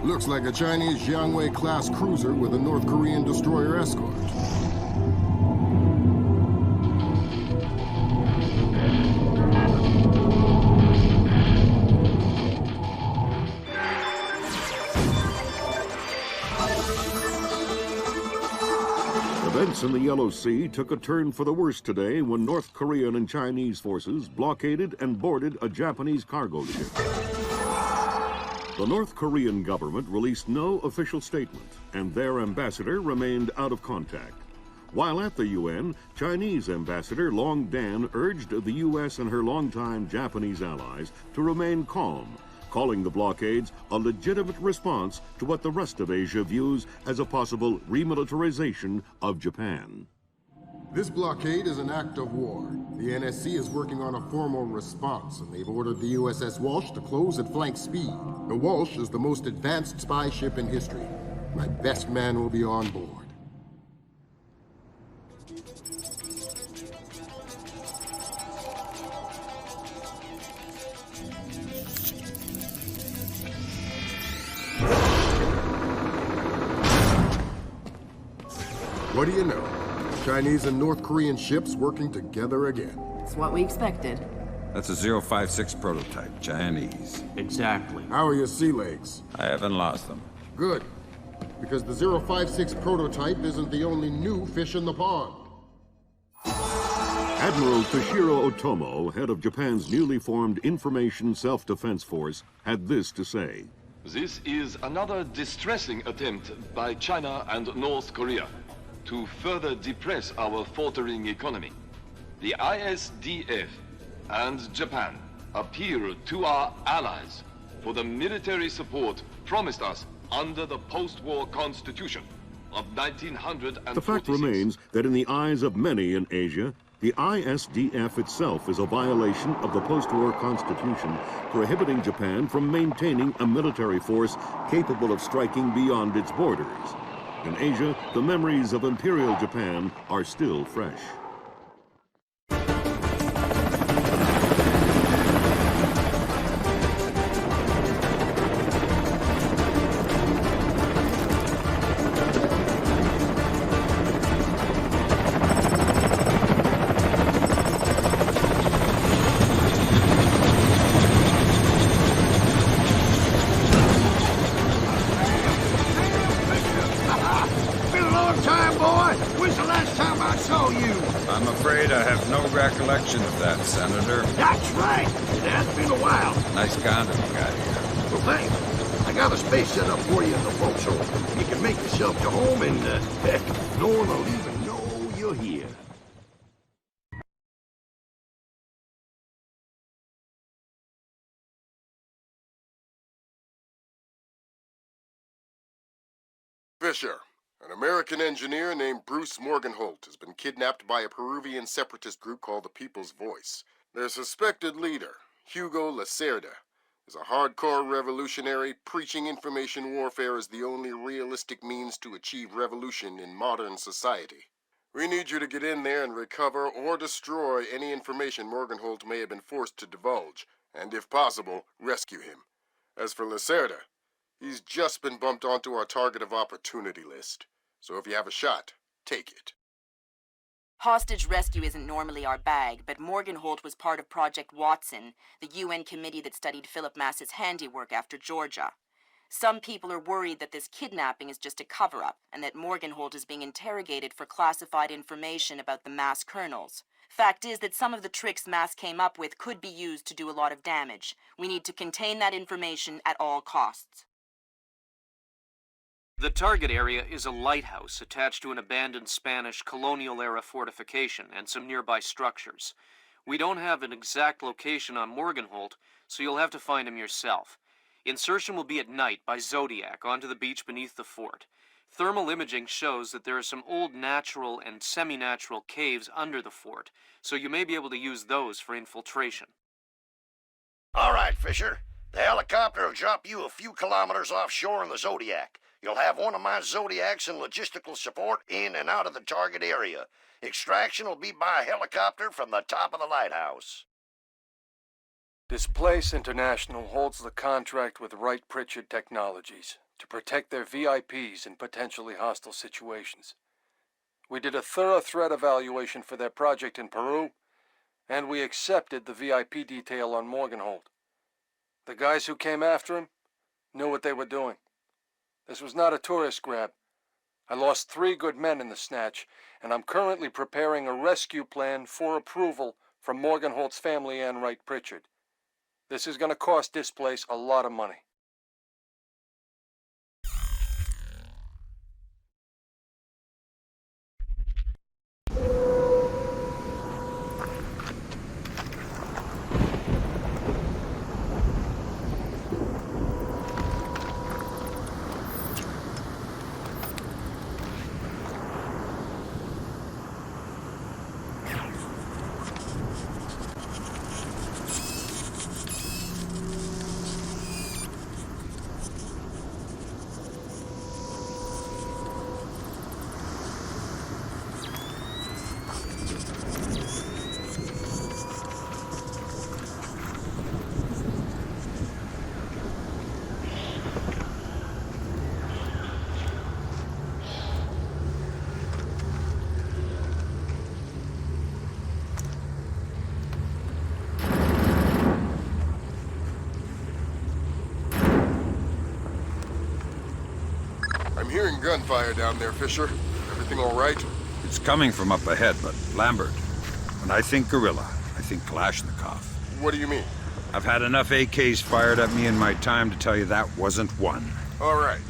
Looks like a Chinese Jiangwei-class cruiser with a North Korean destroyer escort. Events in the Yellow Sea took a turn for the worse today when North Korean and Chinese forces blockaded and boarded a Japanese cargo ship. The North Korean government released no official statement, and their ambassador remained out of contact. While at the UN, Chinese Ambassador Long Dan urged the U.S. and her longtime Japanese allies to remain calm, calling the blockades a legitimate response to what the rest of Asia views as a possible remilitarization of Japan. This blockade is an act of war. The NSC is working on a formal response, and they've ordered the USS Walsh to close at flank speed. The Walsh is the most advanced spy ship in history. My best man will be on board. What do you know? Chinese and North Korean ships working together again. It's what we expected. That's a 056 prototype, Chinese. Exactly. How are your sea legs? I haven't lost them. Good. Because the 056 prototype isn't the only new fish in the pond. Admiral Otomo, head of Japan's newly formed Information Self-Defense Force, had this to say. This is another distressing attempt by China and North Korea to further depress our faltering economy. The I-SDF and Japan appeal to our allies for the military support promised us under the post-war constitution of 1946. The fact remains that in the eyes of many in Asia, the I-SDF itself is a violation of the post-war constitution, prohibiting Japan from maintaining a military force capable of striking beyond its borders. In Asia, the memories of Imperial Japan are still fresh. Recollection of that, Senator. That's right. It has been a while. Nice condo you got here. Well, thanks. I got a space set up for you in the forecastle. You can make yourself to home and, heck, no one will even know you're here. Fisher. An American engineer named Bruce Morgenholt has been kidnapped by a Peruvian separatist group called the People's Voice. Their suspected leader, Hugo Lacerda, is a hardcore revolutionary preaching information warfare as the only realistic means to achieve revolution in modern society. We need you to get in there and recover or destroy any information Morgenholt may have been forced to divulge, and if possible, rescue him. As for Lacerda, he's just been bumped onto our target of opportunity list. So if you have a shot, take it. Hostage rescue isn't normally our bag, but Morgenholt was part of Project Watson, the UN committee that studied Phillip Masse's handiwork after Georgia. Some people are worried that this kidnapping is just a cover-up, and that Morgenholt is being interrogated for classified information about the Masse Kernels. Fact is that some of the tricks Masse came up with could be used to do a lot of damage. We need to contain that information at all costs. The target area is a lighthouse attached to an abandoned Spanish colonial-era fortification and some nearby structures. We don't have an exact location on Morgenholt, so you'll have to find him yourself. Insertion will be at night by Zodiac onto the beach beneath the fort. Thermal imaging shows that there are some old natural and semi-natural caves under the fort, so you may be able to use those for infiltration. All right, Fisher. The helicopter will drop you a few kilometers offshore in the Zodiac. You'll have one of my Zodiacs and logistical support in and out of the target area. Extraction will be by helicopter from the top of the lighthouse. Displace International holds the contract with Wright Pritchard Technologies to protect their VIPs in potentially hostile situations. We did a thorough threat evaluation for their project in Peru, and we accepted the VIP detail on Morgenholt. The guys who came after him knew what they were doing. This was not a tourist grab. I lost 3 good men in the snatch, and I'm currently preparing a rescue plan for approval from Morgenholt's family and Wright Pritchard. This is going to cost Displace a lot of money. I'm hearing gunfire down there, Fisher. Everything all right? It's coming from up ahead, but Lambert. When I think guerrilla, I think Kalashnikov. What do you mean? I've had enough AKs fired at me in my time to tell you that wasn't one. All right.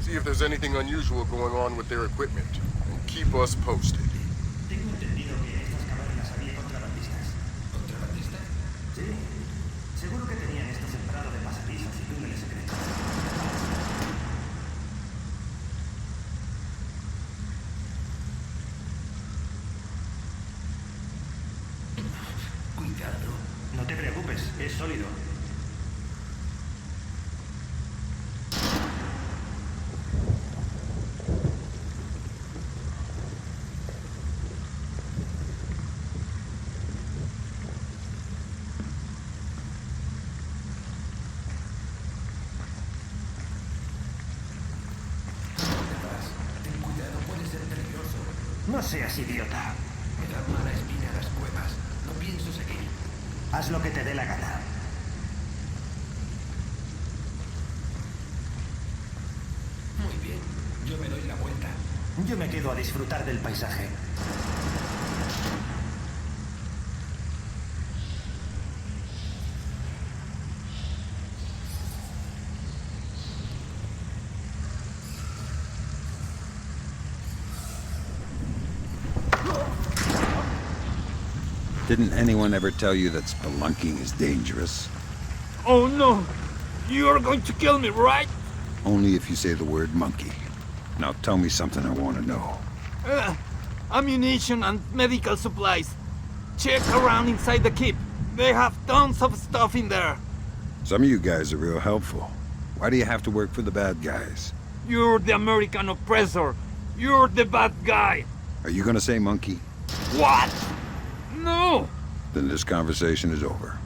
See if there's anything unusual going on with their equipment, and keep us posted. Tengo entendido que en estas cavernas había contrabandistas. ¿Contrabandistas? Sí. Seguro que tenían esto separado de pasadizos y túneles secretos. Cuidado. No te preocupes, es sólido. No seas idiota. Me da mala espina las cuevas. No pienso seguir. Haz lo que te dé la gana. Muy bien. Yo me doy la vuelta. Yo me quedo a disfrutar del paisaje. Didn't anyone ever tell you that spelunking is dangerous? Oh no! You're going to kill me, right? Only if you say the word monkey. Now tell me something I want to know. Ammunition and medical supplies. Check around inside the keep. They have tons of stuff in there. Some of you guys are real helpful. Why do you have to work for the bad guys? You're the American oppressor. You're the bad guy. Are you gonna say monkey? What? No! Then this conversation is over.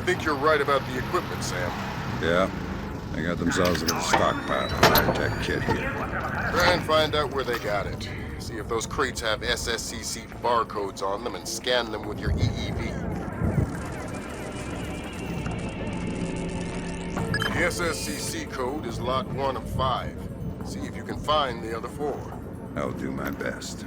I think you're right about the equipment, Sam. Yeah? They got themselves a little stockpile of high-tech kit here. Try and find out where they got it. See if those crates have SSCC barcodes on them and scan them with your EEV. The SSCC code is lot 1 of 5. See if you can find the other 4. I'll do my best.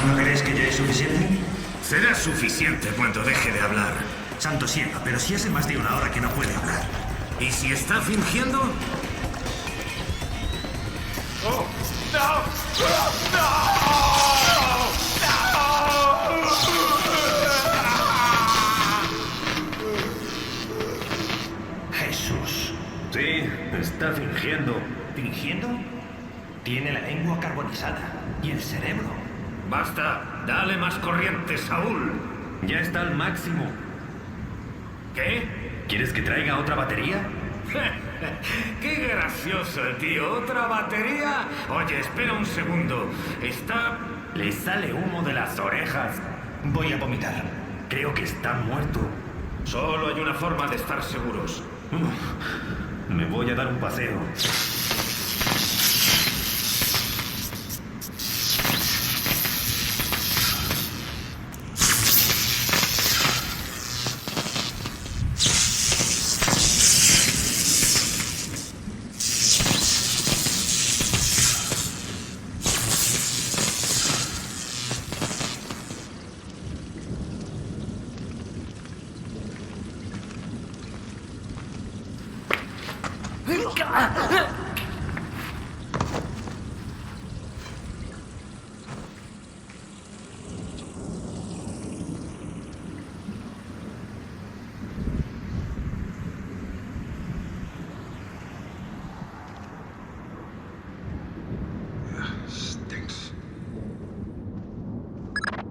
¿No crees que ya es suficiente? Será suficiente cuando deje de hablar. Santo cielo, pero si hace más de una hora que no puede hablar. ¿Y si está fingiendo? ¡Oh! ¡No! ¡No! Jesús. Sí, está fingiendo. ¿Fingiendo? Tiene la lengua carbonizada. ¿Y el cerebro? Basta, dale más corriente, Saúl. Ya está al máximo. ¿Qué? ¿Quieres que traiga otra batería? ¡Qué gracioso, tío! ¿Otra batería? Oye, espera un segundo. Está... Le sale humo de las orejas. Voy a vomitar. Creo que está muerto. Solo hay una forma de estar seguros. Me voy a dar un paseo.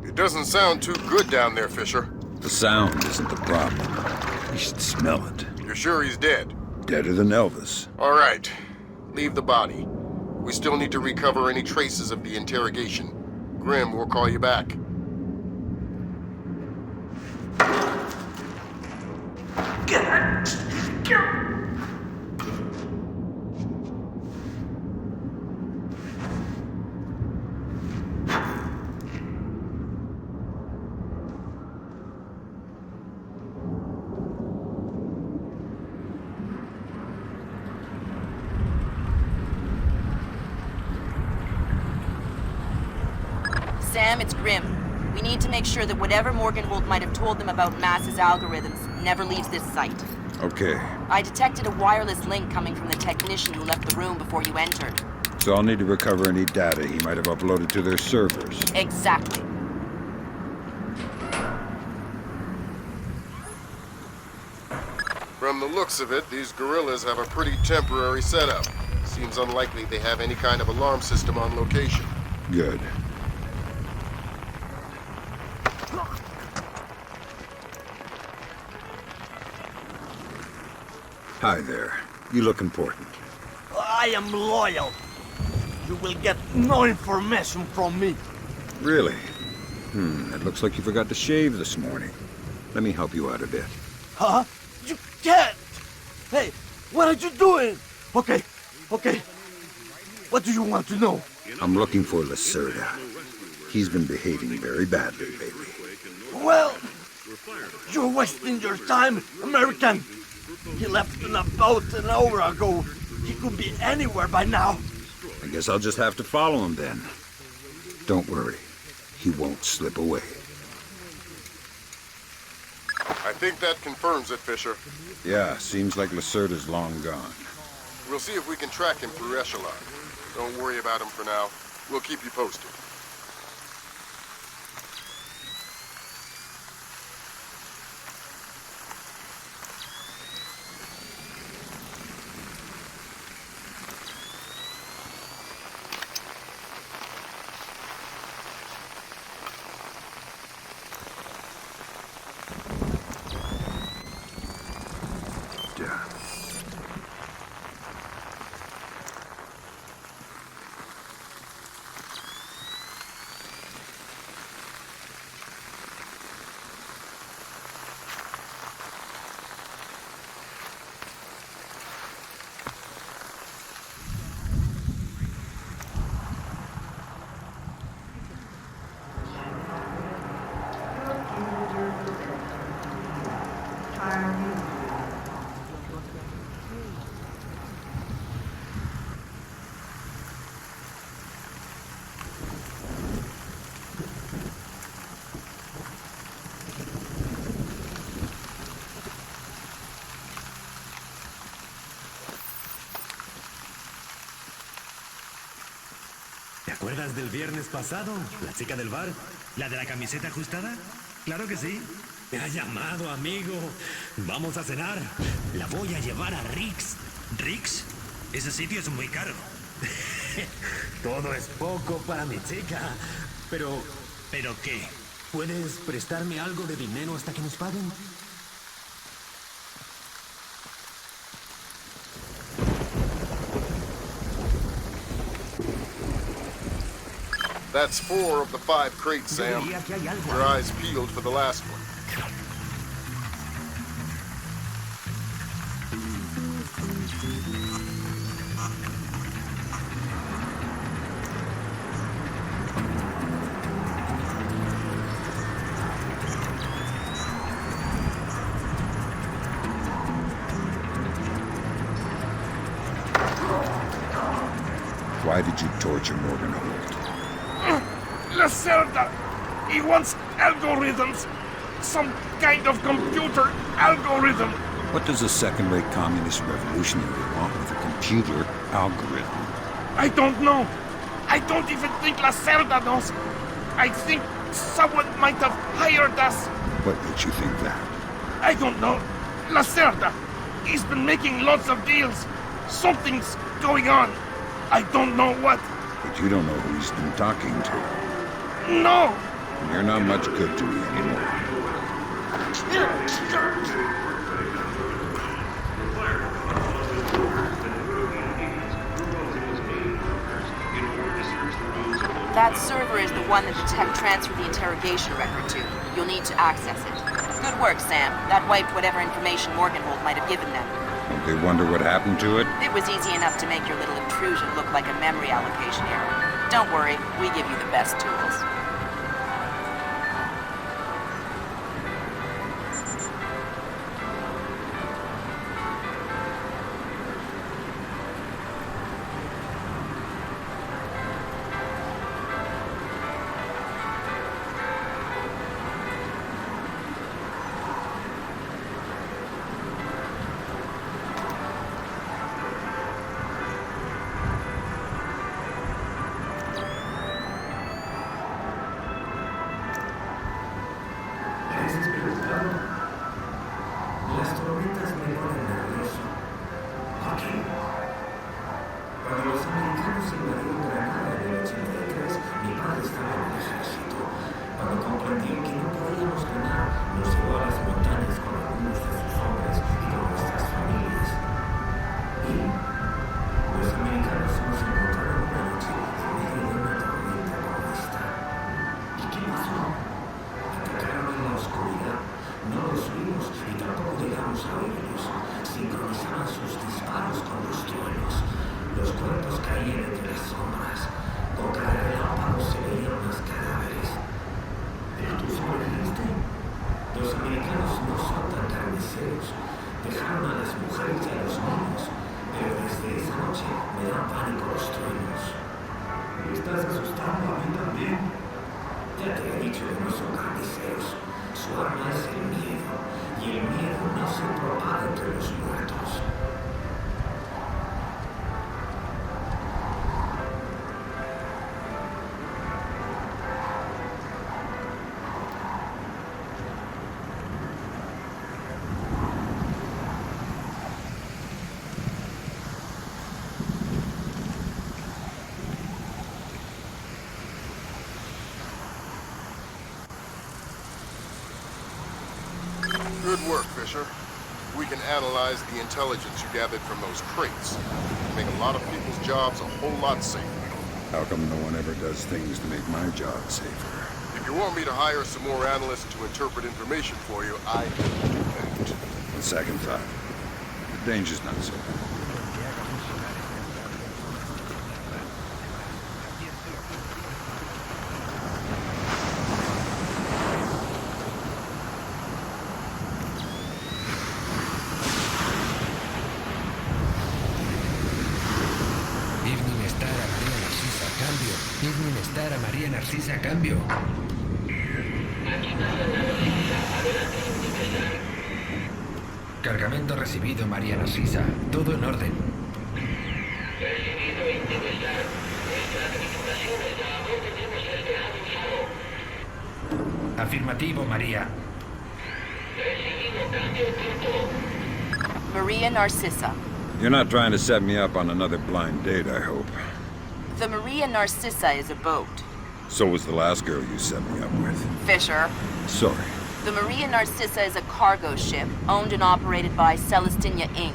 It doesn't sound too good down there, Fisher. The sound isn't the problem. You should smell it. You're sure he's dead? Deader than Elvis. All right. Leave the body. We still need to recover any traces of the interrogation. Grim will call you back. Sam, it's Grim. We need to make sure that whatever Morgenholt might have told them about Masse's algorithms never leaves this site. Okay. I detected a wireless link coming from the technician who left the room before you entered. So I'll need to recover any data he might have uploaded to their servers. Exactly. From the looks of it, these guerrillas have a pretty temporary setup. Seems unlikely they have any kind of alarm system on location. Good. Hi there. You look important. I am loyal. You will get no information from me. Really? It looks like you forgot to shave this morning. Let me help you out a bit. Huh? You can't! Hey, what are you doing? Okay. What do you want to know? I'm looking for Lacerda. He's been behaving very badly lately. Well, you're wasting your time, American. He left in a boat an hour ago. He could be anywhere by now. I guess I'll just have to follow him then. Don't worry. He won't slip away. I think that confirms it, Fisher. Yeah, seems like Lacerda's long gone. We'll see if we can track him through Echelon. Don't worry about him for now. We'll keep you posted. ¿Te acuerdas del viernes pasado? ¿La chica del bar? ¿La de la camiseta ajustada? Claro que sí. Me ha llamado, amigo. Vamos a cenar. La voy a llevar a Rick's. ¿Rick's? Ese sitio es muy caro. Todo es poco para mi chica. ¿Pero qué? ¿Puedes prestarme algo de dinero hasta que nos paguen? That's 4 of the 5 crates, Sam. Your eyes peeled for the last one. Why did you torture Morgenholt? Lacerda! He wants algorithms. Some kind of computer algorithm. What does a second-rate communist revolutionary want with a computer algorithm? I don't know. I don't even think Lacerda knows. I think someone might have hired us. What makes you think that? I don't know. Lacerda. He's been making lots of deals. Something's going on. I don't know what. But you don't know who he's been talking to. No! You're not much good to me anymore. That server is the one that the tech transferred the interrogation record to. You'll need to access it. Good work, Sam. That wiped whatever information Morgenholt might have given them. Don't they wonder what happened to it? It was easy enough to make your little intrusion look like a memory allocation error. Don't worry, we give you the best tools. en pánico los truenos. Me estás asustando a mí también. Ya te he dicho que no son carniceros. Su arma es el miedo. Y el miedo no se propaga entre los muertos. Good work, Fisher. We can analyze the intelligence you gathered from those crates. Make a lot of people's jobs a whole lot safer. How come no one ever does things to make my job safer? If you want me to hire some more analysts to interpret information for you, I can do that. On second thought, the danger's not so bad. Estar a María Narcisa a cambio. Cargamento recibido, María Narcisa. Todo en orden. Recibido Intestar. Nuestra tripulación está a bordo y hemos despejado un faro. Afirmativo, María. Recibido cambio corto. Maria Narcissa. You're not trying to set me up on another blind date, I hope. The Maria Narcissa is a boat. So was the last girl you set me up with. Fisher. Sorry. The Maria Narcissa is a cargo ship owned and operated by Celestina Inc.,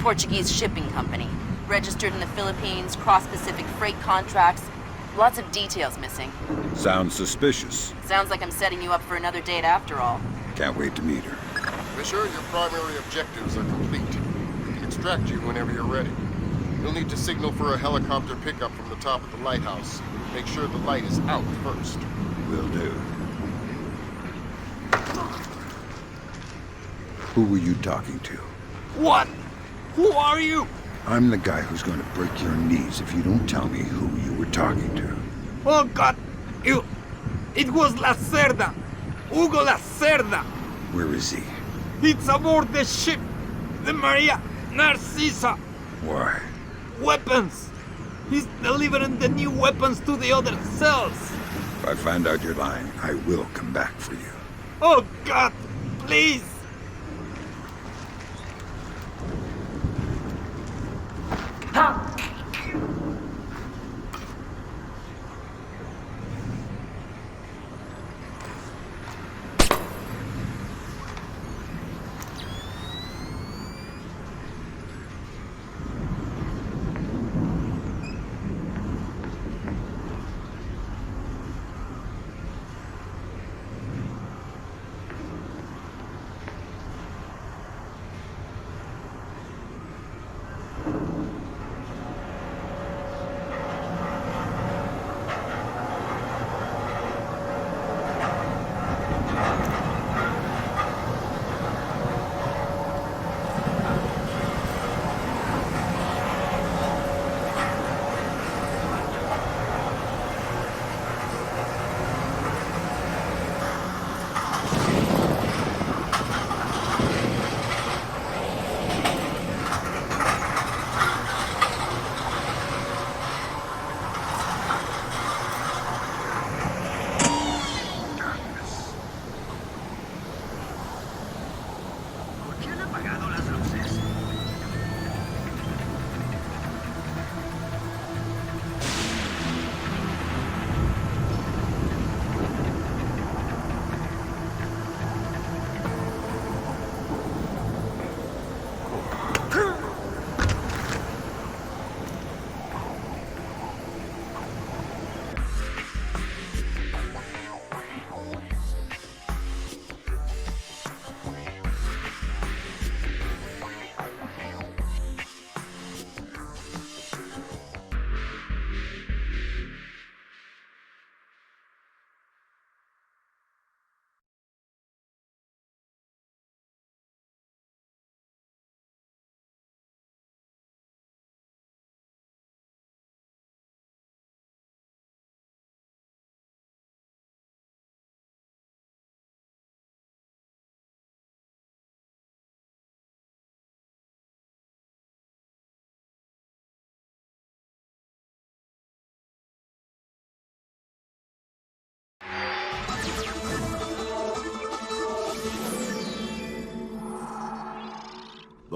Portuguese shipping company. Registered in the Philippines, cross-Pacific freight contracts. Lots of details missing. Sounds suspicious. Sounds like I'm setting you up for another date after all. Can't wait to meet her. Fisher, your primary objectives are complete. We can extract you whenever you're ready. You'll need to signal for a helicopter pickup from the top of the lighthouse. Make sure the light is out first. Will do. Who were you talking to? What? Who are you? I'm the guy who's going to break your knees if you don't tell me who you were talking to. Oh, God. It was Lacerda. Hugo Lacerda. Where is he? It's aboard the ship. The Maria Narcissa. Why? Weapons! He's delivering the new weapons to the other cells! If I find out you're lying, I will come back for you. Oh, God! Please!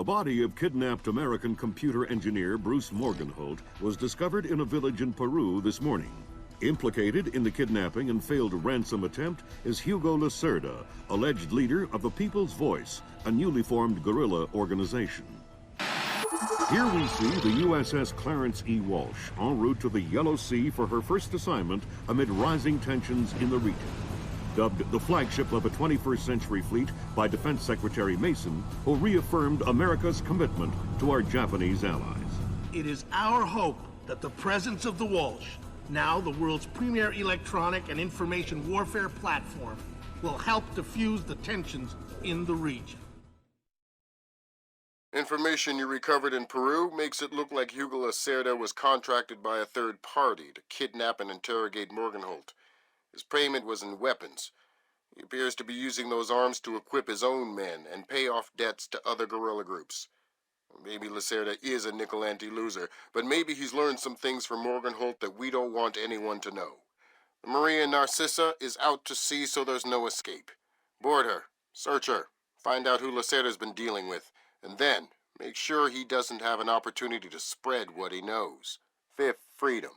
The body of kidnapped American computer engineer Bruce Morgenholt was discovered in a village in Peru this morning. Implicated in the kidnapping and failed ransom attempt is Hugo Lacerda, alleged leader of the People's Voice, a newly formed guerrilla organization. Here we see the USS Clarence E. Walsh en route to the Yellow Sea for her first assignment amid rising tensions in the region. Dubbed the flagship of a 21st century fleet by Defense Secretary Mason, who reaffirmed America's commitment to our Japanese allies. It is our hope that the presence of the Walsh, now the world's premier electronic and information warfare platform, will help diffuse the tensions in the region. Information you recovered in Peru makes it look like Hugo Lacerda was contracted by a third party to kidnap and interrogate Morgenholt. His payment was in weapons. He appears to be using those arms to equip his own men and pay off debts to other guerrilla groups. Maybe Lacerda is a nickel-ante loser, but maybe he's learned some things from Morgenholt that we don't want anyone to know. The Maria Narcissa is out to sea, so there's no escape. Board her, search her, find out who Lacerda's been dealing with, and then make sure he doesn't have an opportunity to spread what he knows. Fifth freedom.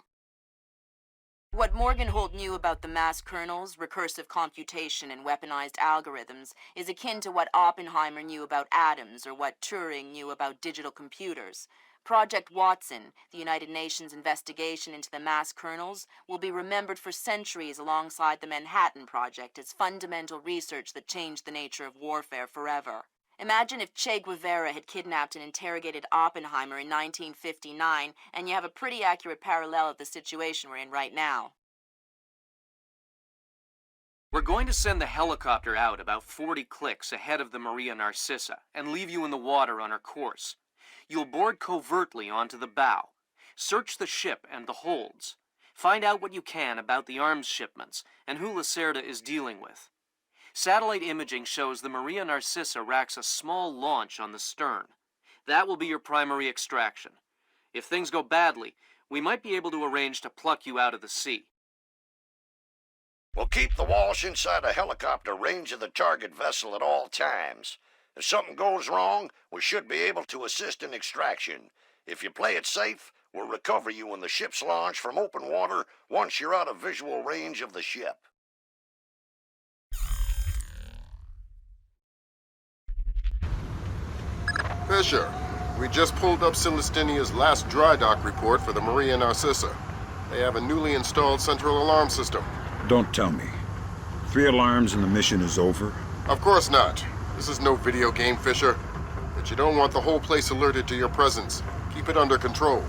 What Morgenholt knew about the Masse Kernels, recursive computation, and weaponized algorithms is akin to what Oppenheimer knew about atoms or what Turing knew about digital computers. Project Watson, the United Nations investigation into the Masse Kernels, will be remembered for centuries alongside the Manhattan Project as fundamental research that changed the nature of warfare forever. Imagine if Che Guevara had kidnapped and interrogated Oppenheimer in 1959, and you have a pretty accurate parallel of the situation we're in right now. We're going to send the helicopter out about 40 clicks ahead of the Maria Narcissa and leave you in the water on her course. You'll board covertly onto the bow. Search the ship and the holds. Find out what you can about the arms shipments and who Lacerda is dealing with. Satellite imaging shows the Maria Narcissa racks a small launch on the stern. That will be your primary extraction. If things go badly, we might be able to arrange to pluck you out of the sea. We'll keep the Walsh inside a helicopter range of the target vessel at all times. If something goes wrong, we should be able to assist in extraction. If you play it safe, we'll recover you when the ship's launched from open water once you're out of visual range of the ship. Fisher, we just pulled up Celestinia's last dry dock report for the Maria Narcissa. They have a newly installed central alarm system. Don't tell me. 3 alarms and the mission is over? Of course not. This is no video game, Fisher. But you don't want the whole place alerted to your presence. Keep it under control.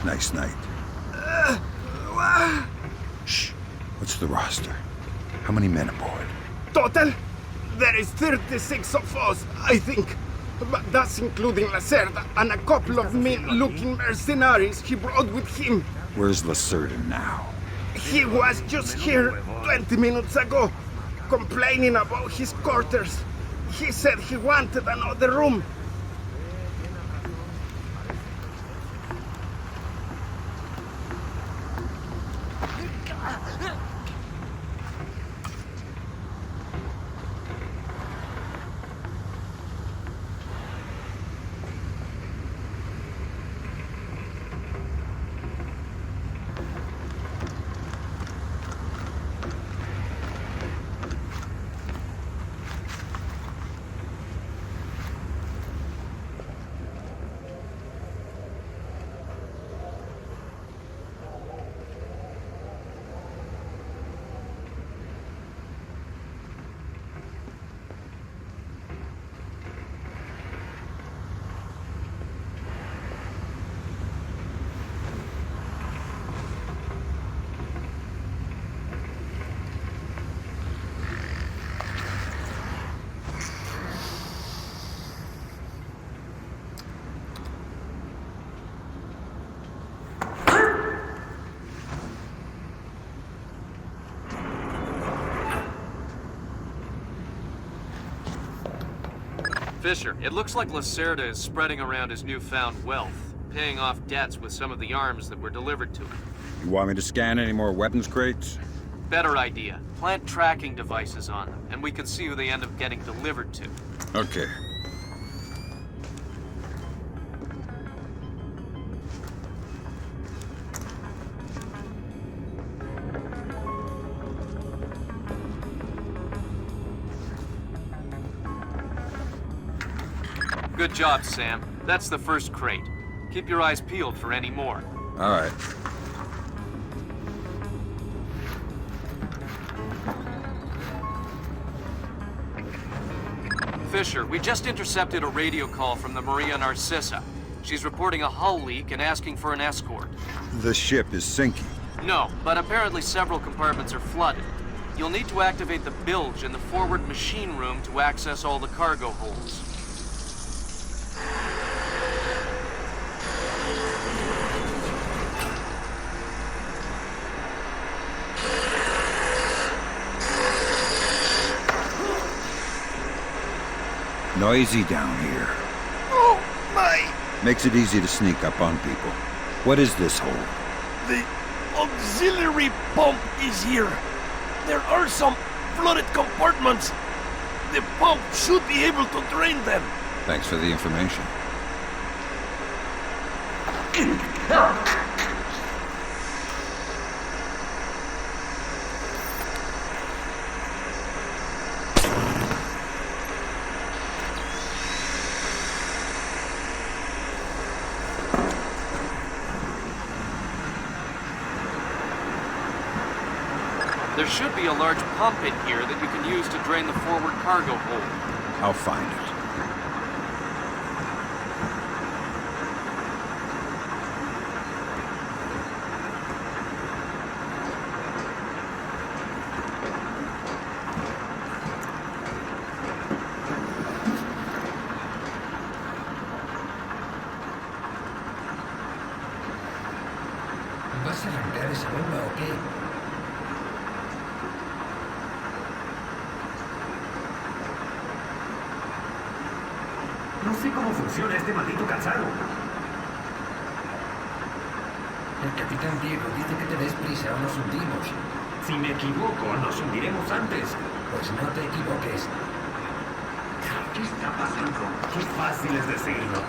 Nice night. Shh. What's the roster? How many men aboard? Total? There is 36 of us, I think. But that's including Lacerda and a couple of mean-looking mercenaries he brought with him. Where's Lacerda now? He was just here 20 minutes ago, complaining about his quarters. He said he wanted another room. Fisher, it looks like Lacerda is spreading around his newfound wealth, paying off debts with some of the arms that were delivered to him. You want me to scan any more weapons crates? Better idea. Plant tracking devices on them, and we can see who they end up getting delivered to. Okay. Good job, Sam. That's the first crate. Keep your eyes peeled for any more. All right. Fisher, we just intercepted a radio call from the Maria Narcissa. She's reporting a hull leak and asking for an escort. The ship is sinking. No, but apparently several compartments are flooded. You'll need to activate the bilge in the forward machine room to access all the cargo holds. Noisy down here. Oh, my! Makes it easy to sneak up on people. What is this hole? The auxiliary pump is here. There are some flooded compartments. The pump should be able to drain them. Thanks for the information. There should be a large pump in here that you can use to drain the forward cargo hold. I'll find it. ¿Vas a arrancar esa bomba o qué? No sé cómo funciona este maldito calzado. El capitán Diego dice que te des prisa o nos hundimos. Si me equivoco, nos hundiremos antes. Pues no te equivoques. ¿Qué está pasando? Qué fácil es decirlo.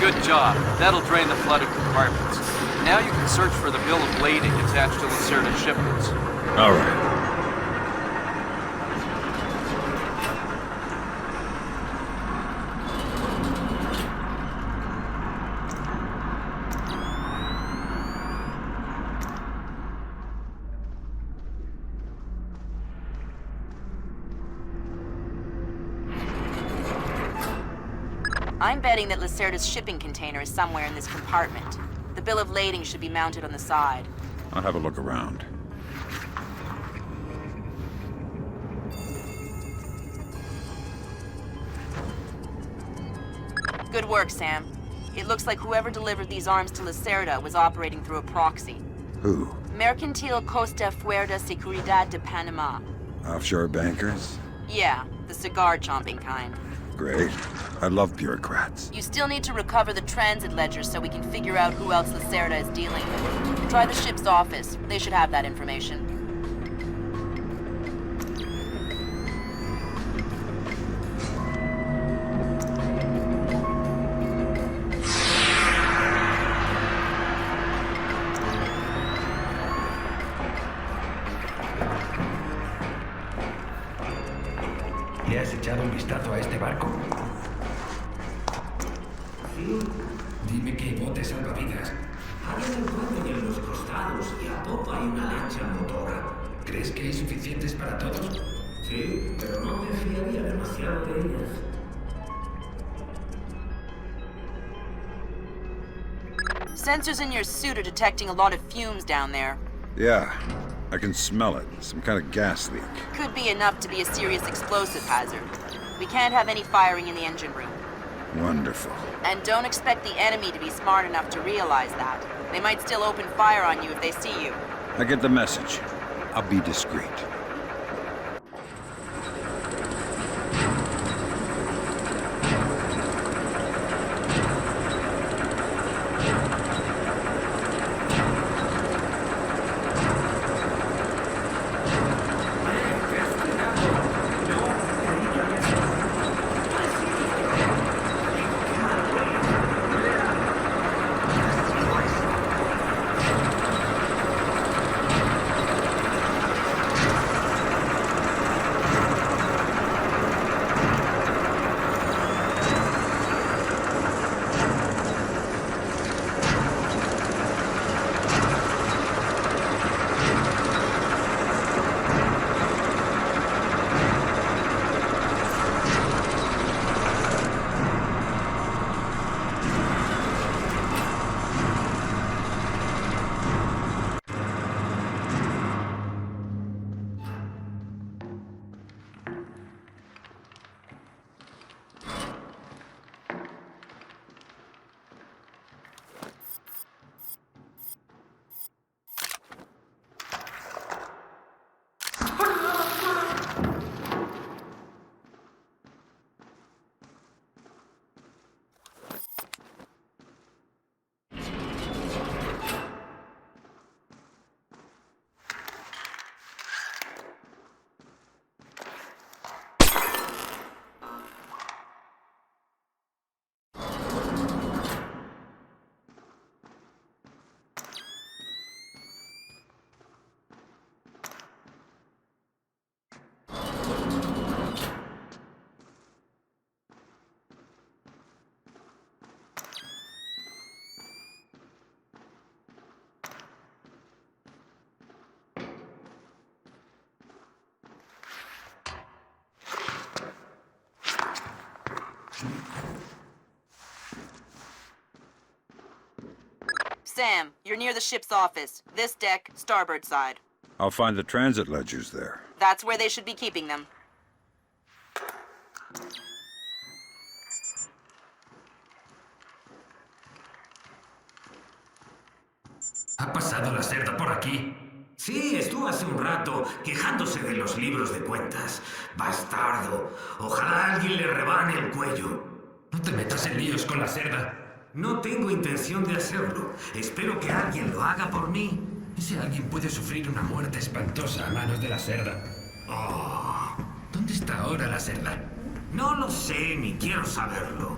Good job. That'll drain the flooded compartments. Now you can search for the bill of lading attached to Lacerda's shipments. All right. I'm betting that Lacerda's shipping container is somewhere in this compartment. The bill of lading should be mounted on the side. I'll have a look around. Good work, Sam. It looks like whoever delivered these arms to Lacerda was operating through a proxy. Who? Mercantil Costa Fuerza Seguridad de Panama. Offshore bankers? Yeah, the cigar-chomping kind. Great. I love bureaucrats. You still need to recover the transit ledger so we can figure out who else Lacerda is dealing with. Try the ship's office. They should have that information. ¿Le has echado un vistazo a este barco? Sí. Dime que hay botes salvavidas. Hay en el cuadro y en los costados, y a popa hay una lancha motora. ¿Crees que hay suficientes para todos? Sí, pero no me fiaría demasiado de ellas. Sensors in your suit are detecting a lot of fumes down there. Yeah, I can smell it. Some kind of gas leak. Could be enough to be a serious explosive hazard. We can't have any firing in the engine room. Wonderful. And don't expect the enemy to be smart enough to realize that. They might still open fire on you if they see you. I get the message. I'll be discreet. Sam, you're near the ship's office. This deck, starboard side. I'll find the transit ledgers there. That's where they should be keeping them. ¿Ha pasado Lacerda por aquí? Sí, estuvo hace un rato quejándose de los libros de cuentas. Bastardo. Ojalá alguien le rebane el cuello. No te metas en líos con Lacerda. No tengo intención de hacerlo. Espero que alguien lo haga por mí. Ese alguien puede sufrir una muerte espantosa a manos de Lacerda. Oh, ¿dónde está ahora Lacerda? No lo sé, ni quiero saberlo.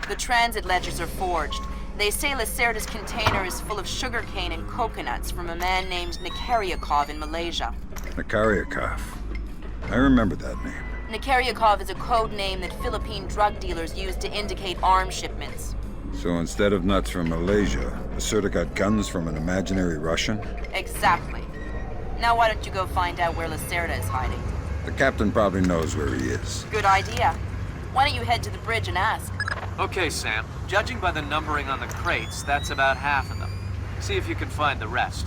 The transit ledgers are forged. They say Lacerda's container is full of sugarcane and coconuts from a man named Nikaryakov in Malaysia. Nikaryakov. I remember that name. Nikaryakov is a code name that Philippine drug dealers use to indicate arms shipments. So instead of nuts from Malaysia, Lacerda got guns from an imaginary Russian? Exactly. Now why don't you go find out where Lacerda is hiding? The captain probably knows where he is. Good idea. Why don't you head to the bridge and ask? Okay, Sam. Judging by the numbering on the crates, that's about half of them. See if you can find the rest.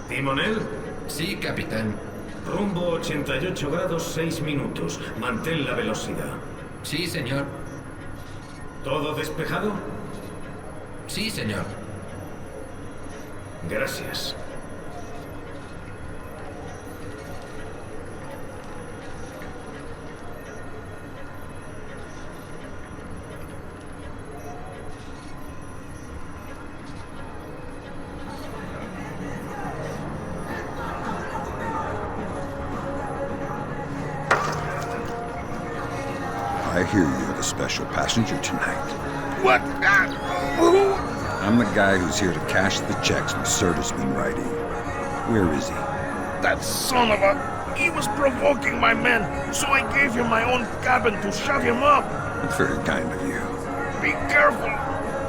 ¿Timonel? Sí, capitán. Rumbo 88 grados 6 minutos. Mantén la velocidad. Sí, señor. ¿Todo despejado? Sí, señor. Gracias. I hear you're the special passenger tonight. What? Who? I'm the guy who's here to cash the checks Lacerda's been writing. Where is he? That son of a... He was provoking my men, so I gave him my own cabin to shut him up. That's very kind of you. Be careful.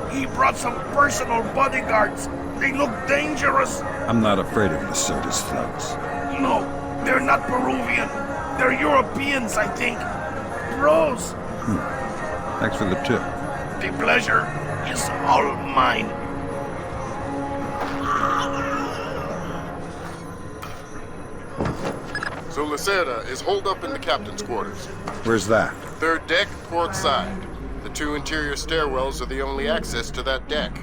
He brought some personal bodyguards. They look dangerous. I'm not afraid of Lacerda's thugs. No, they're not Peruvian. They're Europeans, I think. Bros. Thanks for the tip. The pleasure is all mine. So Lacerda is holed up in the captain's quarters. Where's that? Third deck, port side. The two interior stairwells are the only access to that deck.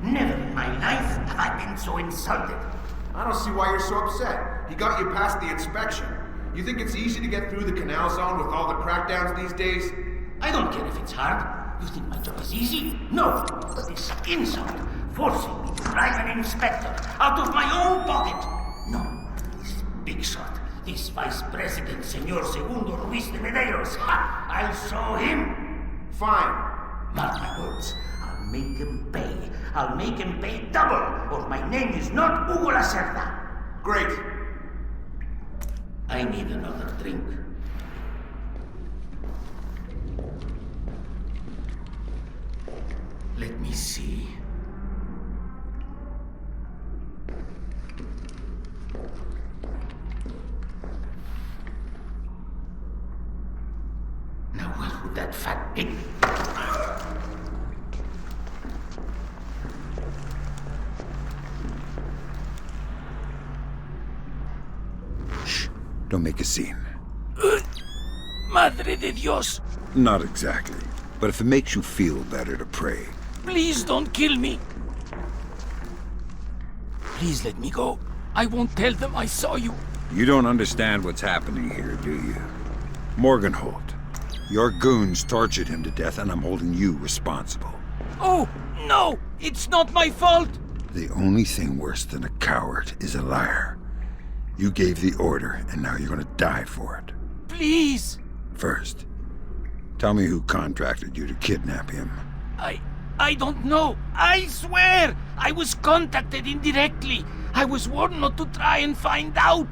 Never in my life have I been so insulted. I don't see why you're so upset. He got you past the inspection. You think it's easy to get through the canal zone with all the crackdowns these days? I don't care if it's hard. You think my job is easy? No, but this insult, forcing me to drive an inspector out of my own pocket. No, this big shot, this Vice President, Senor Segundo Ruiz de Medeiros. Ha! I'll show him. Fine. Mark my words. I'll make him pay. I'll make him pay double, or my name is not Hugo Lacerda. Great. I need another drink. Let me see. Now what would that fat pig... Don't make a scene. Madre de Dios. Not exactly. But if it makes you feel better to pray. Please don't kill me. Please let me go. I won't tell them I saw you. You don't understand what's happening here, do you? Morgenholt. Your goons tortured him to death, and I'm holding you responsible. Oh, no! It's not my fault! The only thing worse than a coward is a liar. You gave the order, and now you're gonna die for it. Please! First, tell me who contracted you to kidnap him. I don't know. I swear! I was contacted indirectly. I was warned not to try and find out.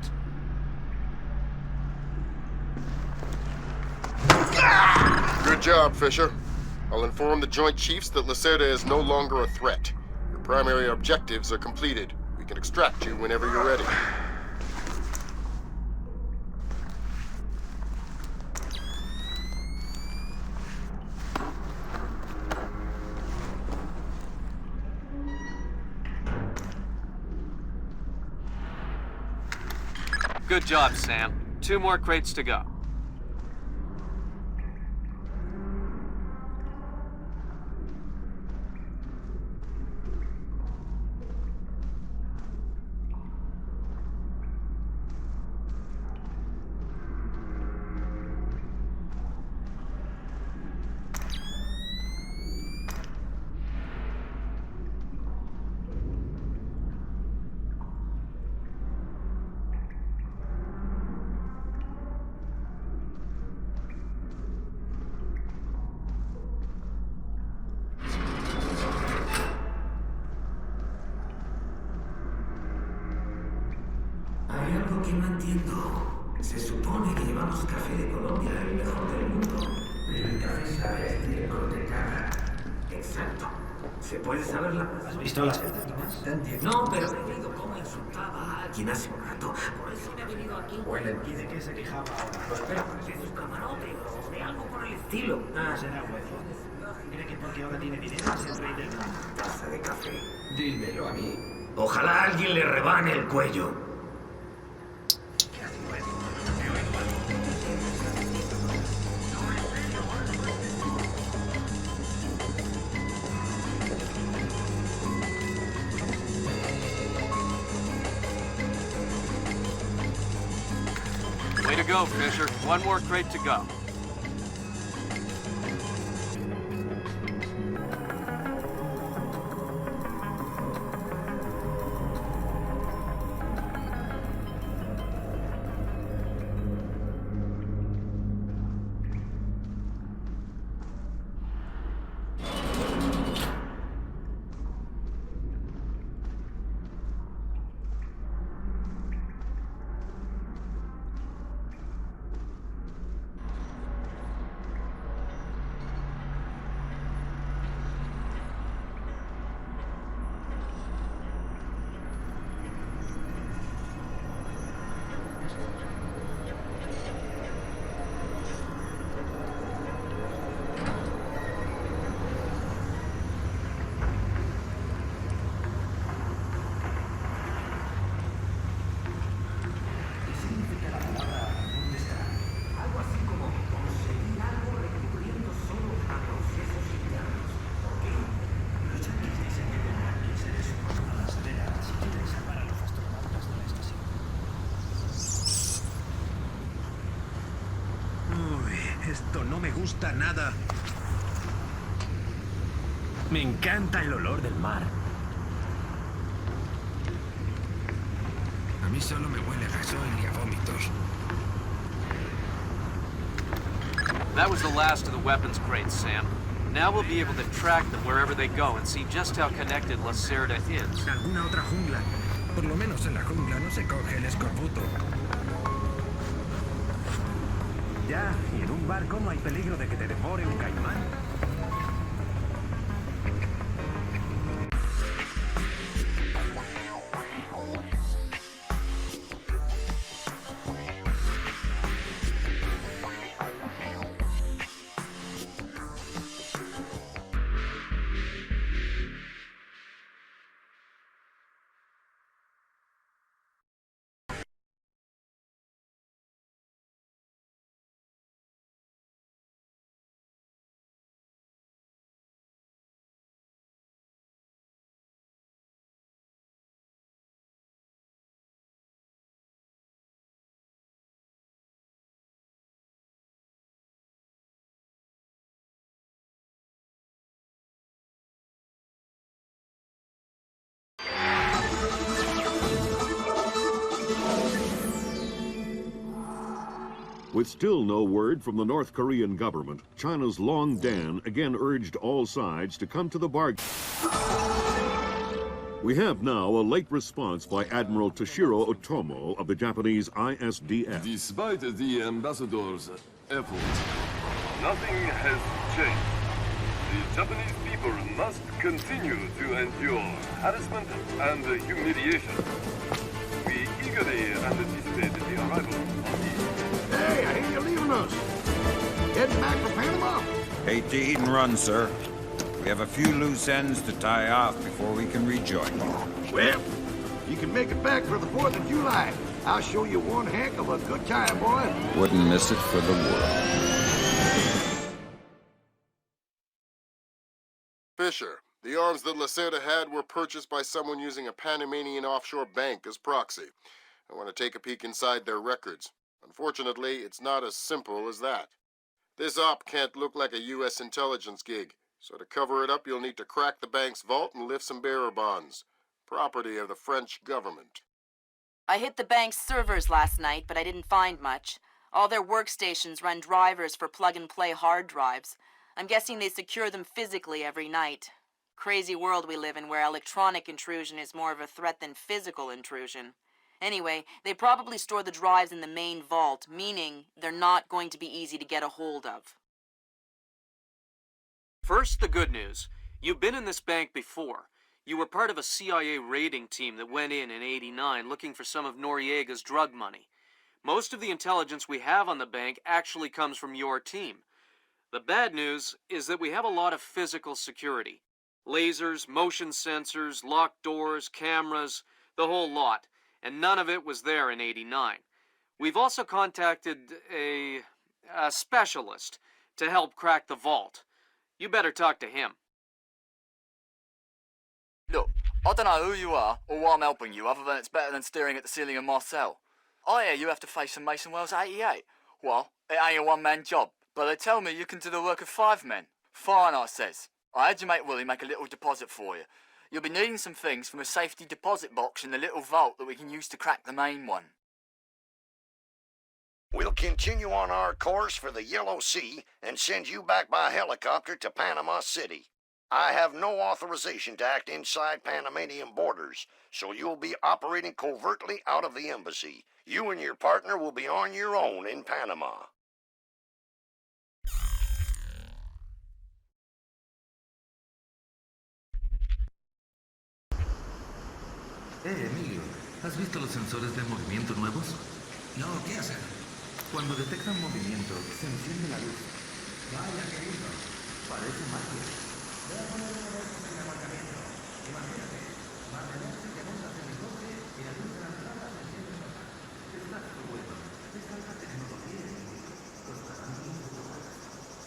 Good job, Fisher. I'll inform the Joint Chiefs that Lacerda is no longer a threat. Your primary objectives are completed. We can extract you whenever you're ready. Good job, Sam. 2 more crates to go. Hay algo que no entiendo. Se supone que llevamos café de Colombia, el mejor del mundo. Pero el café sabe estiércol de caca. Exacto. ¿Se puede saber la verdad? ¿Has visto las víctimas? No, pero he oído cómo insultaba a alguien hace un rato. Por eso me he venido aquí. Huelen. ¿Y de qué se quejaba ahora? Pues espera, de su camarote o de algo por el estilo. Ah, será huevo. ¿Cree que porque ahora tiene dinero es el rey del mundo? Taza de café. Dímelo a mí. Ojalá alguien le rebane el cuello. Way to go, Fisher. One more crate to go. Esto no me gusta nada. Me encanta el olor del mar. A mí solo me huele a gasoil y a vómitos. That was the last of the weapons crates, Sam. Now we'll be able to track them wherever they go and see just how connected Lacerda is. ¿Alguna otra jungla? Por lo menos en la jungla no se coge el escorbuto. Ya, y en un barco no hay peligro de que te devore un caimán. With still no word from the North Korean government, China's Long Dan again urged all sides to come to the bargain. We have now a late response by Admiral Toshiro Otomo of the Japanese I-SDF. Despite the ambassador's efforts, nothing has changed. The Japanese people must continue to endure harassment and humiliation. We eagerly anticipate the arrival of the... Hey, I hear you're leaving us. Heading back for Panama? Hate to eat and run, sir. We have a few loose ends to tie off before we can rejoin you. Well, you can make it back for the 4th of July. I'll show you one heck of a good time, boy. Wouldn't miss it for the world. Fisher, the arms that Lacerda had were purchased by someone using a Panamanian offshore bank as proxy. I want to take a peek inside their records. Unfortunately, it's not as simple as that. This op can't look like a U.S. intelligence gig, so to cover it up, you'll need to crack the bank's vault and lift some bearer bonds. Property of the French government. I hit the bank's servers last night, but I didn't find much. All their workstations run drivers for plug-and-play hard drives. I'm guessing they secure them physically every night. Crazy world we live in where electronic intrusion is more of a threat than physical intrusion. Anyway, they probably store the drives in the main vault, meaning they're not going to be easy to get a hold of. First, the good news. You've been in this bank before. You were part of a CIA raiding team that went in '89 looking for some of Noriega's drug money. Most of the intelligence we have on the bank actually comes from your team. The bad news is that we have a lot of physical security. Lasers, motion sensors, locked doors, cameras, the whole lot. And none of it was there in '89. We've also contacted a specialist to help crack the vault. You better talk to him. Look, I don't know who you are or why I'm helping you, other than it's better than staring at the ceiling of my cell. I hear you have to face some Mason Wells 88. Well, it ain't a one-man job, but they tell me you can do the work of 5 men. Fine, I says. I had your mate Willie make a little deposit for you. You'll be needing some things from a safety deposit box in the little vault that we can use to crack the main one. We'll continue on our course for the Yellow Sea and send you back by helicopter to Panama City. I have no authorization to act inside Panamanian borders, so you'll be operating covertly out of the embassy. You and your partner will be on your own in Panama. Emilio, ¿has visto los sensores de movimiento nuevos? No, ¿qué hacen? Cuando detectan movimiento, se enciende la luz. Vaya querido, parece magia. Voy a poner una vez en el aparcamiento. Imagínate, mantenerse que montas en el coche y la luz de la entrada se enciende sola. Es plástico bueno. Es alta tecnología y costará mucho.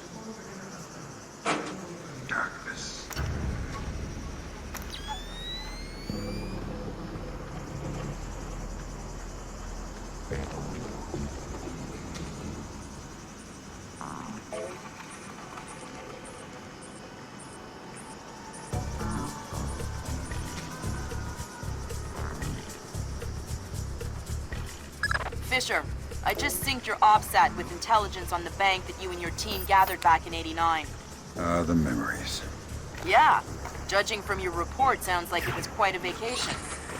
Supongo que tendrás bastante. Darkness. Fisher, I just synced your OPSAT with intelligence on the bank that you and your team gathered back in '89. The memories. Yeah. Judging from your report, sounds like it was quite a vacation.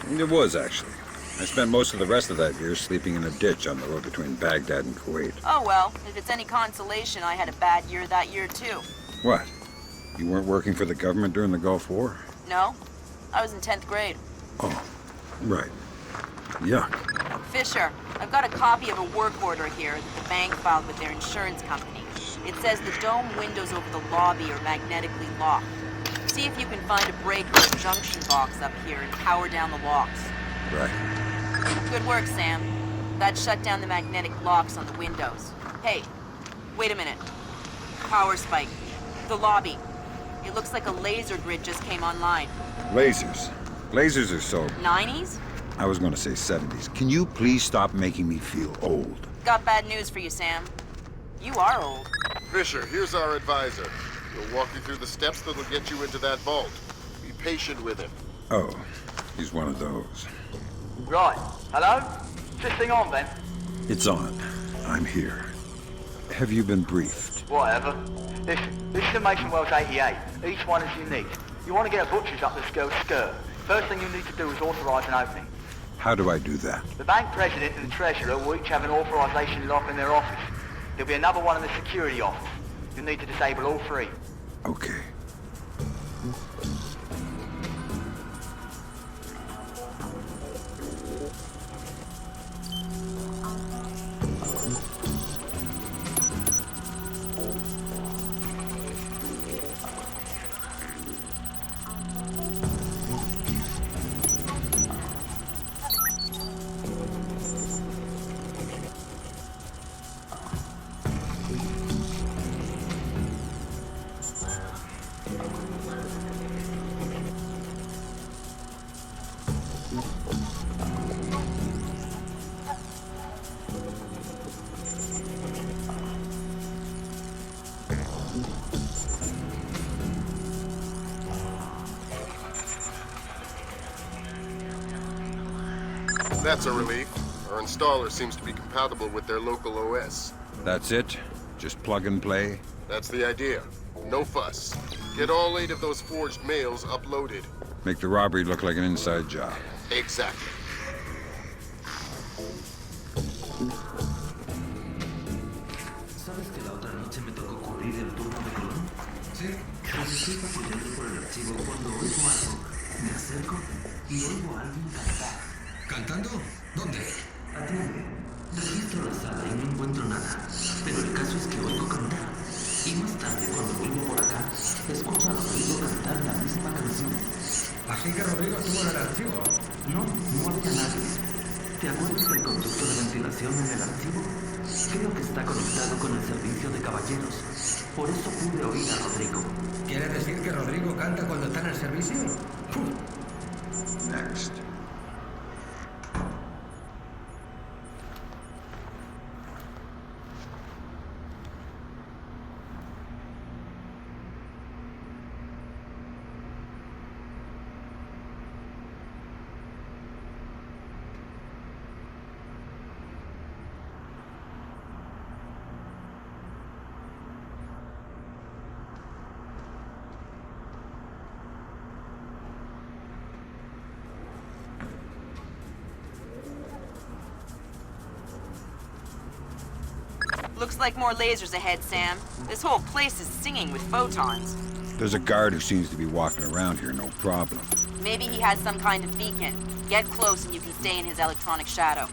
It was, actually. I spent most of the rest of that year sleeping in a ditch on the road between Baghdad and Kuwait. Oh well, if it's any consolation, I had a bad year that year too. What? You weren't working for the government during the Gulf War? No. I was in 10th grade. Oh, right. Yuck. Fisher, I've got a copy of a work order here that the bank filed with their insurance company. It says the dome windows over the lobby are magnetically locked. See if you can find a breaker or junction box up here and power down the locks. Right. Good work, Sam. That shut down the magnetic locks on the windows. Hey, wait a minute. Power spike. The lobby. It looks like a laser grid just came online. Lasers. Lasers are so... 90s? I was going to say 70s. Can you please stop making me feel old? Got bad news for you, Sam. You are old. Fisher, here's our advisor. He'll walk you through the steps that'll get you into that vault. Be patient with him. Oh, he's one of those. Right. Hello? Is this thing on, then? It's on. I'm here. Have you been briefed? Whatever. This is the Mason Wells 88. Each one is unique. You want to get a butcher's up this girl's skirt. First thing you need to do is authorize an opening. How do I do that? The bank president and the treasurer will each have an authorization lock in their office. There'll be another one in the security office. You'll need to disable all 3. Okay. That's a relief. Our installer seems to be compatible with their local OS. That's it? Just plug and play? That's the idea. No fuss. Get all 8 of those forged mails uploaded. Make the robbery look like an inside job. Exactly. Estoy apoyando por el archivo cuando oigo algo. Me acerco y oigo a alguien cantar. ¿Cantando? ¿Dónde? Atiende. Registro la sala y no encuentro nada. Pero el caso es que oigo cantar. Y más tarde, cuando vuelvo por acá, escucho a Rodrigo cantar la misma canción. Así que Rodrigo estuvo en el archivo. No había nadie. ¿Te acuerdas del conducto de ventilación en el archivo? Creo que está conectado con el servicio de caballeros. Por eso pude oír a Rodrigo. ¿Quiere decir que Rodrigo canta cuando está en el servicio? Next. Looks like more lasers ahead, Sam. This whole place is singing with photons. There's a guard who seems to be walking around here, no problem. Maybe he has some kind of beacon. Get close and you can stay in his electronic shadow.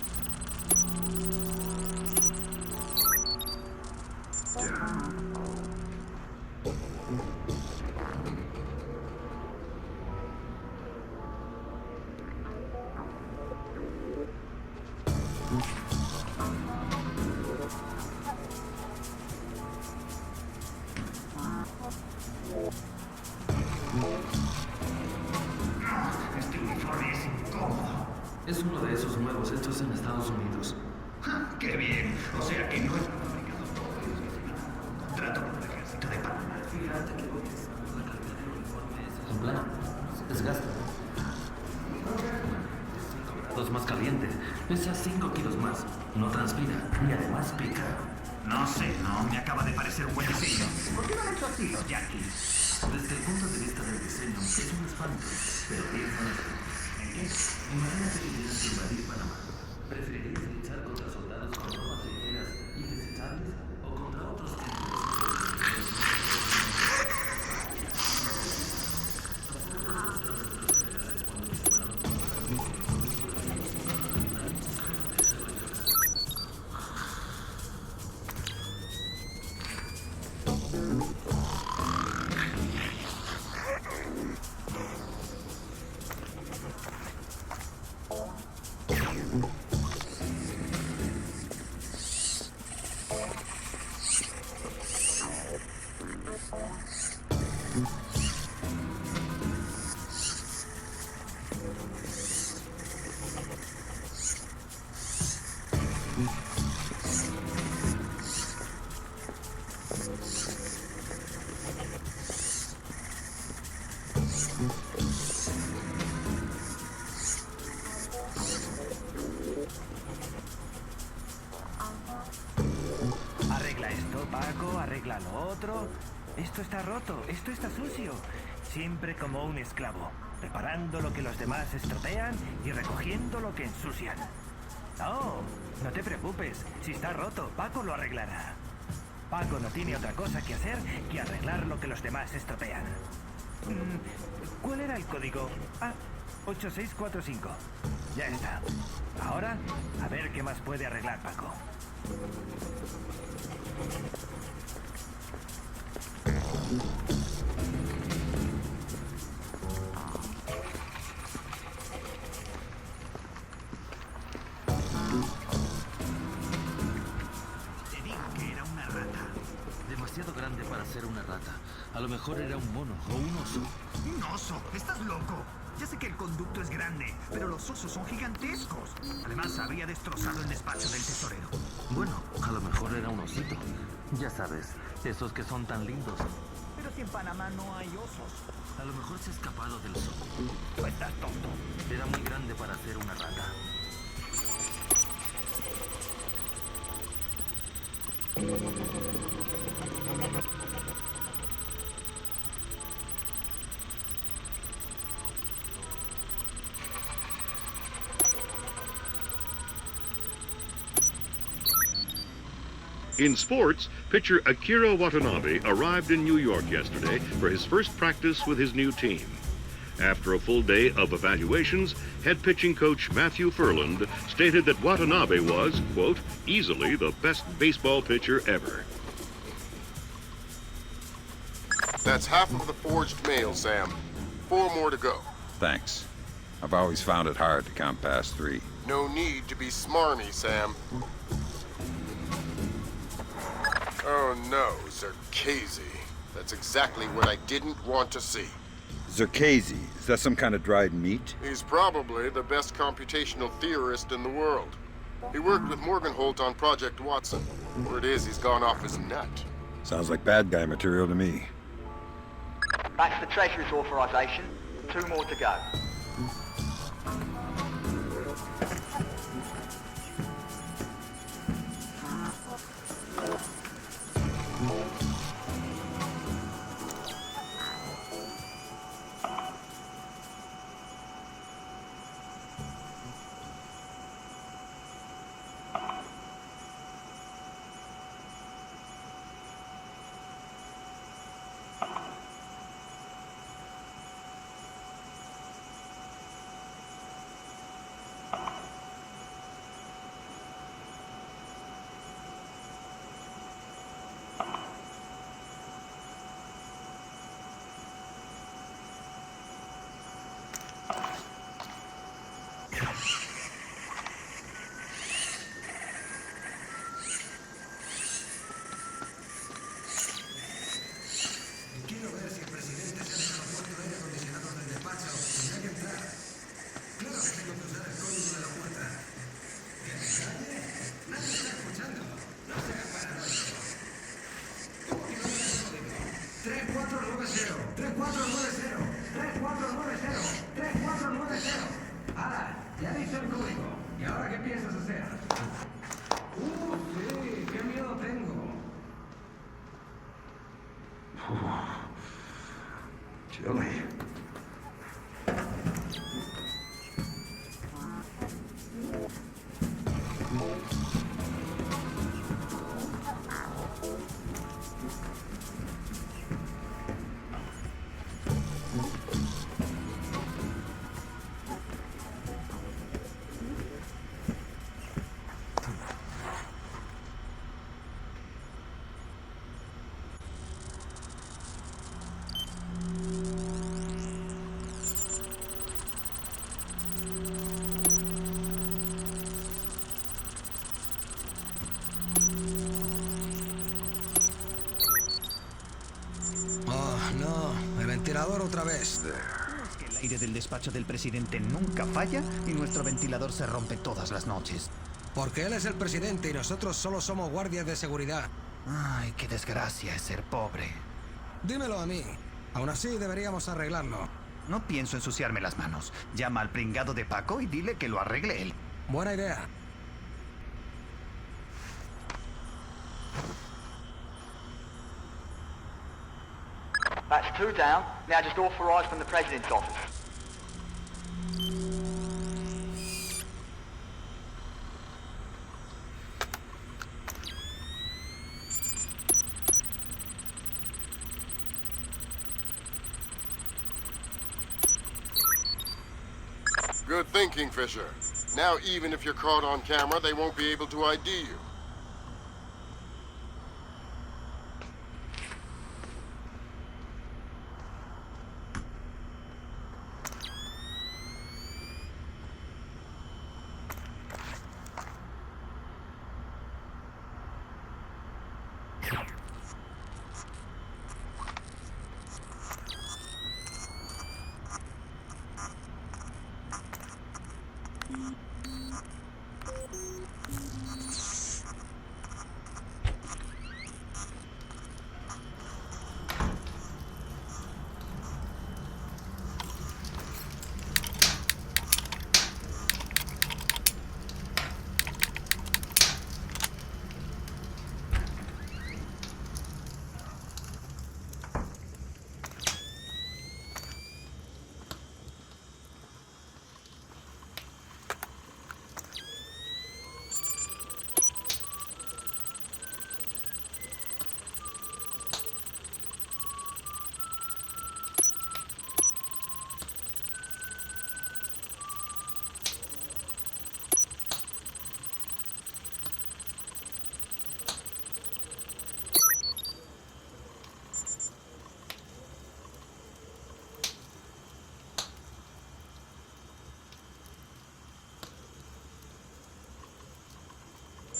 Este uniforme es incómodo. Es uno de esos nuevos hechos en Estados Unidos. ¡Qué bien! O sea que no es fabricado por ellos. Contrato con el ejército de Panamá. Fíjate que hoy es la calidad del uniforme es en plan. Desgasta. 5 grados más caliente. Pesa 5 kilos más. No transpira. Y además pica. No sé, no me acaba de parecer un buen diseño. ¿Por qué no han hecho así los yankees? Desde el punto de vista del diseño, es un espanto. Pero piensa en esto. ¿En qué? Imagínate que tienes que invadir Panamá. ¿Preferirías luchar contra soldados con ropas ligeras y desechables o contra otros que Arregla esto, Paco, arregla lo otro. Esto está roto, esto está sucio. Siempre como un esclavo, reparando lo que los demás estropean y recogiendo lo que ensucian. No te preocupes, si está roto, Paco lo arreglará. Paco no tiene otra cosa que hacer que arreglar lo que los demás estropean. ¿Cuál era el código? 8645. Ya está. Ahora, a ver qué más puede arreglar Paco. Te digo que era una rata. Demasiado grande para ser una rata. A lo mejor era un mono o un oso. ¿Un oso? ¿Estás loco? Ya sé que el conducto es grande, pero los osos son gigantescos. Además, habría destrozado el despacho del tesorero. Bueno, a lo mejor era un osito. Ya sabes, esos que son tan lindos. Pero si en Panamá no hay osos. A lo mejor se ha escapado del zoo. Estás tonto. Era muy grande para ser una rata. In sports, pitcher Akira Watanabe arrived in New York yesterday for his first practice with his new team. After a full day of evaluations, head pitching coach Matthew Furland stated that Watanabe was, quote, easily the best baseball pitcher ever. That's half of the forged mail, Sam. 4 more to go. Thanks. I've always found it hard to count past 3. No need to be smarmy, Sam. Oh no, Zerkezi. That's exactly what I didn't want to see. Zerkezi, is that some kind of dried meat? He's probably the best computational theorist in the world. He worked with Morgenholt on Project Watson. Word is he's gone off his nut. Sounds like bad guy material to me. That's the Treasury's authorization. 2 more to go. Otra vez. Es que el aire del despacho del presidente nunca falla y nuestro ventilador se rompe todas las noches. Porque él es el presidente y nosotros solo somos guardias de seguridad. Ay, qué desgracia es ser pobre. Dímelo a mí. Aún así deberíamos arreglarlo. No pienso ensuciarme las manos. Llama al pringado de Paco y dile que lo arregle él. Buena idea. That's 2 down. Now just authorised from the President's office. Good thinking, Fisher. Now, even if you're caught on camera, they won't be able to ID you.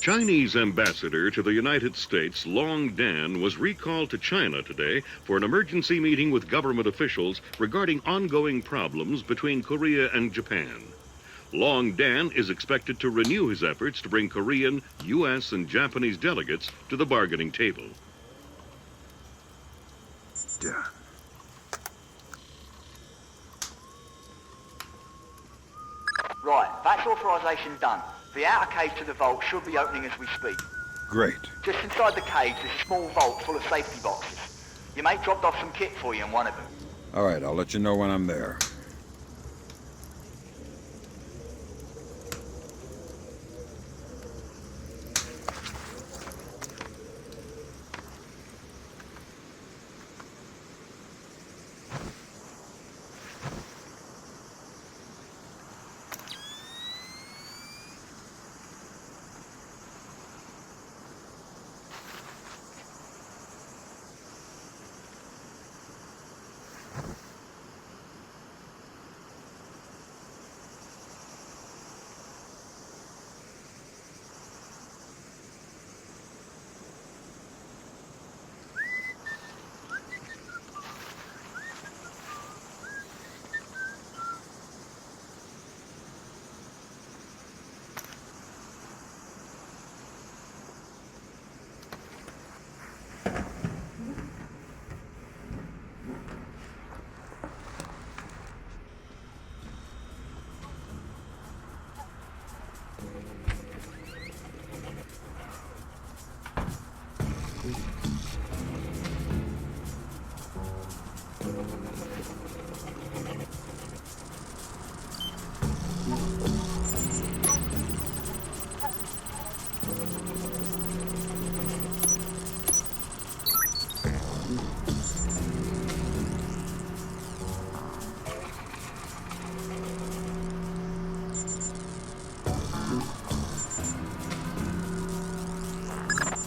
Chinese ambassador to the United States, Long Dan, was recalled to China today for an emergency meeting with government officials regarding ongoing problems between Korea and Japan. Long Dan is expected to renew his efforts to bring Korean, U.S., and Japanese delegates to the bargaining table. Done. Right, that's authorization done. The outer cage to the vault should be opening as we speak. Great. Just inside the cage, there's a small vault full of safety boxes. Your mate dropped off some kit for you in one of them. All right, I'll let you know when I'm there.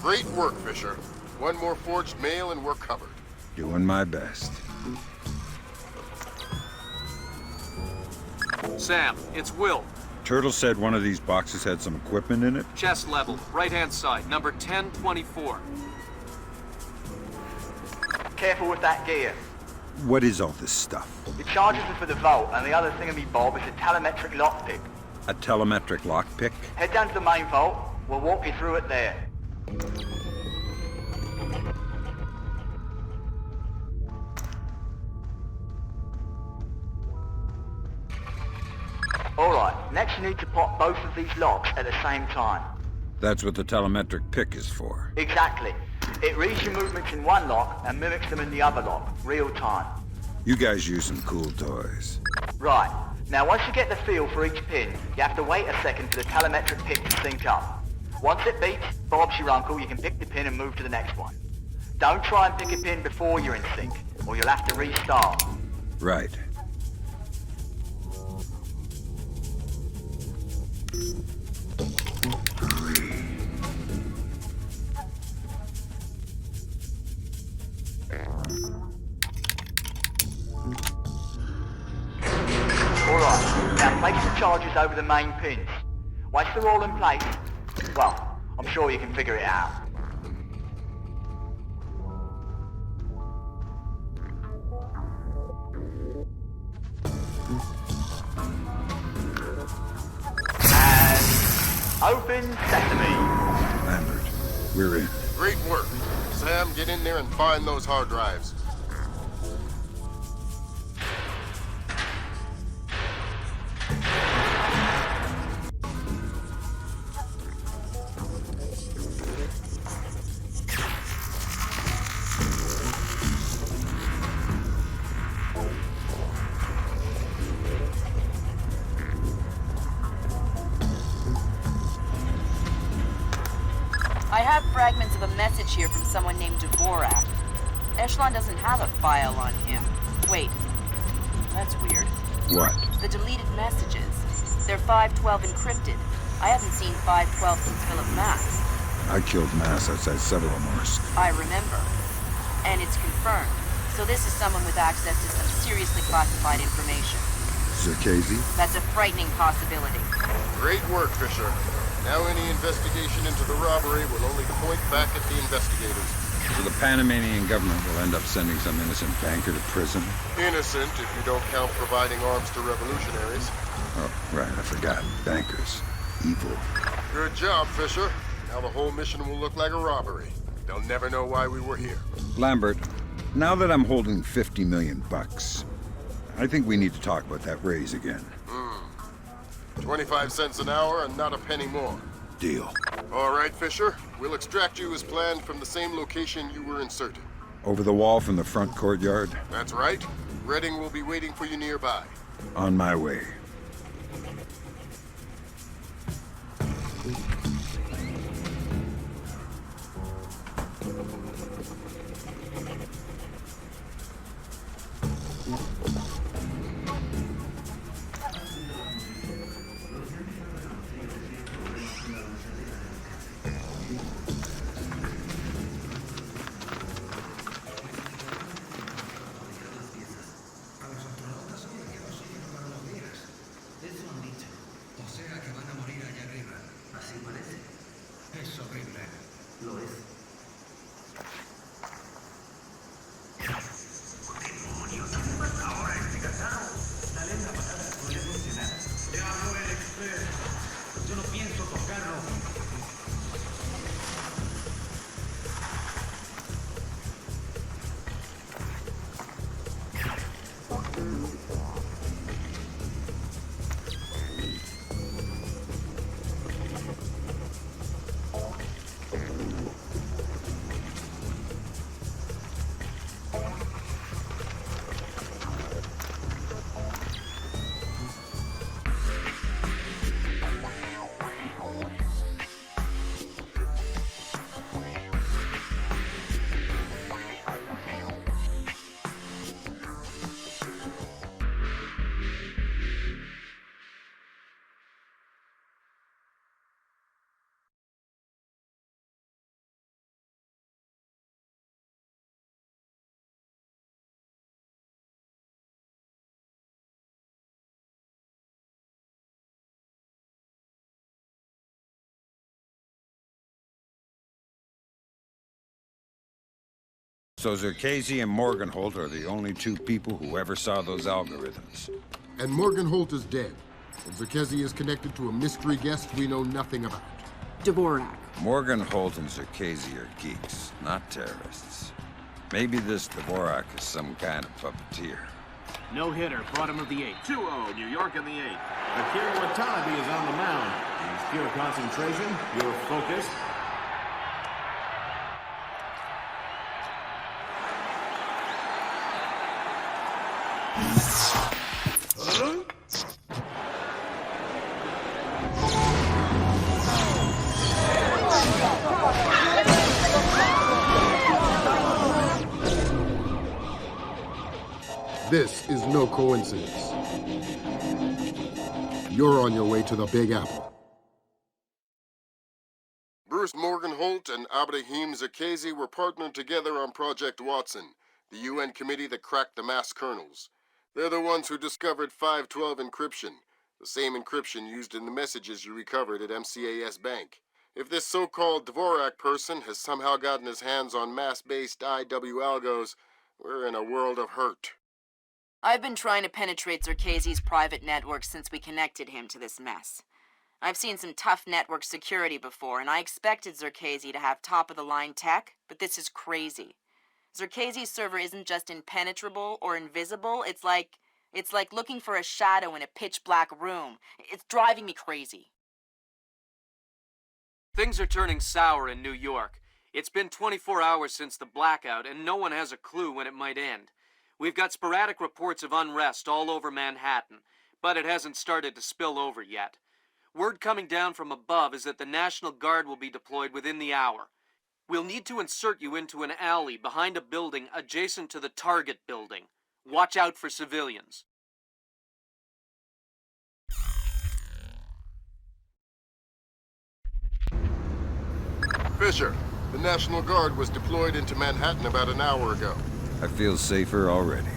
Great work, Fisher. One more forged mail and we're covered. Doing my best. Sam, it's Will. Turtle said one of these boxes had some equipment in it? Chest level, right-hand side, number 1024. Careful with that gear. What is all this stuff? The charges are for the vault, and the other thingamy-bob is a telemetric lockpick. A telemetric lockpick? Head down to the main vault. We'll walk you through it there. Alright, next you need to pop both of these locks at the same time. That's what the telemetric pick is for. Exactly. It reads your movements in one lock and mimics them in the other lock, real time. You guys use some cool toys. Right. Now once you get the feel for each pin, you have to wait a second for the telemetric pick to sync up. Once it beeps, Bob's your uncle, you can pick the pin and move to the next one. Don't try and pick a pin before you're in sync, or you'll have to restart. Right. Alright, now place the charges over the main pins. Once they're all in place, well, I'm sure you can figure it out. And open sesame. Lambert, we're in. Great work. Sam, get in there and find those hard drives. I have fragments of a message here from someone named Dvorak. Echelon doesn't have a file on him. Wait, that's weird. What? The deleted messages. They're 512 encrypted. I haven't seen 512 since Phillip Masse. I killed Masse outside Salvadoran. I remember. And it's confirmed. So this is someone with access to some seriously classified information. Zerkezi? That's a frightening possibility. Great work, Fisher. Now any investigation into the robbery will only point back at the investigators. So the Panamanian government will end up sending some innocent banker to prison? Innocent, if you don't count providing arms to revolutionaries. Oh, right, I forgot. Bankers. Evil. Good job, Fisher. Now the whole mission will look like a robbery. They'll never know why we were here. Lambert, now that I'm holding 50 million bucks, I think we need to talk about that raise again. 25 cents an hour and not a penny more. Deal. All right, Fisher. We'll extract you as planned from the same location you were inserted. Over the wall from the front courtyard? That's right. Redding will be waiting for you nearby. On my way. So Zerkesi and Morgenholt are the only two people who ever saw those algorithms. And Morgenholt is dead. And Zerkesi is connected to a mystery guest we know nothing about. Dvorak. Morgenholt and Zerkesi are geeks, not terrorists. Maybe this Dvorak is some kind of puppeteer. No hitter, bottom of the 8th. 2-0, New York in the 8th. Akira Watanabe is on the mound. He's pure concentration, pure focus. This is no coincidence. You're on your way to the Big Apple. Bruce Morgenholt and Abraham Zerkesi were partnered together on Project Watson, the UN committee that cracked the Masse Kernels. They're the ones who discovered 512 encryption, the same encryption used in the messages you recovered at MCAS Bank. If this so-called Dvorak person has somehow gotten his hands on mass-based IW algos, we're in a world of hurt. I've been trying to penetrate Zerkesi's private network since we connected him to this mess. I've seen some tough network security before, and I expected Zerkesi to have top-of-the-line tech, but this is crazy. Zerkesi's server isn't just impenetrable or invisible, it's like looking for a shadow in a pitch-black room. It's driving me crazy. Things are turning sour in New York. It's been 24 hours since the blackout, and no one has a clue when it might end. We've got sporadic reports of unrest all over Manhattan, but it hasn't started to spill over yet. Word coming down from above is that the National Guard will be deployed within the hour. We'll need to insert you into an alley behind a building adjacent to the target building. Watch out for civilians. Fisher, the National Guard was deployed into Manhattan about an hour ago. I feel safer already.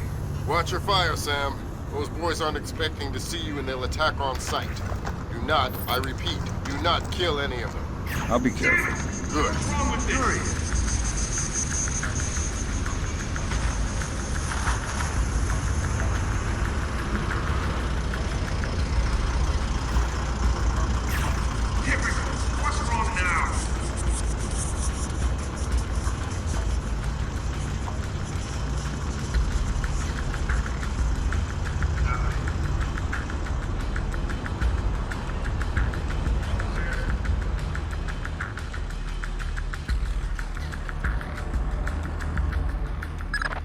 Watch your fire, Sam. Those boys aren't expecting to see you and they'll attack on sight. Do not, I repeat, do not kill any of them. I'll be careful. Good. What's wrong with this?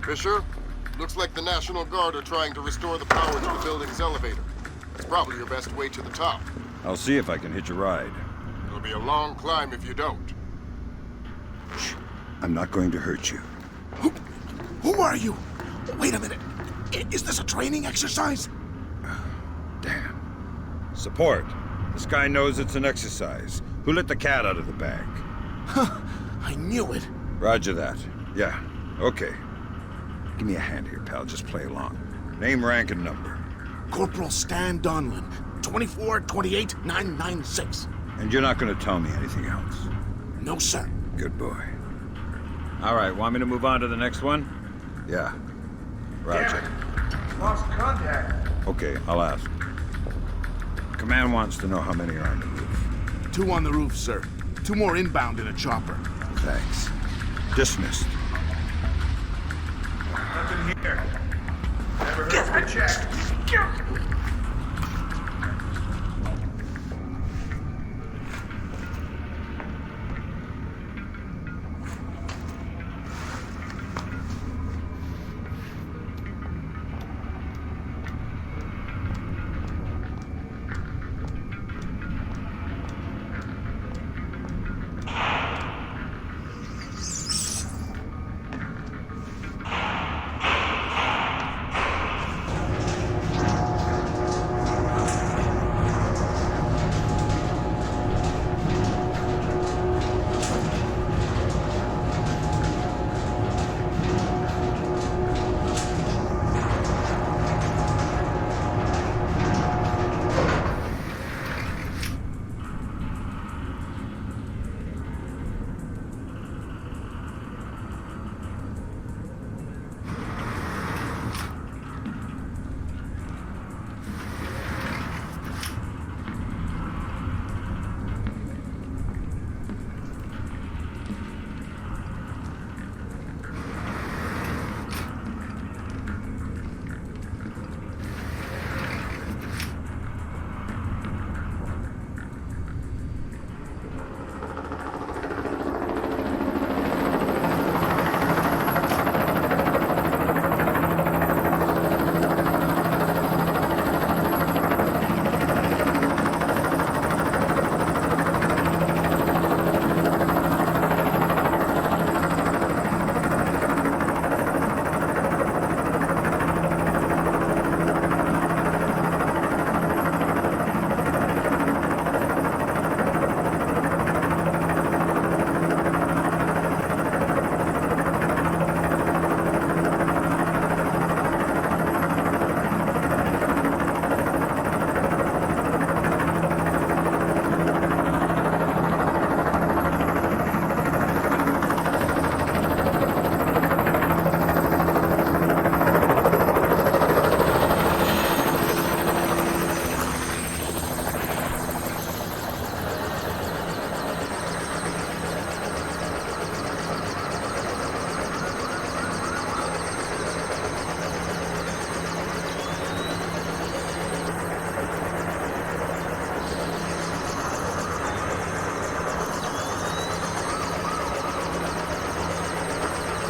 Fisher, looks like the National Guard are trying to restore the power to the building's elevator. It's probably your best way to the top. I'll see if I can hitch a ride. It'll be a long climb if you don't. Shh. I'm not going to hurt you. Who are you? Wait a minute. Is this a training exercise? Damn. Support. This guy knows it's an exercise. Who let the cat out of the bag? Huh. I knew it. Roger that. Yeah. Okay. Give me a hand here, pal. Just play along. Name, rank, and number. Corporal Stan Donlin. 2428996. And you're not going to tell me anything else? No, sir. Good boy. All right, want me to move on to the next one? Yeah. Roger. Lost contact. Okay, I'll ask. Command wants to know how many are on the roof. 2 on the roof, sir. 2 more inbound in a chopper. Thanks. Dismissed. Nothing here. Never heard of a check.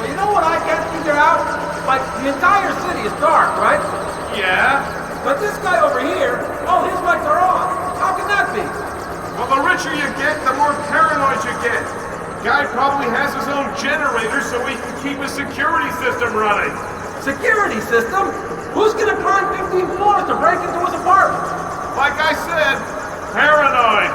So you know what I can't figure out? Like, the entire city is dark, right? Yeah. But this guy over here, all his lights are on. How can that be? Well, the richer you get, the more paranoid you get. Guy probably has his own generator so he can keep his security system running. Security system? Who's gonna climb 15 floors to break into his apartment? Like I said, paranoid.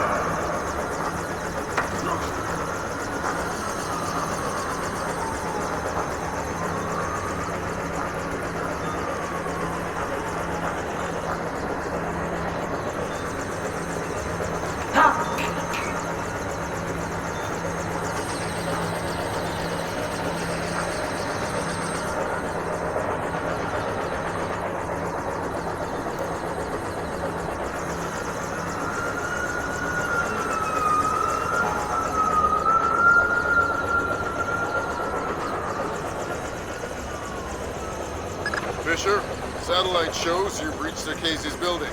Fisher, satellite shows you've reached Casey's building.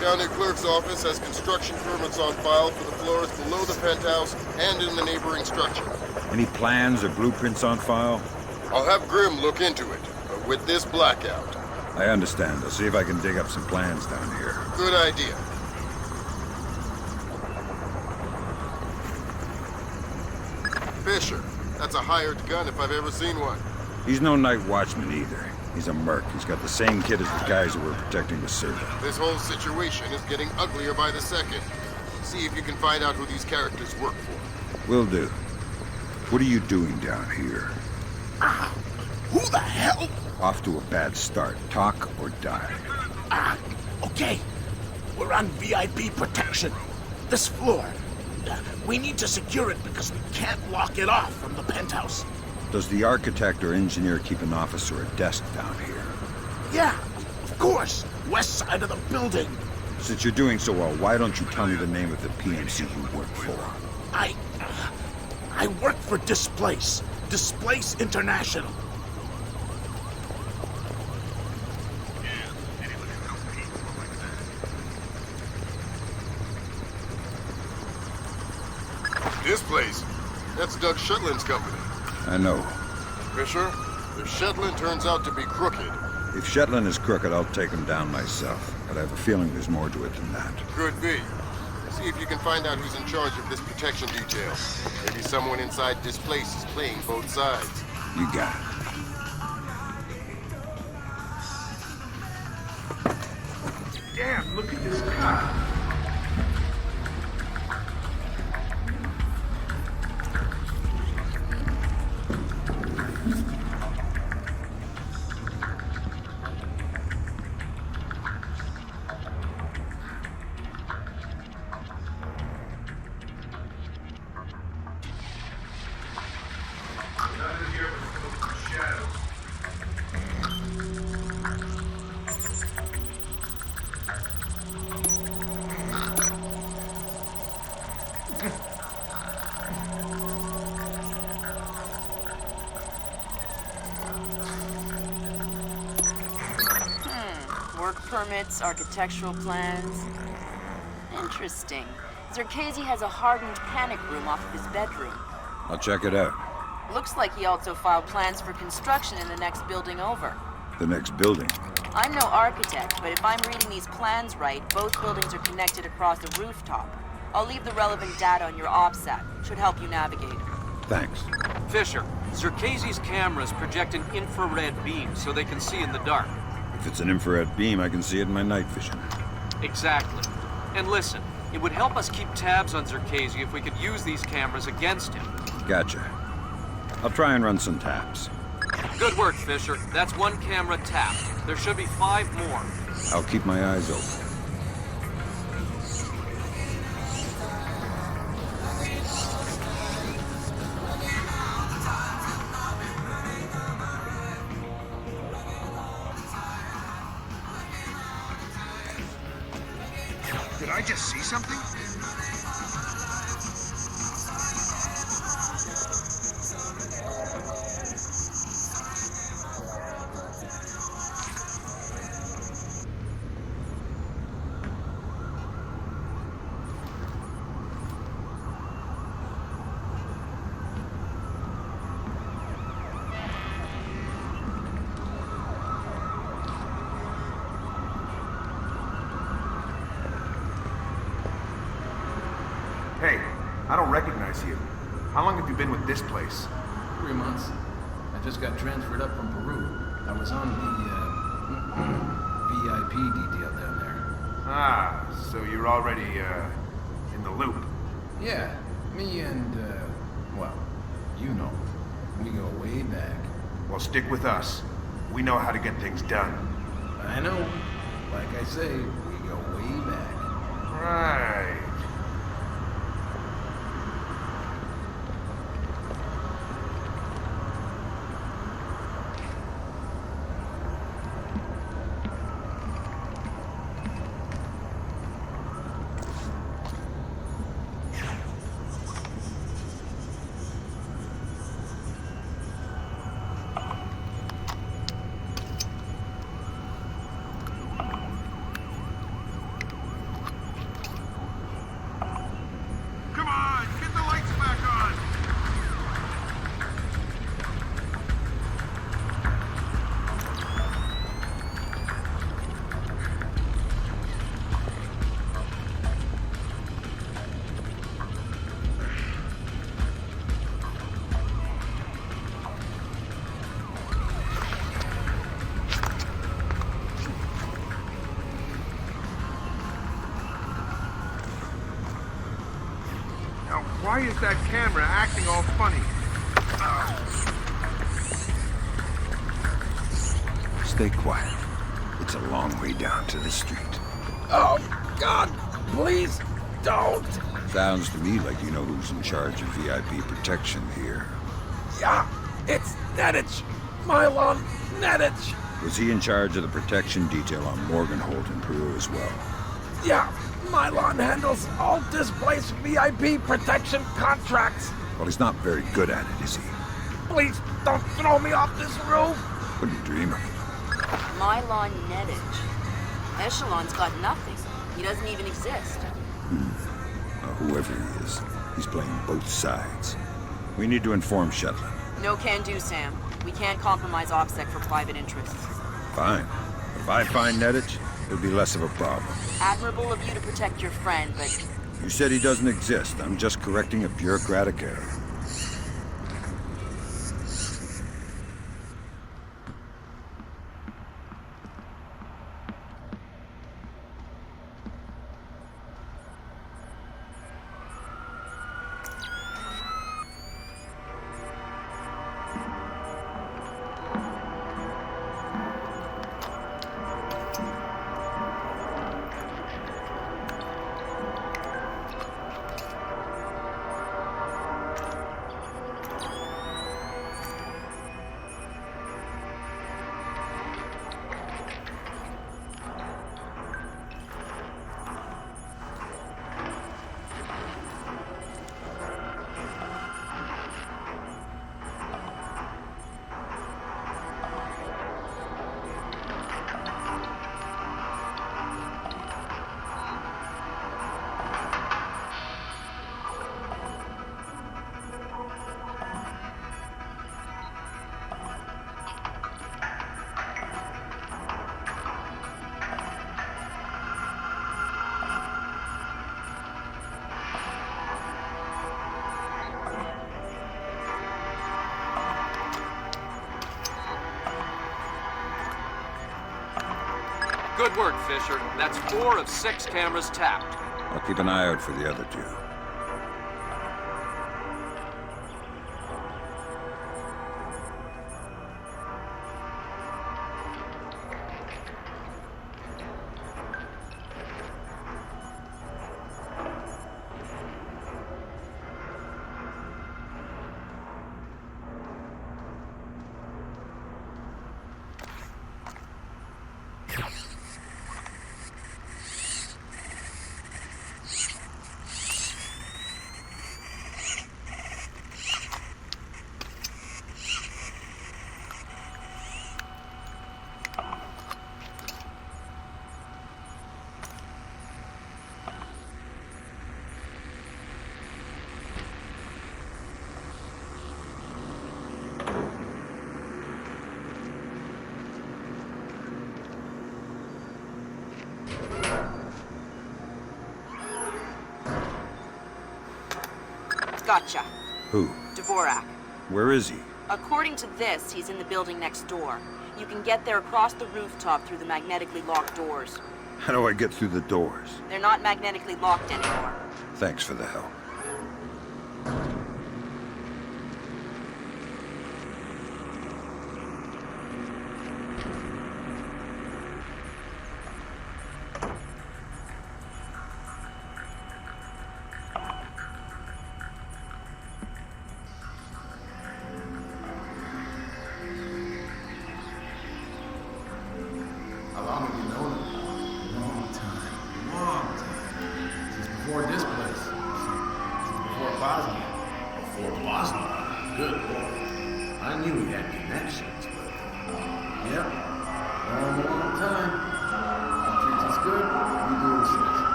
County Clerk's office has construction permits on file for the floors below the penthouse and in the neighboring structure. Any plans or blueprints on file? I'll have Grim look into it, but with this blackout. I understand. I'll see if I can dig up some plans down here. Good idea. Fisher, that's a hired gun if I've ever seen one. He's no night watchman either. He's a merc. He's got the same kit as the guys who were protecting Lacerda. This whole situation is getting uglier by the second. See if you can find out who these characters work for. Will do. What are you doing down here? Who the hell? Off to a bad start. Talk or die. Okay. We're on VIP protection. This floor. We need to secure it because we can't lock it off from the penthouse. Does the architect or engineer keep an office or a desk down here? Yeah, of course. West side of the building. Since you're doing so well, why don't you tell me the name of the PMC you work for? I work for Displace. Displace International. Displace? That's Doug Shetland's company. I know. Fisher, if Shetland turns out to be crooked... If Shetland is crooked, I'll take him down myself. But I have a feeling there's more to it than that. Could be. See if you can find out who's in charge of this protection detail. Maybe someone inside Displace is playing both sides. You got it. Damn, look at this car. Permits, architectural plans. Interesting. Zerkesi has a hardened panic room off of his bedroom. I'll check it out. Looks like he also filed plans for construction in the next building over. The next building? I'm no architect, but if I'm reading these plans right, both buildings are connected across a rooftop. I'll leave the relevant data on your OPSAT. Should help you navigate. Thanks. Fisher, Zerkesi's cameras project an infrared beam so they can see in the dark. If it's an infrared beam, I can see it in my night vision. Exactly. And listen, it would help us keep tabs on Zerkesi if we could use these cameras against him. Gotcha. I'll try and run some taps. Good work, Fisher. That's one camera tapped. There should be 5 more. I'll keep my eyes open. Did I just see something? Hey, I don't recognize you. How long have you been with this place? 3 months. I just got transferred up from Peru. I was on the, VIP detail down there. Ah, so you're already, in the loop. Yeah, me and, well, you know. We go way back. Well, stick with us. We know how to get things done. I know. Like I say, we go way back. Right. that camera acting all funny. Stay quiet. It's a long way down to the street. Oh, God, please don't. Sounds to me like you know who's in charge of VIP protection here. Yeah, it's Nedich. Mylon Nedich. Was he in charge of the protection detail on Morgenholt in Peru as well? Yeah, Mylon handles all displaced VIP protection contracts. Well, he's not very good at it, is he? Please don't throw me off this roof. Wouldn't dream of it. Mylon Nedich. Echelon's got nothing. He doesn't even exist. Whoever he is, he's playing both sides. We need to inform Shetland. No can do, Sam. We can't compromise OPSEC for private interests. Fine. If I find Nedich, it'll be less of a problem. Admirable of you to protect your friend, but... You said he doesn't exist. I'm just correcting a bureaucratic error. Good work, Fisher. That's 4 of 6 cameras tapped. I'll keep an eye out for the other 2. Gotcha. Who? Dvorak. Where is he? According to this, he's in the building next door. You can get there across the rooftop through the magnetically locked doors. How do I get through the doors? They're not magnetically locked anymore. Thanks for the help.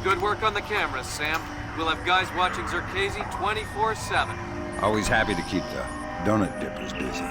Good work on the cameras, Sam. We'll have guys watching Zerkezi 24/7. Always happy to keep the donut dippers busy.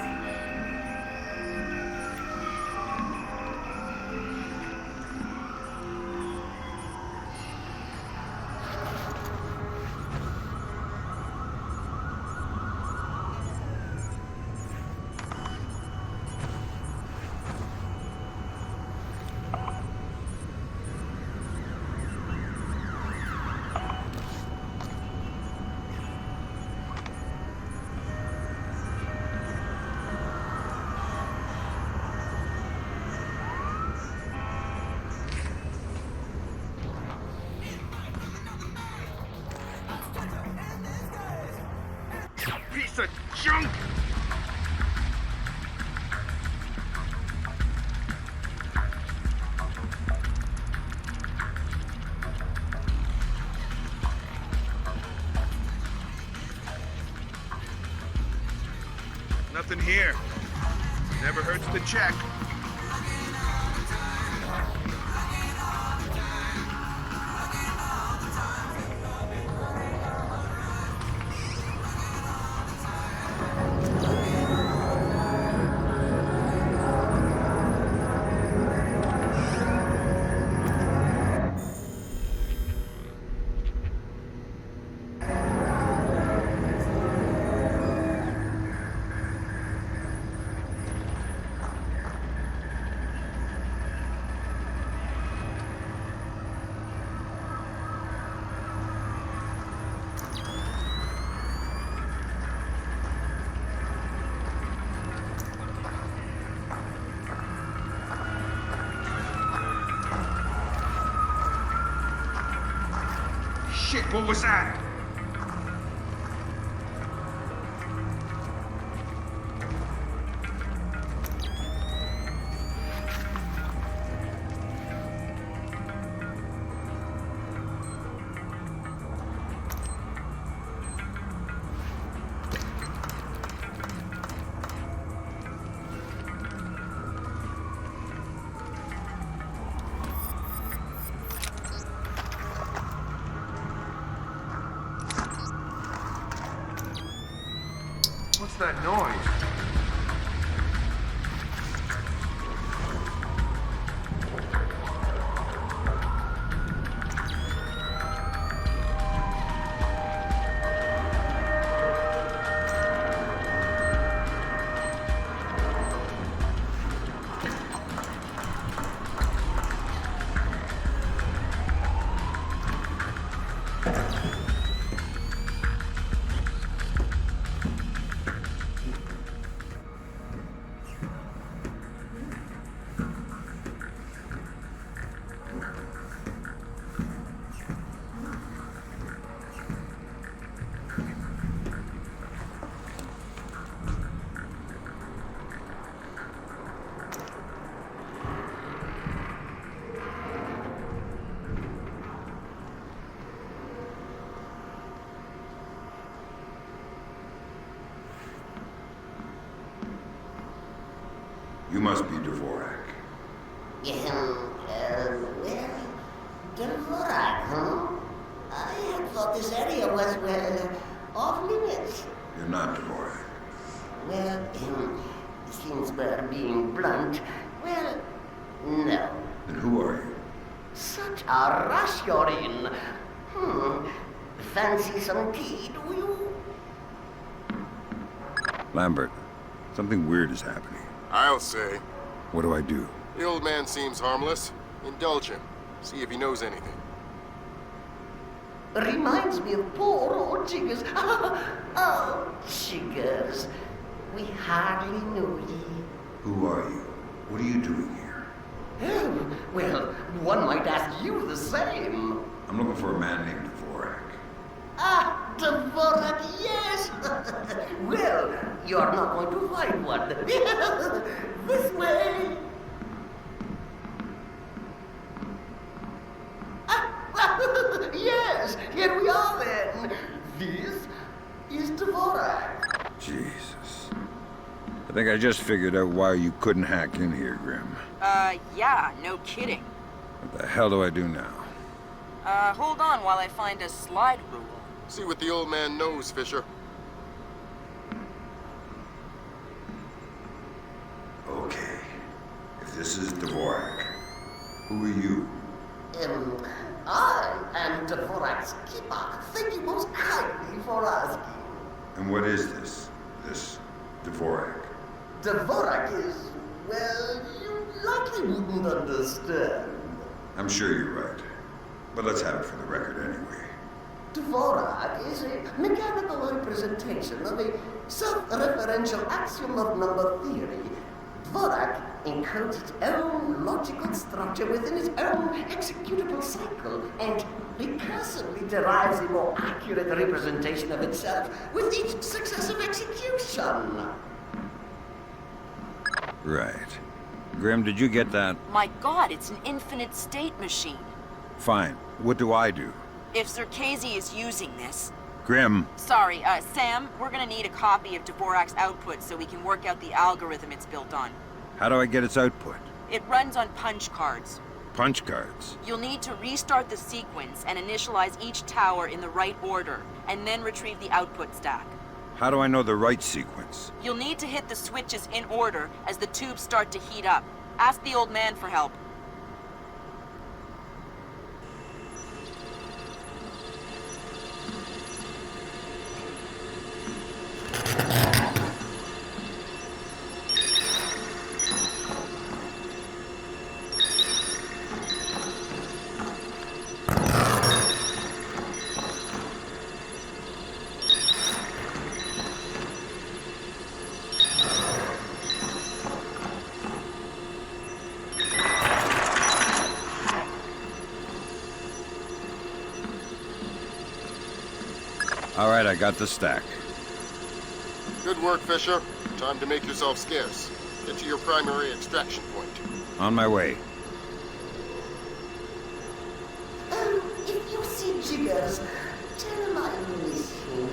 Piece of junk! Nothing here. Never hurts to check. Shit, what was that? What's that noise? You must be Dvorak. Well, Dvorak, huh? I had thought this area was, well, off limits. You're not Dvorak. Well, since we're being blunt, well, no. Then who are you? Such a rush you're in. Fancy some tea, do you? Lambert, something weird is happening. I'll say. What do I do? The old man seems harmless. Indulge him. See if he knows anything. Reminds me of poor old Jiggers. Oh, Jiggers. We hardly knew ye. Who are you? What are you doing here? Oh, well, one might ask you the same. I'm looking for a man named Dvorak. Ah, Dvorak, yes! Well, you're not going to find one. This way! Yes, here we are then. This is Dvorak. Jesus. I think I just figured out why you couldn't hack in here, Grim. Yeah, no kidding. What the hell do I do now? Hold on while I find a slide rule. See what the old man knows, Fisher. Okay. If this is Dvorak, who are you? I am Dvorak's keeper. Thank you most kindly for asking. And what is this Dvorak? Dvorak is, well, you likely wouldn't understand. I'm sure you're right. But let's have it for the record anyway. Dvorak is a mechanical representation of a self-referential axiom of number theory. Dvorak encodes its own logical structure within its own executable cycle and recursively derives a more accurate representation of itself with each successive execution. Right. Grim, did you get that? My god, it's an infinite state machine. Fine. What do I do? If Circazi is using this... Grim. Sorry, Sam, we're gonna need a copy of Dvorak's output so we can work out the algorithm it's built on. How do I get its output? It runs on punch cards. Punch cards? You'll need to restart the sequence and initialize each tower in the right order, and then retrieve the output stack. How do I know the right sequence? You'll need to hit the switches in order as the tubes start to heat up. Ask the old man for help. All right, I got the stack. Good work, Fisher. Time to make yourself scarce. Get to your primary extraction point. On my way. If you see Jiggers, tell him I miss him.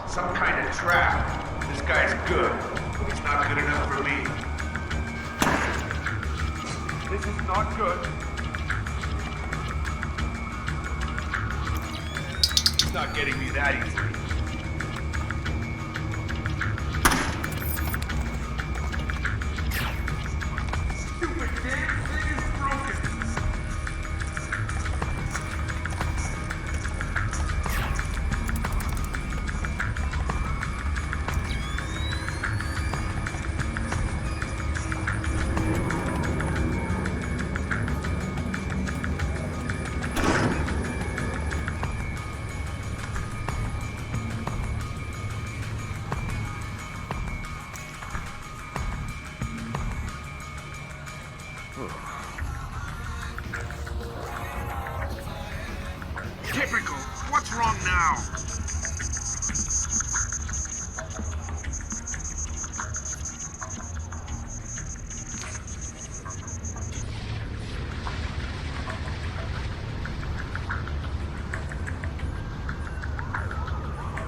Some kind of trap. This guy's good. He's not good enough for me. This is not good. He's not getting me that easily. Stupid damn thing is broken. Typical. What's wrong now?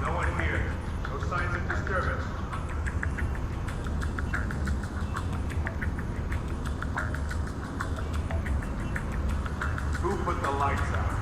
No one here. No signs of disturbance. Who put the lights out?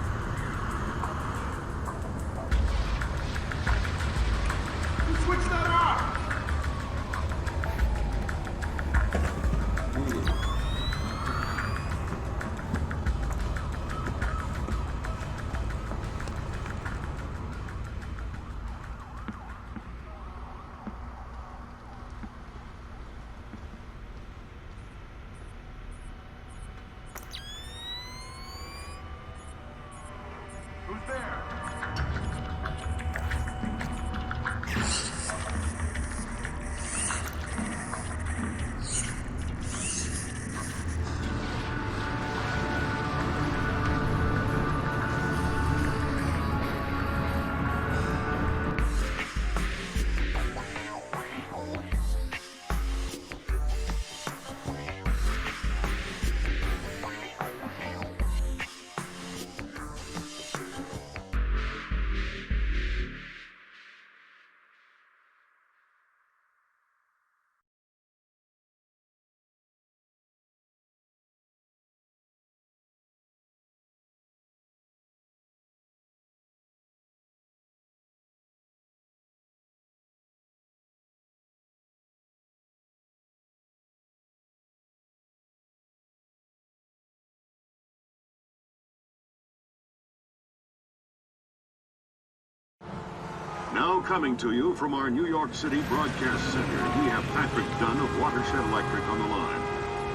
Now coming to you from our New York City broadcast center, we have Patrick Dunn of Watershed Electric on the line.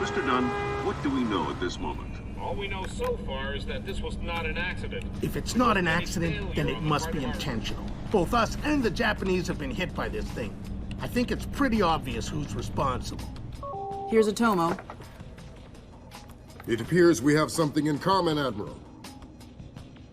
Mr. Dunn, what do we know at this moment? All we know so far is that this was not an accident. If it's not an accident, then it must be intentional. Both us and the Japanese have been hit by this thing. I think it's pretty obvious who's responsible. Here's Otomo. It appears we have something in common, Admiral.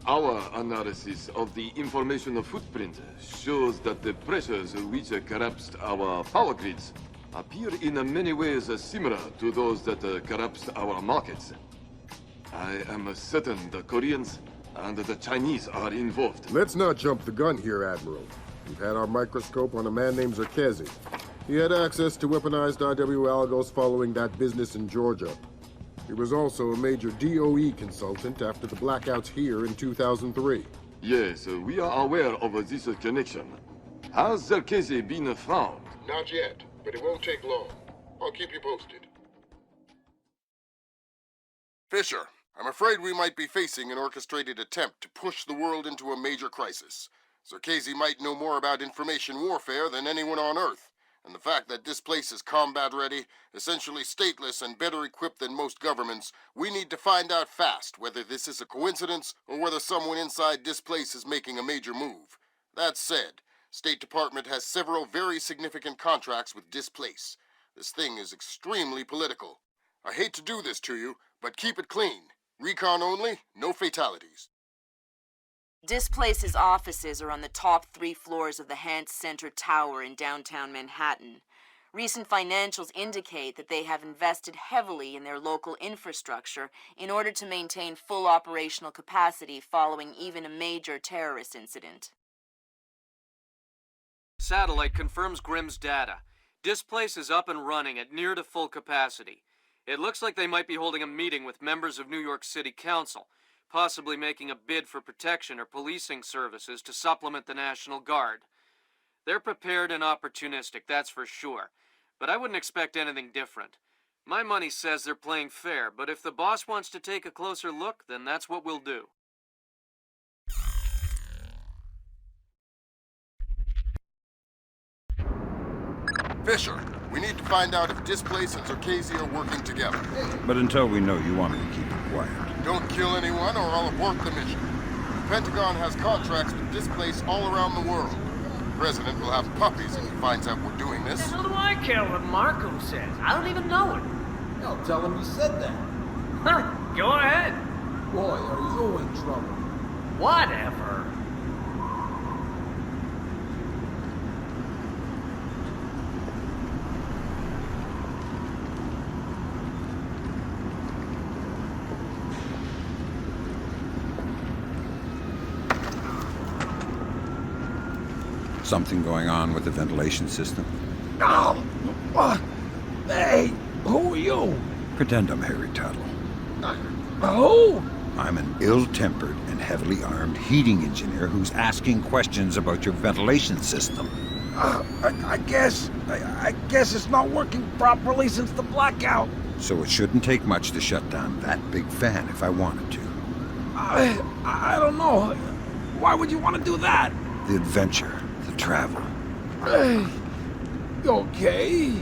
Our analysis of the information footprint shows that the pressures which collapsed our power grids appear in many ways similar to those that collapsed our markets. I am certain the Koreans and the Chinese are involved. Let's not jump the gun here, Admiral. We've had our microscope on a man named Zerkezi. He had access to weaponized IW algos following that business in Georgia. He was also a major DOE consultant after the blackouts here in 2003. Yes, we are aware of this connection. Has Zerkezi been found? Not yet, but it won't take long. I'll keep you posted. Fisher, I'm afraid we might be facing an orchestrated attempt to push the world into a major crisis. Zerkezi might know more about information warfare than anyone on Earth. And the fact that this place is combat-ready, essentially stateless and better equipped than most governments, we need to find out fast whether this is a coincidence or whether someone inside this place is making a major move. That said, State Department has several very significant contracts with this place. This thing is extremely political. I hate to do this to you, but keep it clean. Recon only, no fatalities. Displace's offices are on the top 3 floors of the Hance Center Tower in downtown Manhattan. Recent financials indicate that they have invested heavily in their local infrastructure in order to maintain full operational capacity following even a major terrorist incident. Satellite confirms Grimm's data. Displace is up and running at near to full capacity. It looks like they might be holding a meeting with members of New York City Council, possibly making a bid for protection or policing services to supplement the National Guard. They're prepared and opportunistic, that's for sure, but I wouldn't expect anything different. My money says they're playing fair, but if the boss wants to take a closer look, then that's what we'll do. Fisher, we need to find out if Displace and Zerkezi are working together. But until we know, you want me to keep it quiet. Don't kill anyone or I'll abort the mission. The Pentagon has contracts with Displace all around the world. The President will have puppies if he finds out we're doing this. How do I care what Marco says? I don't even know it. No, tell him you said that. Huh, go ahead. Boy, are you in trouble. Whatever. Something going on with the ventilation system? Oh, hey, who are you? Pretend I'm Harry Tuttle. Who? I'm an ill-tempered and heavily armed heating engineer who's asking questions about your ventilation system. I guess it's not working properly since the blackout. So it shouldn't take much to shut down that big fan if I wanted to. I don't know. Why would you want to do that? The adventure. The travel. Okay.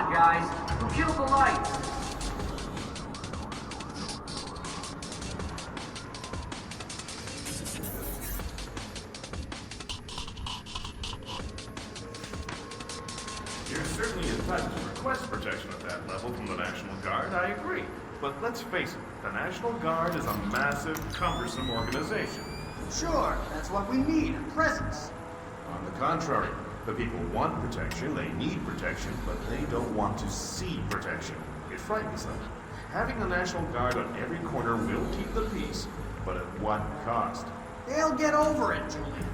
on, guys. Who killed the lights? You're certainly entitled to request protection at that level from the National Guard, I agree. But let's face it, the National Guard is a massive, cumbersome organization. Sure, that's what we need, a presence. On the contrary, the people want protection, they need protection, but they don't want to see protection. It frightens them. Having the National Guard on every corner will keep the peace, but at what cost? They'll get over it, Julian.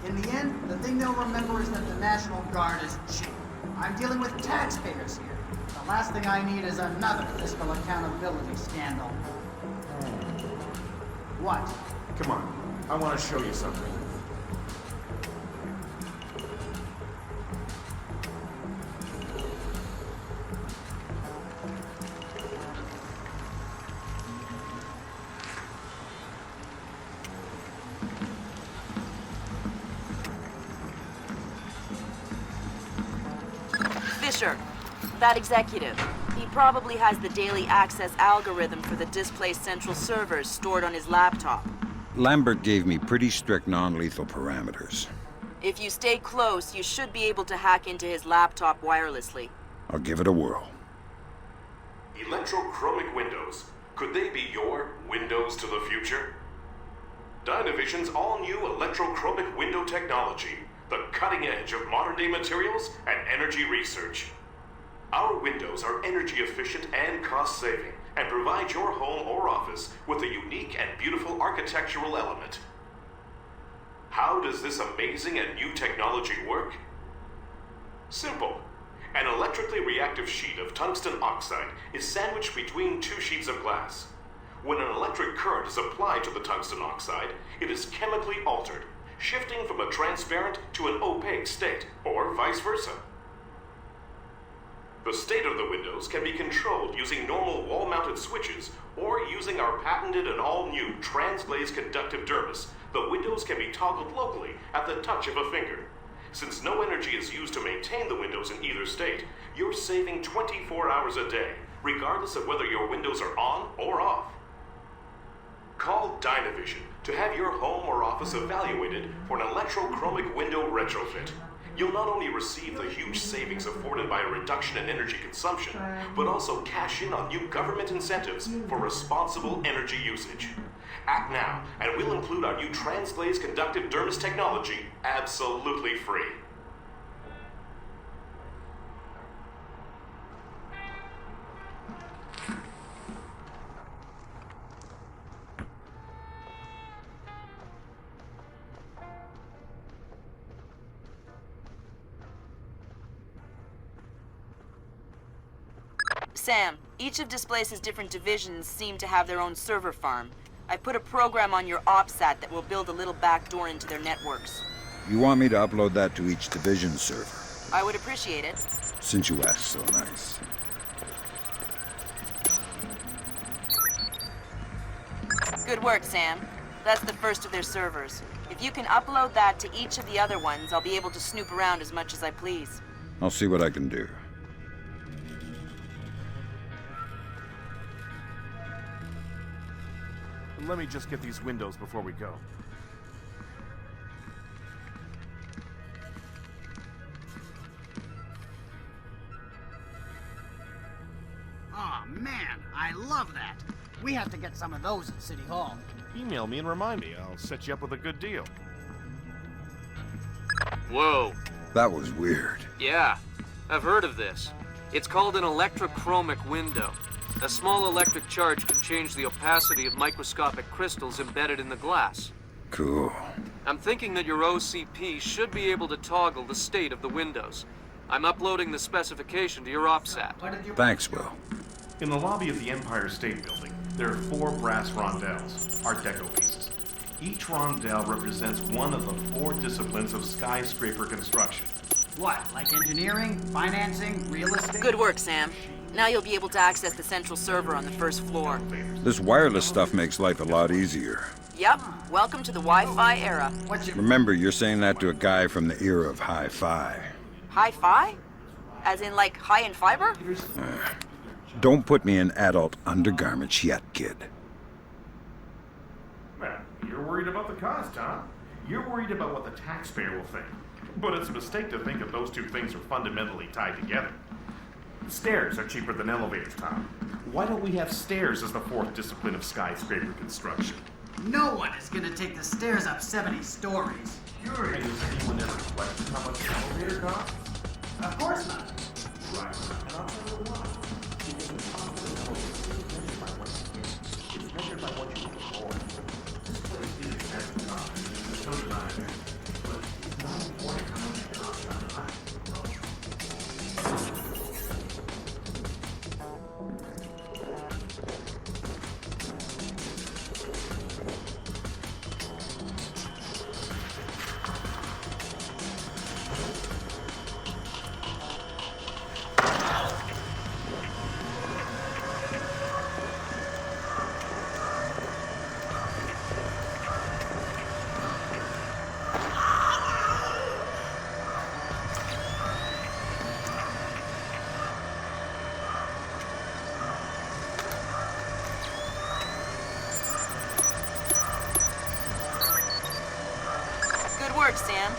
In the end, the thing they'll remember is that the National Guard is cheap. I'm dealing with taxpayers here. The last thing I need is another fiscal accountability scandal. What? Come on, I want to show you something. Fisher, that executive. He probably has the daily access algorithm for the displaced central servers stored on his laptop. Lambert gave me pretty strict non-lethal parameters. If you stay close, you should be able to hack into his laptop wirelessly. I'll give it a whirl. Electrochromic windows. Could they be your windows to the future? Dynavision's all-new electrochromic window technology, the cutting edge of modern-day materials and energy research. Our windows are energy efficient and cost-saving, and provide your home or office with a unique and beautiful architectural element. How does this amazing and new technology work? Simple. An electrically reactive sheet of tungsten oxide is sandwiched between two sheets of glass. When an electric current is applied to the tungsten oxide, it is chemically altered, shifting from a transparent to an opaque state, or vice versa. The state of the windows can be controlled using normal wall-mounted switches or using our patented and all-new transglaze conductive dermis. The windows can be toggled locally at the touch of a finger. Since no energy is used to maintain the windows in either state, you're saving 24 hours a day, regardless of whether your windows are on or off. Call Dynavision to have your home or office evaluated for an electrochromic window retrofit. You'll not only receive the huge savings afforded by a reduction in energy consumption, but also cash in on new government incentives for responsible energy usage. Act now, and we'll include our new transglaze conductive dermis technology absolutely free. Sam, each of Displace's different divisions seem to have their own server farm. I put a program on your OPSAT that will build a little backdoor into their networks. You want me to upload that to each division server? I would appreciate it. Since you asked so nice. Good work, Sam. That's the first of their servers. If you can upload that to each of the other ones, I'll be able to snoop around as much as I please. I'll see what I can do. Let me just get these windows before we go. Aw, man, I love that. We have to get some of those at City Hall. Email me and remind me. I'll set you up with a good deal. Whoa. That was weird. Yeah, I've heard of this. It's called an electrochromic window. A small electric charge can change the opacity of microscopic crystals embedded in the glass. Cool. I'm thinking that your OCP should be able to toggle the state of the windows. I'm uploading the specification to your OPSAT. Thanks, Will. In the lobby of the Empire State Building, there are 4 brass rondelles, Art Deco pieces. Each rondelle represents one of the 4 disciplines of skyscraper construction. What, like engineering, financing, real estate? Good work, Sam. Now you'll be able to access the central server on the first floor. This wireless stuff makes life a lot easier. Yep. Welcome to the Wi-Fi era. Remember, you're saying that to a guy from the era of hi-fi. Hi-Fi? As in, like, high in fiber? Don't put me in adult undergarments yet, kid. Well, you're worried about the cost, huh? You're worried about what the taxpayer will think. But it's a mistake to think that those two things are fundamentally tied together. Stairs are cheaper than elevators, Tom. Why don't we have stairs as the fourth discipline of skyscraper construction? No one is gonna take the stairs up 70 stories. Curious, has anyone ever questioned how much an elevator costs? Of course not. Right. And I'll tell you why. Because the cost of an elevator is measured by what you get. It's measured by what you can afford. This place is expensive, Tom. So did I. But it's not important how much it costs on the line. Good work, Sam.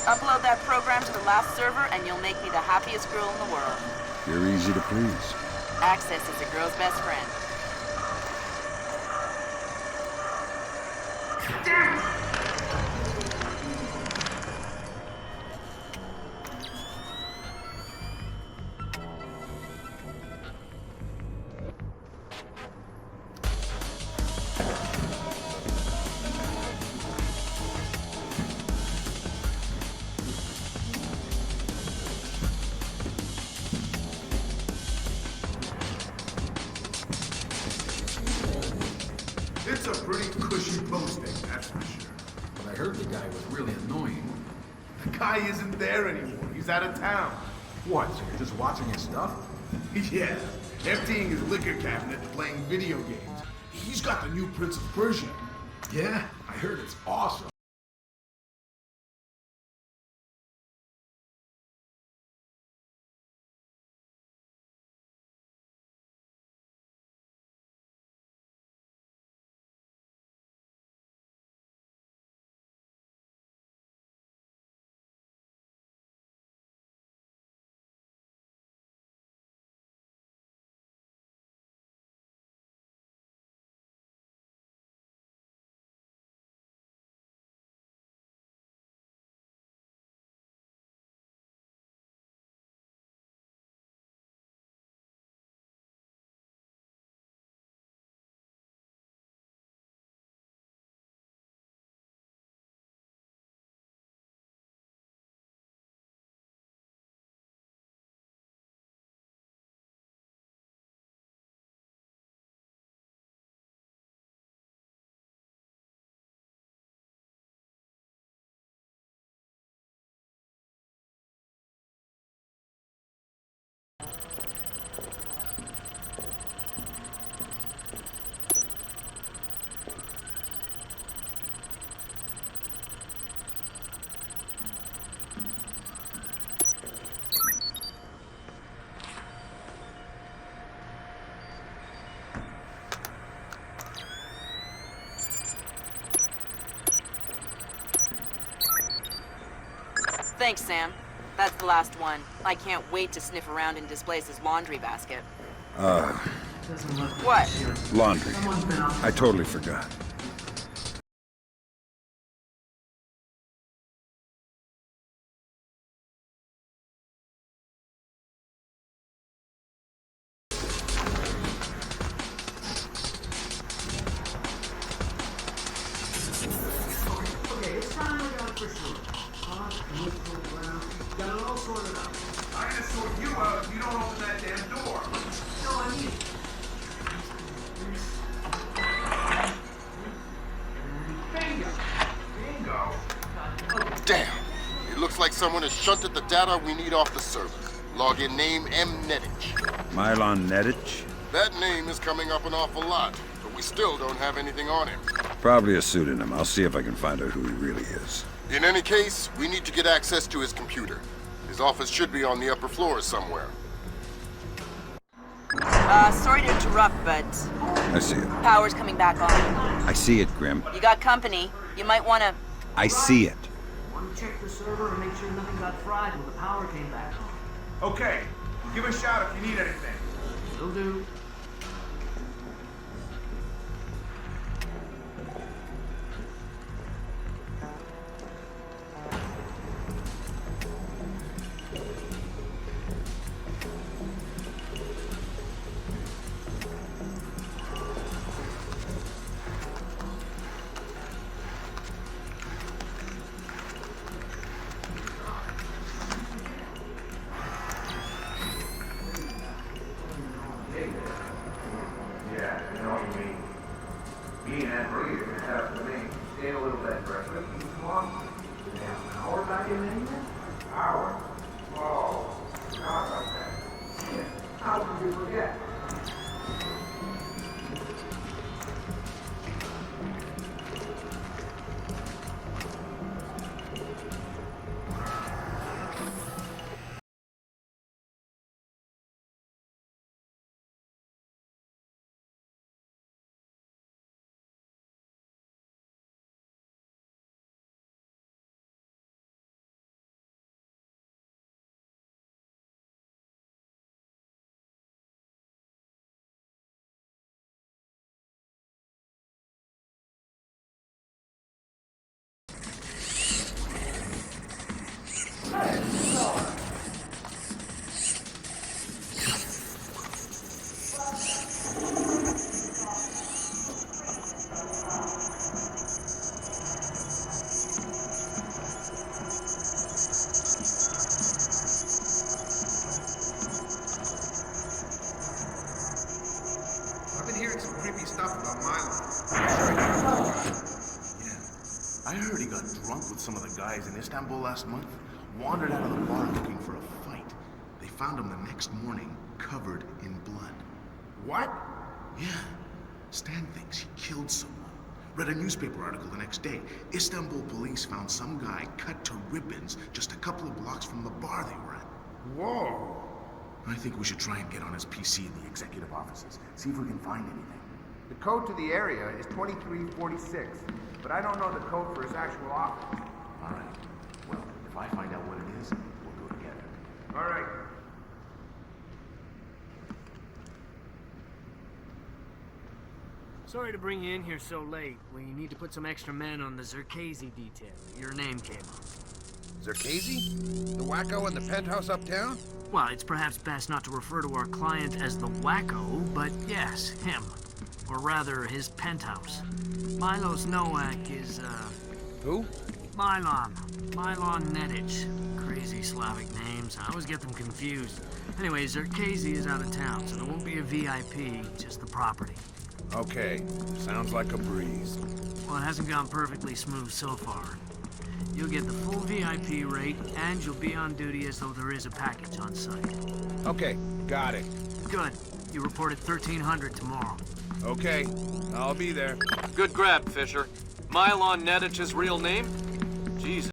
Upload that program to the last server and you'll make me the happiest girl in the world. You're easy to please. Access is a girl's best friend. It's a pretty cushy posting, that's for sure. But I heard the guy was really annoying. The guy isn't there anymore. He's out of town. What, so you're just watching his stuff? Yeah, emptying his liquor cabinet and playing video games. He's got the new Prince of Persia. Yeah, I heard it's awesome. Thanks, Sam. That's the last one. I can't wait to sniff around in Displace's laundry basket. What? Laundry. I totally forgot. Okay, it's time we got for sure. Got it all sorted out. I'm gonna sort you out if you don't open that damn door. No, I mean Bingo. Damn. It looks like someone has shunted the data we need off the server. Login name M. Nedich. Mylon Nedich? That name is coming up an awful lot, but we still don't have anything on him. Probably a pseudonym. I'll see if I can find out who he really is. In any case, we need to get access to his computer. His office should be on the upper floor somewhere. Sorry to interrupt, but I see it. power's coming back on. I see it, Grim. You got company. You might want to... I see it. Want to check the server and make sure nothing got fried when the power came back on. Okay, give a shout if you need anything. Will do. I've been hearing some creepy stuff about Milo. Yeah, I heard he got drunk with some of the guys in Istanbul last month, wandered out of the bar looking for a fight. They found him the next morning, covered in blood. What? Yeah, Stan thinks he killed someone. Read a newspaper article the next day. Istanbul police found some guy cut to ribbons just a couple of blocks from the bar they were at. Whoa. I think we should try and get on his PC in the executive offices. See if we can find anything. The code to the area is 2346, but I don't know the code for his actual office. All right. Well, if I find out what it is, we'll go together. All right. Sorry to bring you in here so late. We need to put some extra men on the Zerkazy detail. Your name came up. Zerkazy? The wacko in the penthouse uptown? Well, it's perhaps best not to refer to our client as the wacko, but yes, him. Or rather, his penthouse. Milos Nowak is, Who? Milon. Milon Nedic. Crazy Slavic names. I always get them confused. Anyway, Zerkazy is out of town, so there won't be a VIP, just the property. Okay, sounds like a breeze. Well, it hasn't gone perfectly smooth so far. You'll get the full VIP rate, and you'll be on duty as though there is a package on site. Okay, got it. Good. You report at 1300 tomorrow. Okay, I'll be there. Good grab, Fisher. Milon Nedic's real name? Jesus.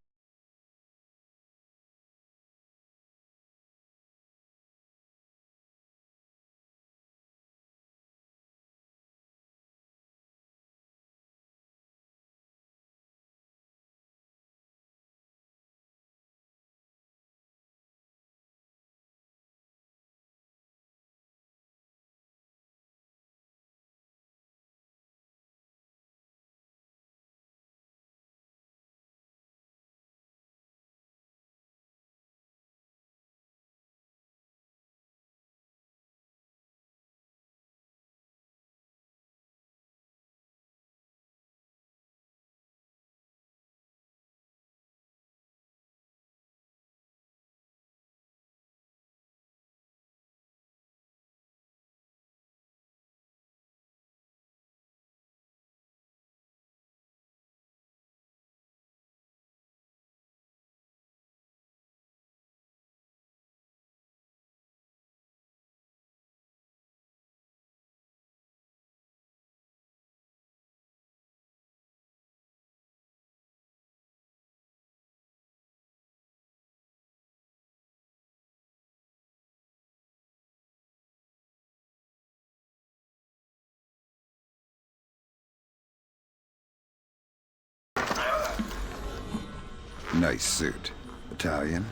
Nice suit. Italian?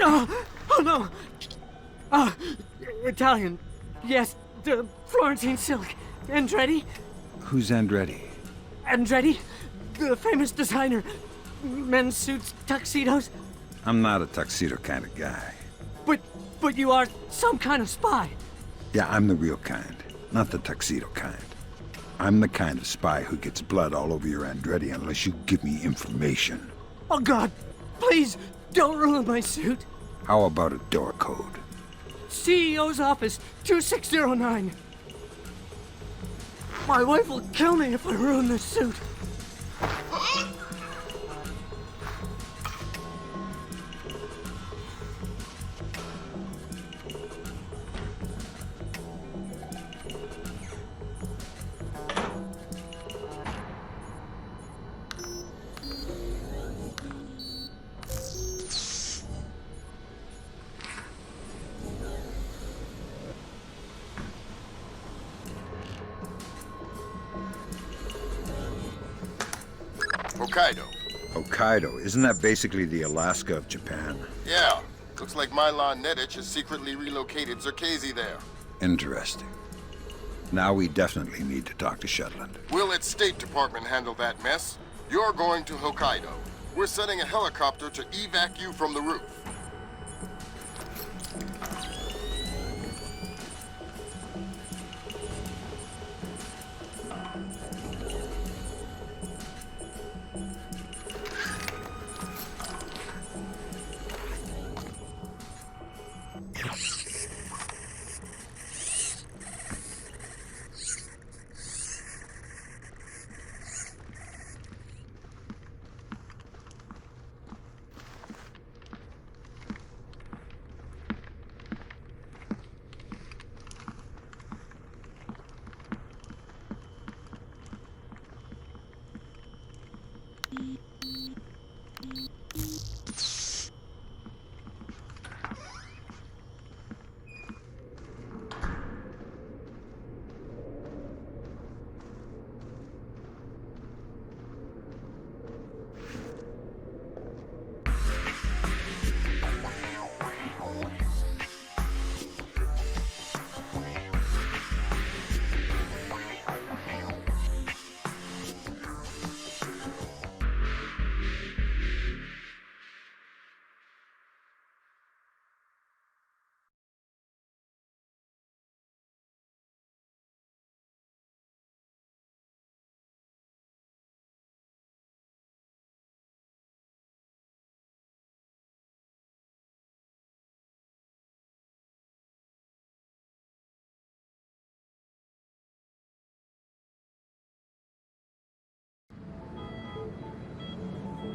Oh no! Italian. Yes, the Florentine silk. Andretti? Who's Andretti? Andretti? The famous designer. Men's suits, tuxedos. I'm not a tuxedo kind of guy. But you are some kind of spy. Yeah, I'm the real kind, not the tuxedo kind. I'm the kind of spy who gets blood all over your Andretti unless you give me information. Oh God, please, don't ruin my suit. How about a door code? CEO's office, 2609. My wife will kill me if I ruin this suit. Hokkaido. Hokkaido? Isn't that basically the Alaska of Japan? Yeah. Looks like Milan Nedich has secretly relocated Zerkezi there. Interesting. Now we definitely need to talk to Shetland. Will its State Department handle that mess? You're going to Hokkaido. We're sending a helicopter to evac you from the roof.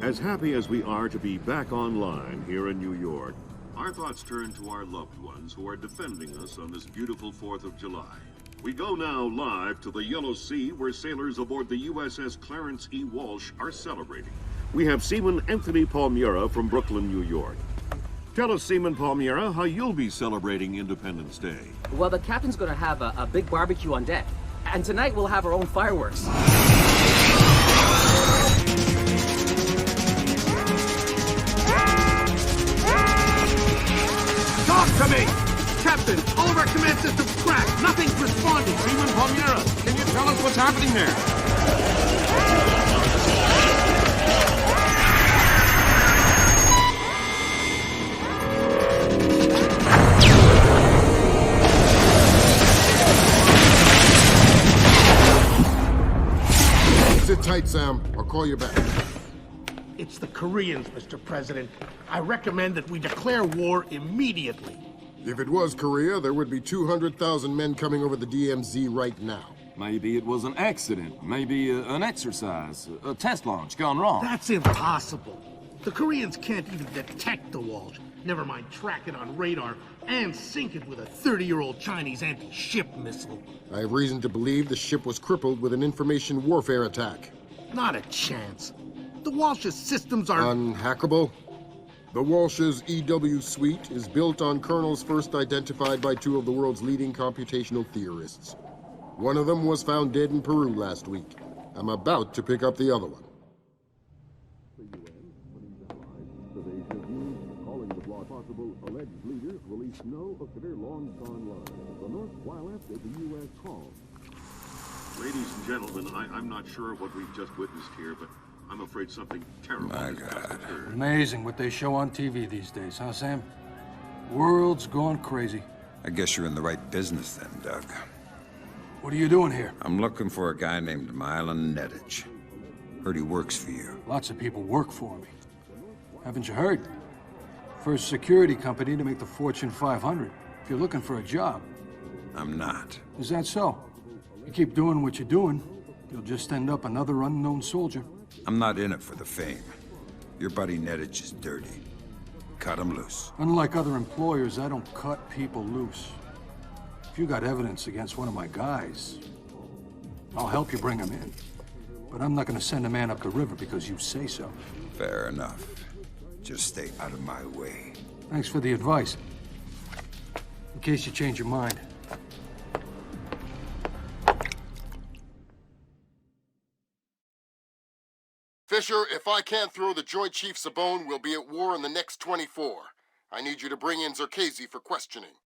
As happy as we are to be back online here in New York, our thoughts turn to our loved ones who are defending us on this beautiful 4th of July. We go now live to the Yellow Sea, where sailors aboard the USS Clarence E. Walsh are celebrating. We have Seaman Anthony Palmiera from Brooklyn, New York. Tell us, Seaman Palmiera, how you'll be celebrating Independence Day. Well, the captain's gonna have a big barbecue on deck. And tonight we'll have our own fireworks. Talk to me! Captain, all of our command systems crashed. Nothing's responding. Seaman Palmiera, can you tell us what's happening there? Sit tight, Sam. I'll call you back. It's the Koreans, Mr. President. I recommend that we declare war immediately. If it was Korea, there would be 200,000 men coming over the DMZ right now. Maybe it was an accident. Maybe an exercise. A test launch gone wrong. That's impossible. The Koreans can't even detect the Walsh. Never mind track it on radar and sink it with a 30-year-old Chinese anti-ship missile. I have reason to believe the ship was crippled with an information warfare attack. Not a chance. The Walsh's systems are... Unhackable? The Walsh's EW suite is built on kernels first identified by two of the world's leading computational theorists. One of them was found dead in Peru last week. I'm about to pick up the other one. possible alleged leaders released no of their long-gone lives. The North, while after the U.S. call. Ladies and gentlemen, I'm not sure of what we've just witnessed here, but I'm afraid something terrible has just occurred. Amazing what they show on TV these days, huh, Sam? World's gone crazy. I guess you're in the right business then, Doug. What are you doing here? I'm looking for a guy named Milan Nedich. Heard he works for you. Lots of people work for me. Haven't you heard? First security company to make the Fortune 500. If you're looking for a job. I'm not. Is that so? You keep doing what you're doing, you'll just end up another unknown soldier. I'm not in it for the fame. Your buddy Nedich is dirty. Cut him loose. Unlike other employers, I don't cut people loose. If you got evidence against one of my guys, I'll help you bring him in. But I'm not gonna send a man up the river because you say so. Fair enough. Just stay out of my way. Thanks for the advice. In case you change your mind. Fisher, if I can't throw the Joint Chiefs a bone, we'll be at war in the next 24. I need you to bring in Zerkezi for questioning.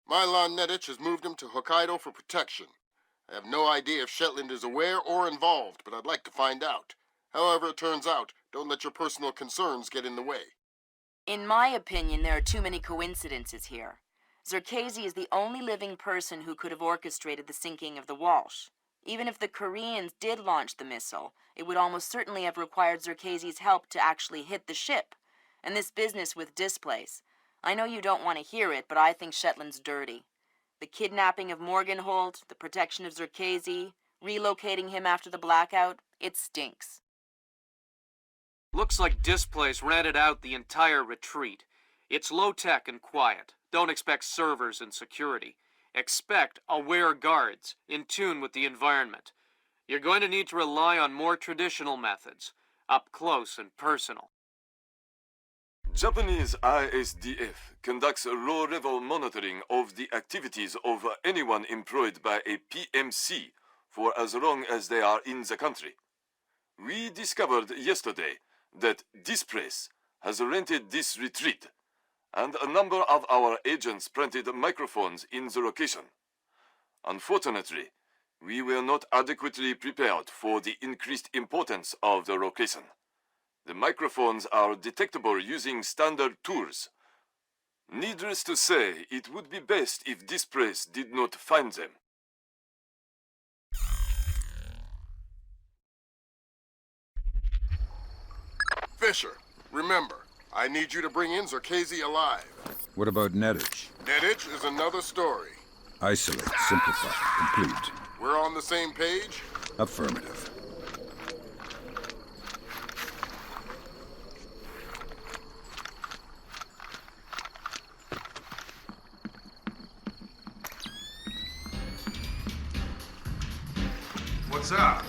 Milan Nedich has moved him to Hokkaido for protection. I have no idea if Shetland is aware or involved, but I'd like to find out. However it turns out, don't let your personal concerns get in the way. In my opinion, there are too many coincidences here. Zerkezi is the only living person who could have orchestrated the sinking of the Walsh. Even if the Koreans did launch the missile, it would almost certainly have required Zerkezi's help to actually hit the ship. And this business with displays. I know you don't want to hear it, but I think Shetland's dirty. The kidnapping of Morgenholt, the protection of Zerkezi, relocating him after the blackout, it stinks. Looks like displays rented out the entire retreat. It's low-tech and quiet. Don't expect servers and security. Expect aware guards, in tune with the environment. You're going to need to rely on more traditional methods, up close and personal. Japanese I-SDF conducts low-level monitoring of the activities of anyone employed by a PMC for as long as they are in the country. We discovered yesterday that this place has rented this retreat, and a number of our agents planted microphones in the location. Unfortunately, we were not adequately prepared for the increased importance of the location. The microphones are detectable using standard tools. Needless to say, it would be best if this place did not find them. Fisher, remember, I need you to bring in Zerkezi alive. What about Nedich? Nedich is another story. Isolate, simplify, complete. We're on the same page? Affirmative. What's up?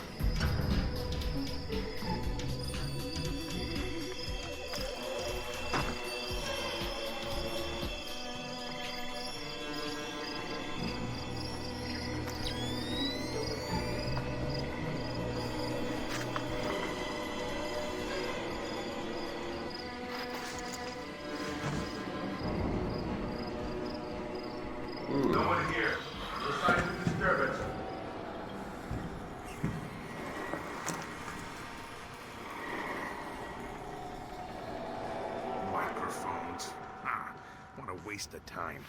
No one here. No signs of disturbance. Microphones. What a waste of time.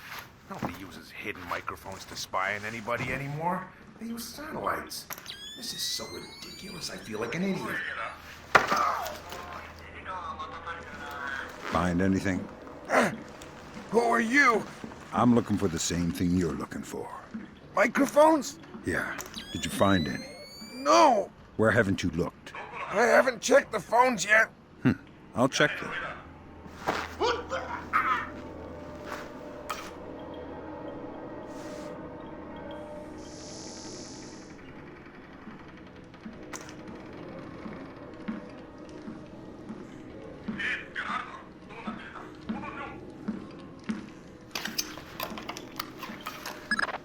Nobody uses hidden microphones to spy on anybody anymore. They use satellites. This is so ridiculous, I feel like an idiot. Find anything? Who are you? I'm looking for the same thing you're looking for. Microphones? Yeah. Did you find any? No. Where haven't you looked? I haven't checked the phones yet. I'll check them.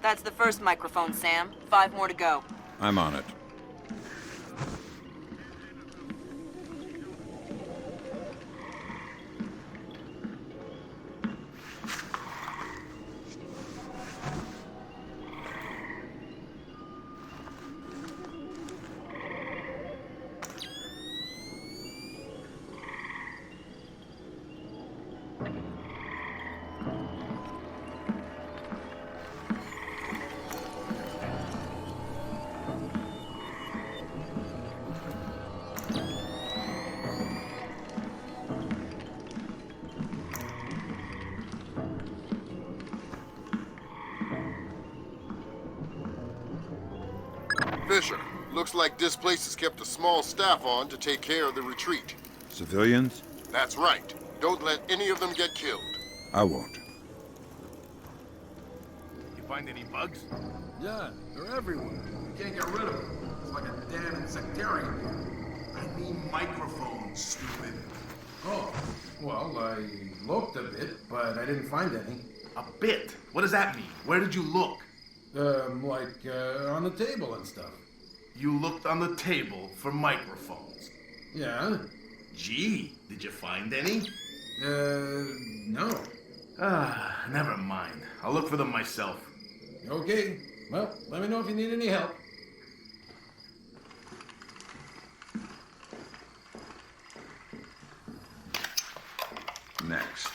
That's the first microphone, Sam. 5 more to go. I'm on it. Fisher. Looks like this place has kept a small staff on to take care of the retreat. Civilians? That's right. Don't let any of them get killed. I won't. You find any bugs? Yeah, they're everywhere. You can't get rid of them. It's like a damn insectarium. I mean microphones, stupid. Oh, well, I looked a bit, but I didn't find any. A bit? What does that mean? Where did you look? On the table and stuff. You looked on the table for microphones? Yeah. Gee, did you find any? No. Ah, never mind. I'll look for them myself. Okay. Well, let me know if you need any help. Next.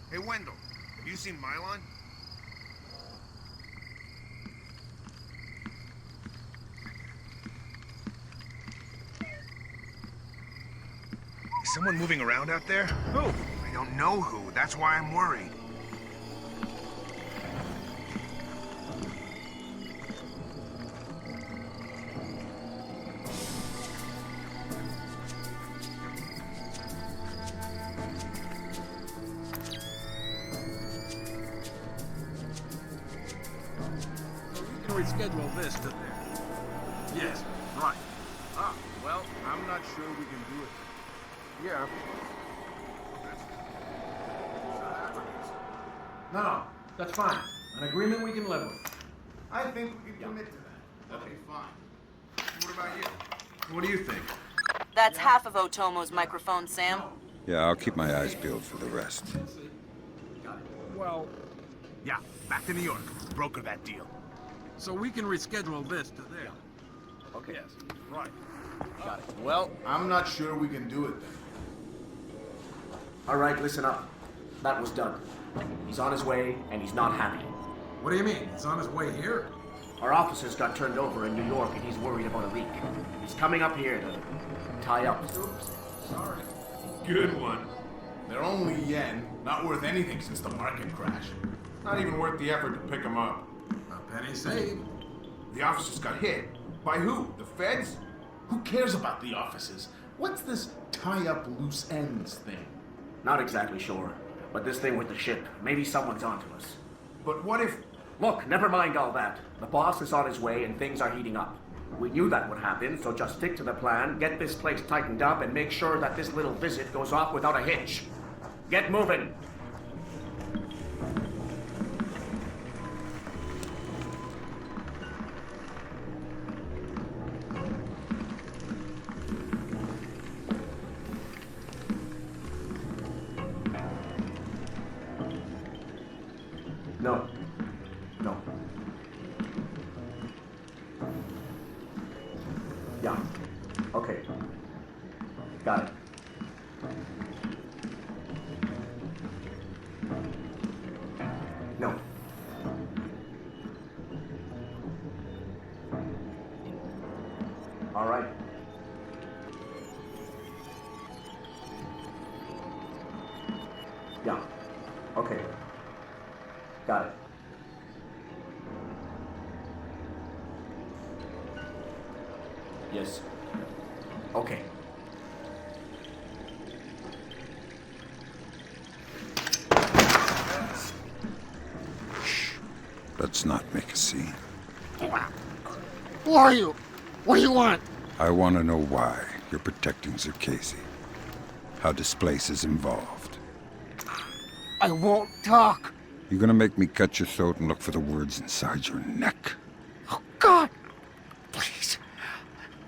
Hey, Wendell, have you seen Mylon? Is someone moving around out there? Who? I don't know who. That's why I'm worried. Reschedule this to there. Yes, right. Ah, well, I'm not sure we can do it. Yeah. No, that's fine. An agreement we can live with. I think we can commit to that. Okay, fine. What about you? What do you think? That's half of Otomo's microphone, Sam. Yeah, I'll keep my eyes peeled for the rest. Well, yeah, back to New York. Broker that deal. So we can reschedule this to there. Okay. Yes, right. Got it. Well, I'm not sure we can do it then. All right, listen up. That was done. He's on his way, and he's not happy. What do you mean? He's on his way here? Our officers got turned over in New York, and he's worried about a leak. He's coming up here to tie up. Oops. Sorry. Good one. They're only yen, not worth anything since the market crash. Not even worth the effort to pick them up. A penny saved. The officers got hit. By who? The feds? Who cares about the officers? What's this tie up loose ends thing? Not exactly sure. But this thing with the ship, maybe someone's onto us. But what if... Look, never mind all that. The boss is on his way and things are heating up. We knew that would happen, so just stick to the plan, get this place tightened up, and make sure that this little visit goes off without a hitch. Get moving! No. No. Yeah. Okay. Got it. No. All right. Yeah. Okay. Got it. Yes. Okay. Let's not make a scene. Who are you? What do you want? I want to know why you're protecting Circassian. How this place is involved. I won't talk. You're gonna make me cut your throat and look for the words inside your neck. Oh, God! Please,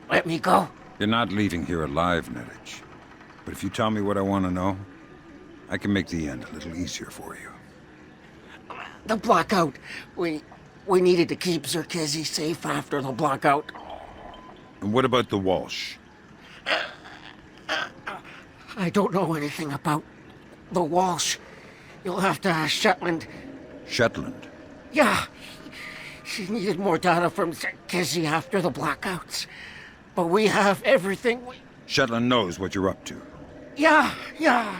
let me go. You're not leaving here alive, Nedich. But if you tell me what I want to know, I can make the end a little easier for you. The blackout. We needed to keep Circassian safe after the blackout. And what about the Walsh? I don't know anything about the Walsh. You'll have to ask Shetland. Shetland? Yeah. She needed more data from Circassian after the blackouts. But we have everything we... Shetland knows what you're up to. Yeah,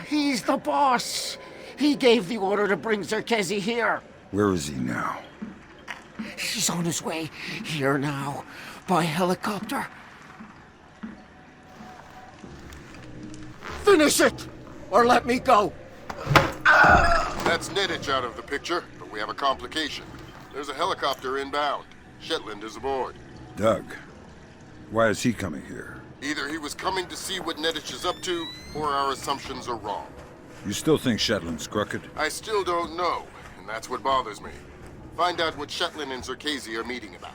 he's the boss. He gave the order to bring Circassian here. Where is he now? He's on his way here now, by helicopter. Finish it, or let me go. That's Nedich out of the picture, but we have a complication. There's a helicopter inbound. Shetland is aboard. Doug, why is he coming here? Either he was coming to see what Nedich is up to, or our assumptions are wrong. You still think Shetland's crooked? I still don't know, and that's what bothers me. Find out what Shetland and Circassian are meeting about.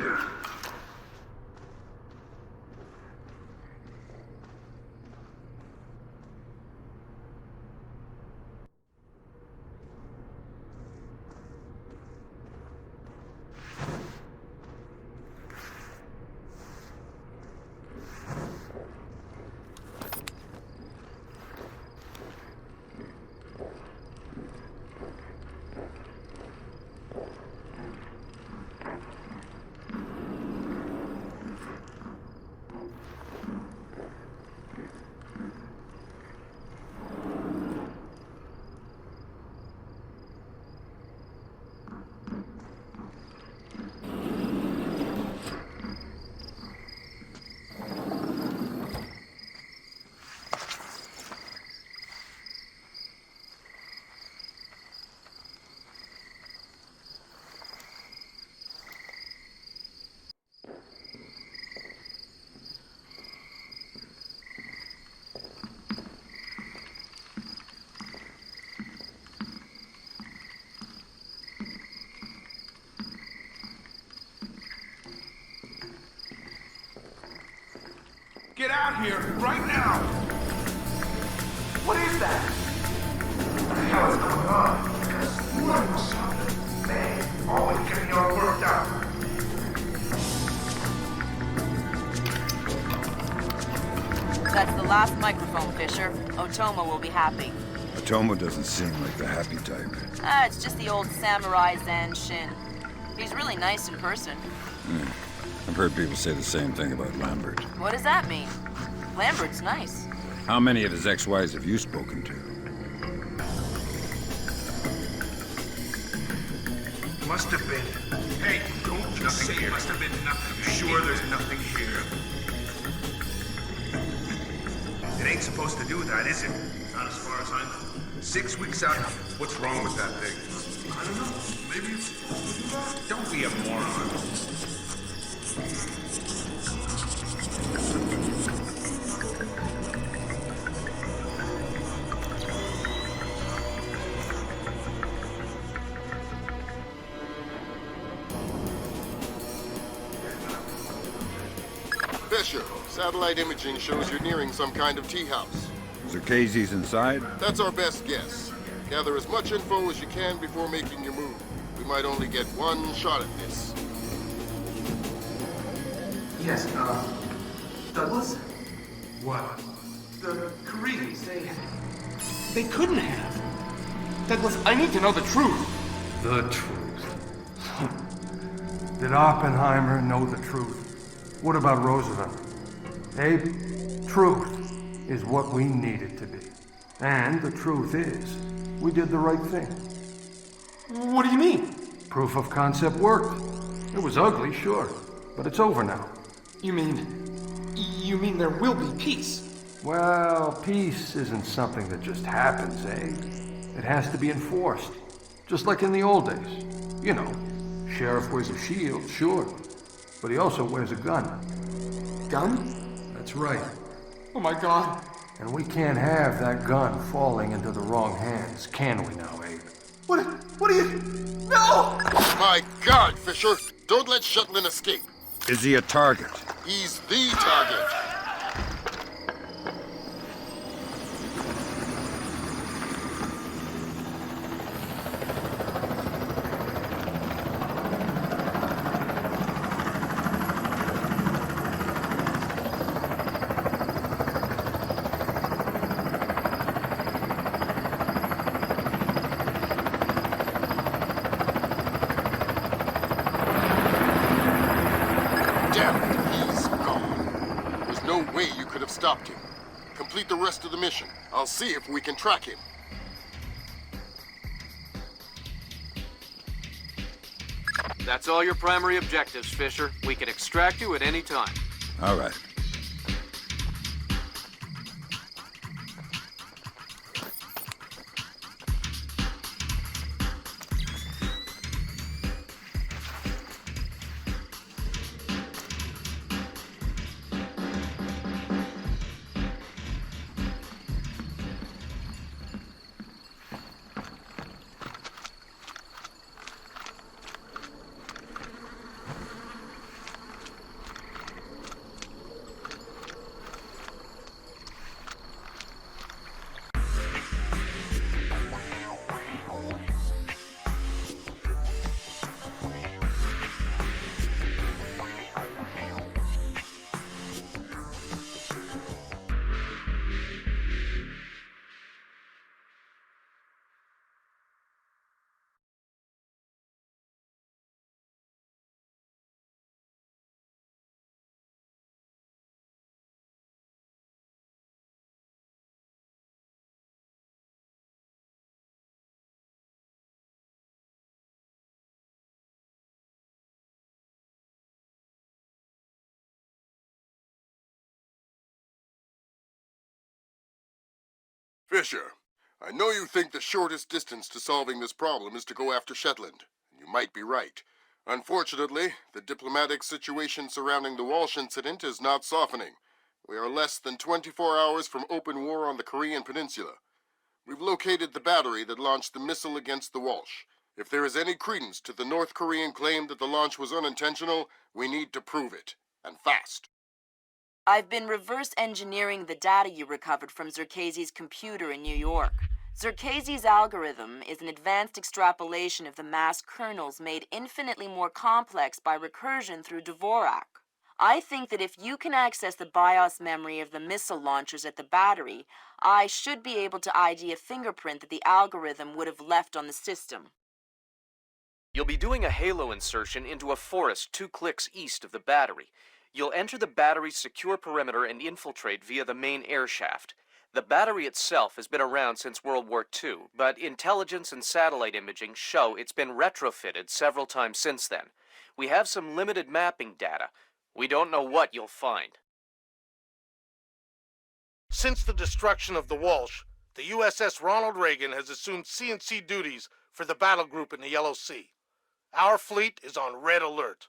you. Get out here, right now! What is that? What the hell is going on? There's one or something. Man, always getting you all worked out. That's the last microphone, Fisher. Otomo will be happy. Otomo doesn't seem like the happy type. It's just the old samurai Zanshin. He's really nice in person. I've heard people say the same thing about Lambert. What does that mean? Lambert's nice. How many of his ex-wives have you spoken to? Must have been. Hey, don't just say it must have been nothing. You sure there's nothing here? It ain't supposed to do that, is it? Not as far as I know. 6 weeks out. What's wrong with that thing? I don't know. Maybe it's supposed to do that? Don't be a moron. Fisher, satellite imaging shows you're nearing some kind of tea house. Zerkezes inside? That's our best guess. Gather as much info as you can before making your move. We might only get one shot at this. Yes, Douglas? What? The Koreans, They couldn't have. Douglas, I need to know the truth. The truth. Did Oppenheimer know the truth? What about Roosevelt? Abe, truth is what we need it to be. And the truth is, we did the right thing. What do you mean? Proof of concept worked. It was ugly, sure, but it's over now. You mean there will be peace? Well, peace isn't something that just happens, Abe. It has to be enforced. Just like in the old days. You know, sheriff wears a shield, sure, but he also wears a gun. Gun? That's right. Oh my God. And we can't have that gun falling into the wrong hands, can we now, Abe? What do you... No! My God, Fisher! Don't let Shetland escape! Is he a target? He's the target! Stopped him. Complete the rest of the mission. I'll see if we can track him. That's all your primary objectives, Fisher. We can extract you at any time. All right. Fisher, I know you think the shortest distance to solving this problem is to go after Shetland. You might be right. Unfortunately, the diplomatic situation surrounding the Walsh incident is not softening. We are less than 24 hours from open war on the Korean Peninsula. We've located the battery that launched the missile against the Walsh. If there is any credence to the North Korean claim that the launch was unintentional, we need to prove it, and fast. I've been reverse engineering the data you recovered from Zerkezi's computer in New York. Zerkezi's algorithm is an advanced extrapolation of the Masse Kernels made infinitely more complex by recursion through Dvorak. I think that if you can access the BIOS memory of the missile launchers at the battery, I should be able to ID a fingerprint that the algorithm would have left on the system. You'll be doing a halo insertion into a forest 2 clicks east of the battery. You'll enter the battery's secure perimeter and infiltrate via the main air shaft. The battery itself has been around since World War II, but intelligence and satellite imaging show it's been retrofitted several times since then. We have some limited mapping data. We don't know what you'll find. Since the destruction of the Walsh, the USS Ronald Reagan has assumed C&C duties for the battle group in the Yellow Sea. Our fleet is on red alert.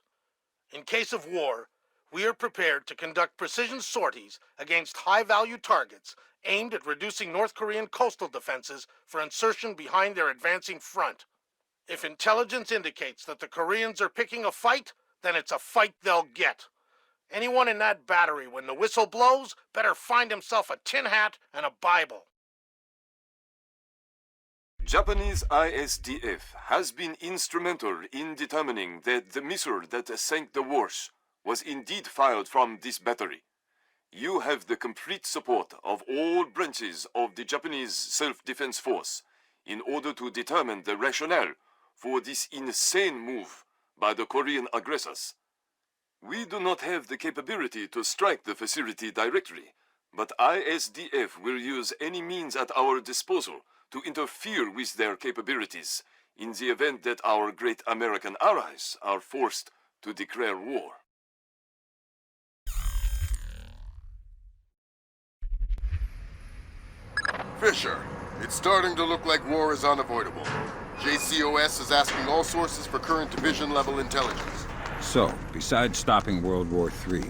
In case of war, we are prepared to conduct precision sorties against high-value targets aimed at reducing North Korean coastal defenses for insertion behind their advancing front. If intelligence indicates that the Koreans are picking a fight, then it's a fight they'll get. Anyone in that battery, when the whistle blows, better find himself a tin hat and a Bible. Japanese I-SDF has been instrumental in determining that the missile that sank the Walsh was indeed fired from this battery. You have the complete support of all branches of the Japanese self-defense force in order to determine the rationale for this insane move by the Korean aggressors. We do not have the capability to strike the facility directly, but I-SDF will use any means at our disposal to interfere with their capabilities in the event that our great American allies are forced to declare war. Fisher, it's starting to look like war is unavoidable. JCOS is asking all sources for current division-level intelligence. So, besides stopping World War III,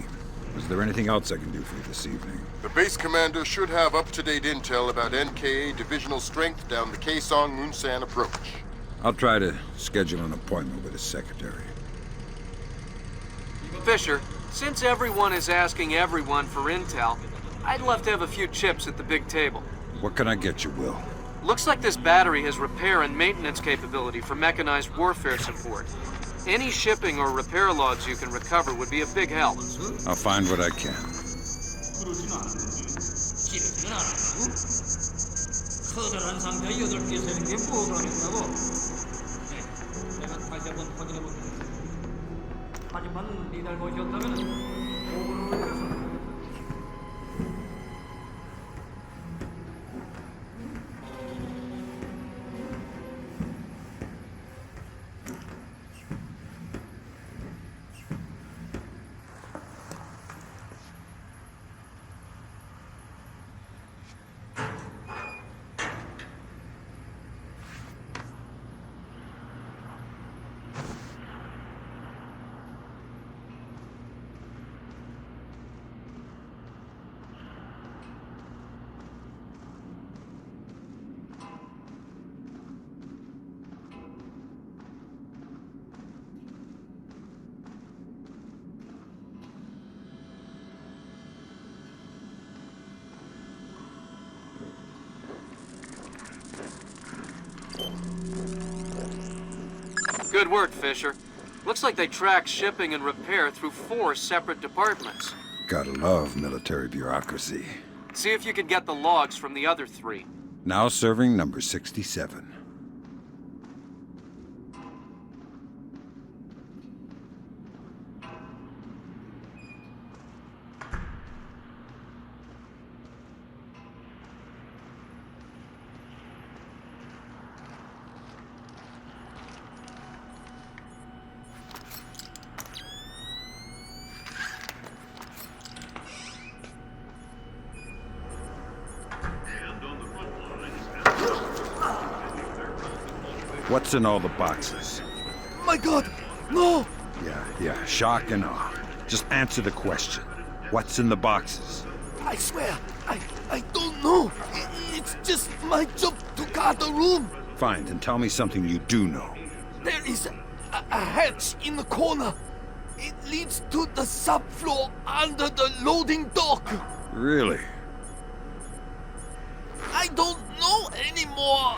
is there anything else I can do for you this evening? The base commander should have up-to-date intel about NKA divisional strength down the Kaesong-Munsan approach. I'll try to schedule an appointment with his secretary. Fisher, since everyone is asking everyone for intel, I'd love to have a few chips at the big table. What can I get you, Will? Looks like this battery has repair and maintenance capability for mechanized warfare support. Any shipping or repair logs you can recover would be a big help. I'll find what I can. 커다란 상자 8개 세는 게 뭐가 있다고? 내가 다시 한번 확인해 볼게. 하지만 니들 보셨다면 오분을 올려서 Good work, Fisher. Looks like they track shipping and repair through 4 separate departments. Gotta love military bureaucracy. See if you can get the logs from the other 3. Now serving number 67. And on the front line, What's in all the boxes? My God, no! Yeah, shock and awe. Just answer the question. What's in the boxes? I swear, I don't know. It's just my job to guard the room. Fine, then tell me something you do know. There is a hatch in the corner. It leads to the subfloor under the loading dock. Really? I don't know anymore.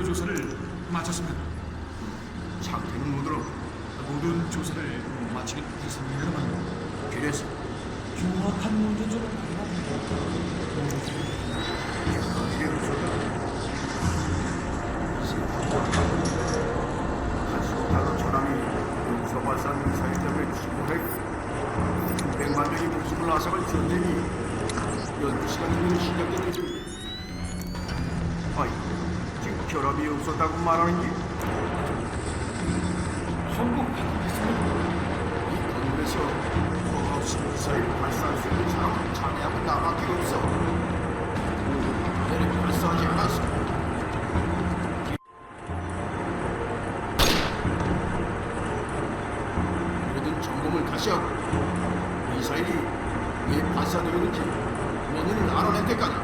조사를 마쳤습니다. 상태는 뭐더라? 모든 조사를 마치긴 했습니다만 그래서 정확한 문제점은 다른 사람이 용서발산 미사일 때문에 죽어했고 100만 명이 목숨을 앗아간 전쟁이 12시간이면 시작됐는데 아이 지금 결합이 없었다고 말하는 게 성공했습니다. 이 건물에서 없이 미사일 발사할 수 있는 사람은 자네하고 나밖에 없어. 내는 발사하지 않았어. 점검을 다시 하고 미사일이 왜 발사되었는지 원인을 알아낼 때까지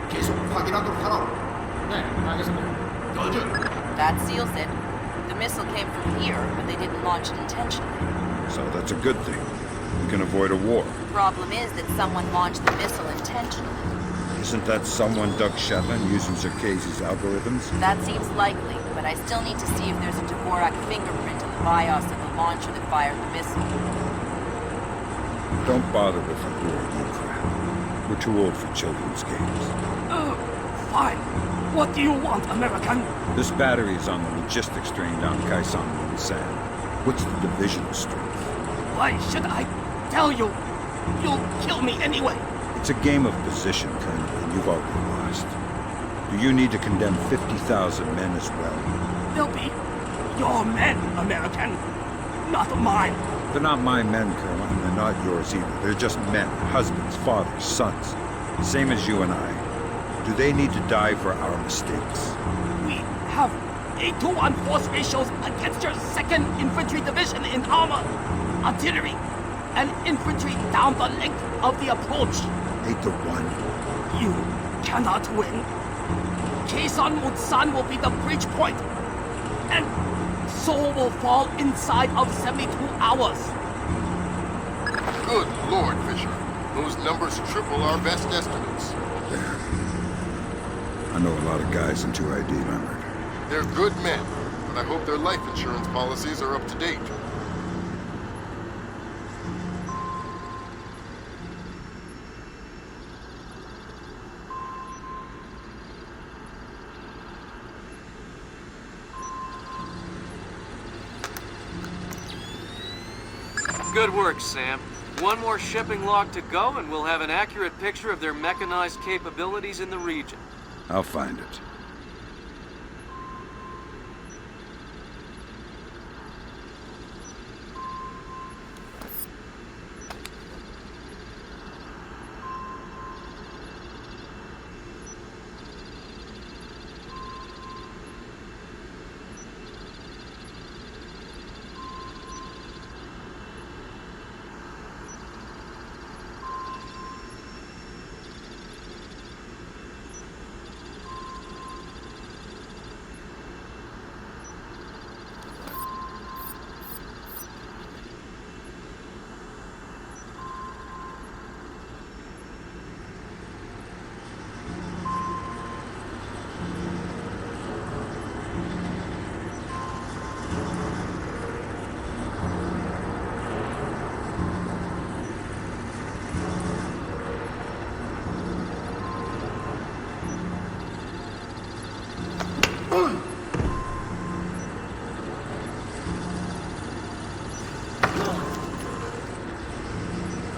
계속 확인하도록 하라고. 네, 알겠습니다. Roger. That seals it. The missile came from here, but they didn't launch it intentionally. So that's a good thing. We can avoid a war. Problem is that someone launched the missile intentionally. Isn't that someone Doug Shetland using Circassi's algorithms? That seems likely, but I still need to see if there's a Dvorak fingerprint in the BIOS of the launcher that fired the missile. Don't bother with the war, you crap. We're too old for children's games. Fine. What do you want, American? This battery is on the logistics train down Kaisang San. What's the divisional strength? Why should I tell you? You'll kill me anyway. It's a game of position, Colonel, and you've already lost. Do you need to condemn 50,000 men as well? They'll be your men, American, not mine. They're not my men, Colonel, and they're not yours either. They're just men, husbands, fathers, sons. Same as you and I. Do they need to die for our mistakes? We have a 2-1 force ratios against your 2nd Infantry Division in armor, artillery, and infantry down the length of the approach. 8-1. You cannot win. Kaisan Mutsan will be the bridge point, and Seoul will fall inside of 72 hours. Good Lord, Fisher. Those numbers triple our best estimates. I know a lot of guys in 2ID armored. They're good men, but I hope their life insurance policies are up to date. Good work, Sam. One more shipping log to go, and we'll have an accurate picture of their mechanized capabilities in the region. I'll find it.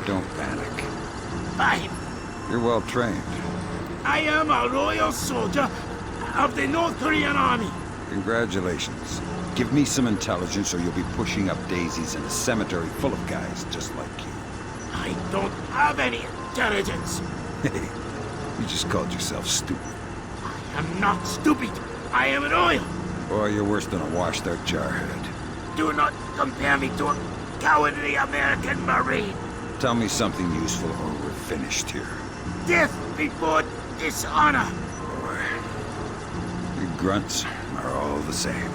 Don't panic. Fine. You're well trained. I am a loyal soldier of the North Korean army. Congratulations. Give me some intelligence or you'll be pushing up daisies in a cemetery full of guys just like you. I don't have any intelligence. Hey, you just called yourself stupid. I am not stupid. I am loyal. Boy, you're worse than a washed-out jarhead. Do not compare me to a cowardly American Marine. Tell me something useful or we're finished here. Death before dishonor. Boy, you grunts are all the same.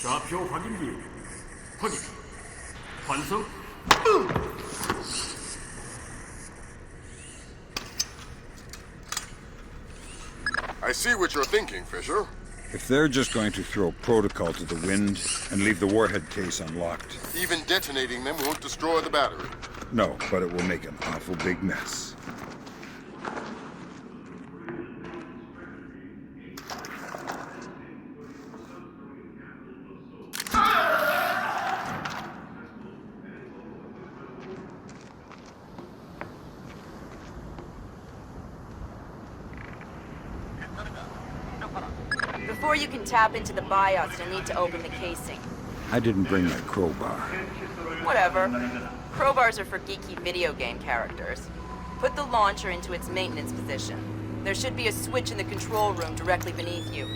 좌표 확인기. 확인. 환성. I see what you're thinking, Fisher. If they're just going to throw protocol to the wind and leave the warhead case unlocked... Even detonating them won't destroy the battery. No, but it will make an awful big mess. Before you can tap into the BIOS, you'll need to open the casing. I didn't bring my crowbar. Whatever. Crowbars are for geeky video game characters. Put the launcher into its maintenance position. There should be a switch in the control room directly beneath you.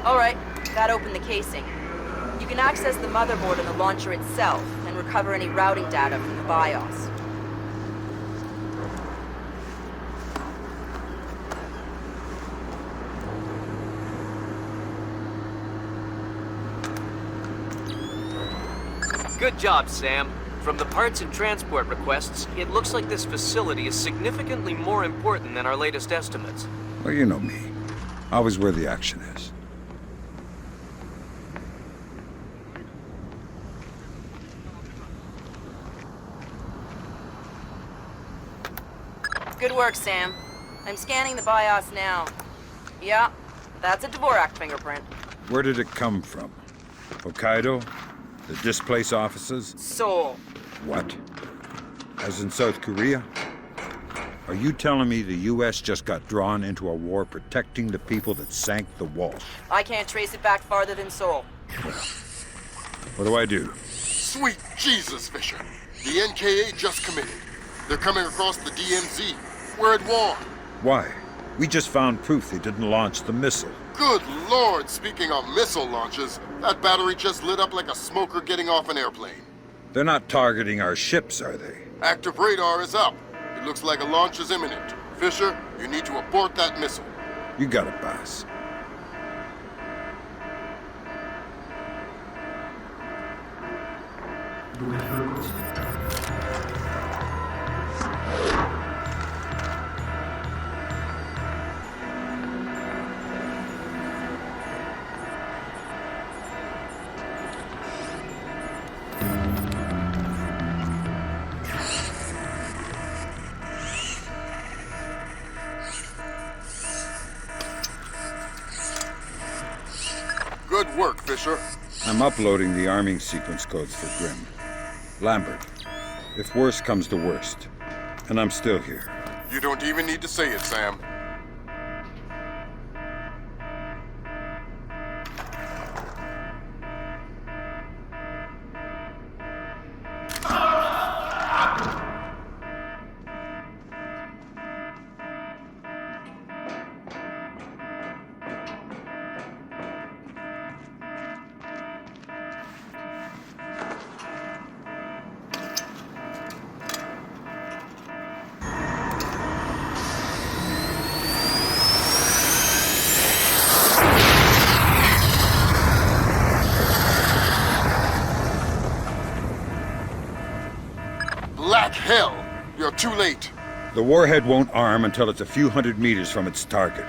Alright, that opened the casing. You can access the motherboard and the launcher itself, and recover any routing data from the BIOS. Good job, Sam. From the parts and transport requests, it looks like this facility is significantly more important than our latest estimates. Well, you know me. Always where the action is. Good work, Sam. I'm scanning the BIOS now. Yeah, that's a Dvorak fingerprint. Where did it come from? Hokkaido? The displaced officers? Seoul. What? As in South Korea? Are you telling me the U.S. just got drawn into a war protecting the people that sank the Walsh? I can't trace it back farther than Seoul. What do I do? Sweet Jesus, Fisher. The NKA just committed. They're coming across the DMZ. We're at war. Why? We just found proof they didn't launch the missile. Good Lord, speaking of missile launches, that battery just lit up like a smoker getting off an airplane. They're not targeting our ships, are they? Active radar is up. It looks like a launch is imminent. Fisher, you need to abort that missile. You got it, boss. Good work, Fisher. I'm uploading the arming sequence codes for Grim. Lambert, if worse comes to worst, and I'm still here. You don't even need to say it, Sam. Black hell! You're too late. The warhead won't arm until it's a few hundred meters from its target.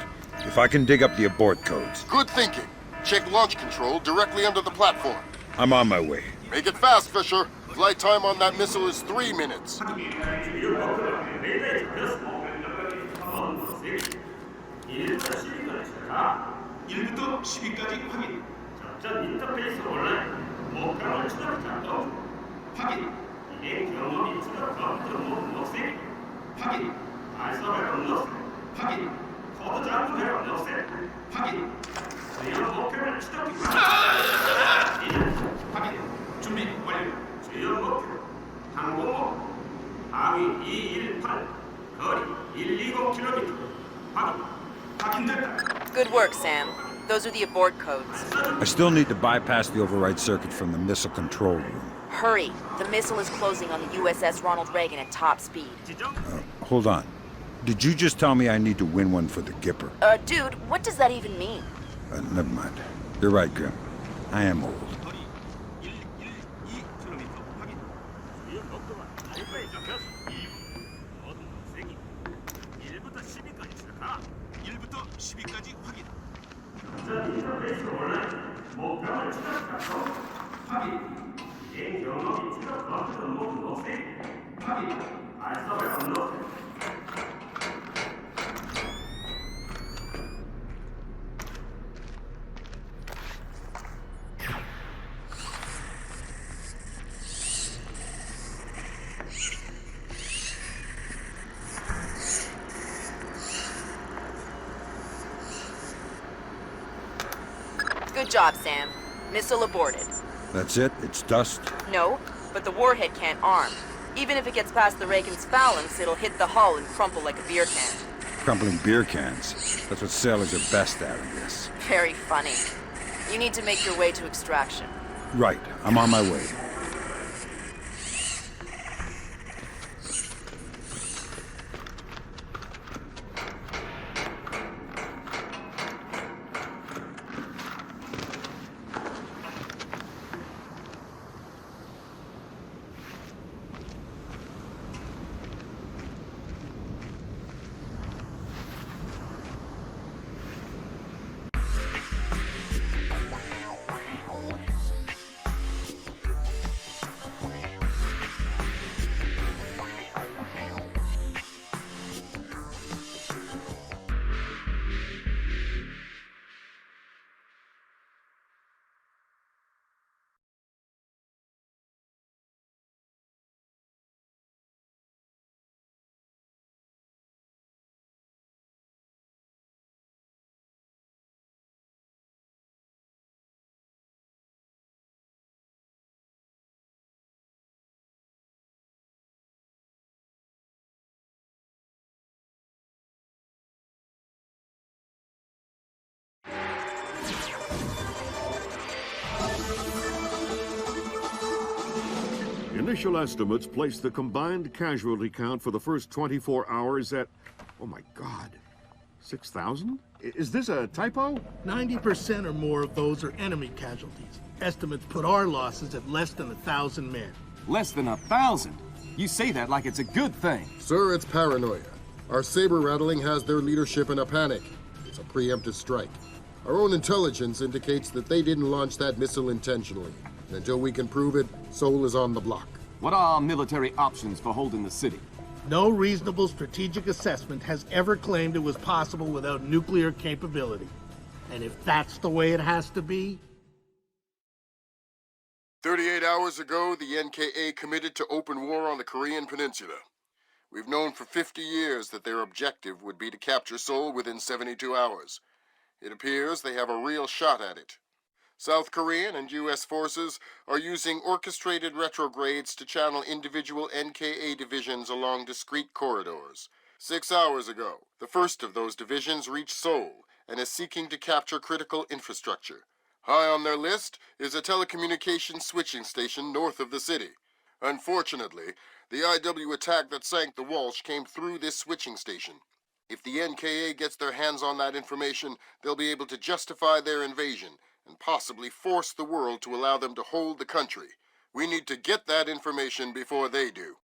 If I can dig up the abort codes. Good thinking. Check launch control directly under the platform. I'm on my way. Make it fast, Fisher. Flight time on that missile is 3 minutes. 준비 완료. 주요 목표 항공모 하위 218 거리 120km 확인됐다. Good work, Sam. Those are the abort codes. I still need to bypass the override circuit from the missile control room. Hurry. The missile is closing on the USS Ronald Reagan at top speed. Hold on. Did you just tell me I need to win one for the Gipper? Dude, what does that even mean? Never mind. You're right, Grim. I am old. Good job, Sam. Missile aborted. That's it? It's dust? No, but the warhead can't arm. Even if it gets past the Reagan's phalanx, it'll hit the hull and crumple like a beer can. Crumpling beer cans. That's what sailors are best at, I guess. Very funny. You need to make your way to extraction. Right. I'm on my way. Initial estimates place the combined casualty count for the first 24 hours at, oh my God, 6,000? Is this a typo? 90% or more of those are enemy casualties. Estimates put our losses at less than 1,000 men. Less than 1,000? You say that like it's a good thing. Sir, it's paranoia. Our saber rattling has their leadership in a panic. It's a preemptive strike. Our own intelligence indicates that they didn't launch that missile intentionally. And until we can prove it, Seoul is on the block. What are our military options for holding the city? No reasonable strategic assessment has ever claimed it was possible without nuclear capability. And if that's the way it has to be... 38 hours ago, the NKA committed to open war on the Korean Peninsula. We've known for 50 years that their objective would be to capture Seoul within 72 hours. It appears they have a real shot at it. South Korean and U.S. forces are using orchestrated retrogrades to channel individual NKA divisions along discrete corridors. 6 hours ago, the first of those divisions reached Seoul and is seeking to capture critical infrastructure. High on their list is a telecommunications switching station north of the city. Unfortunately, the IW attack that sank the Walsh came through this switching station. If the NKA gets their hands on that information, they'll be able to justify their invasion and possibly force the world to allow them to hold the country. We need to get that information before they do.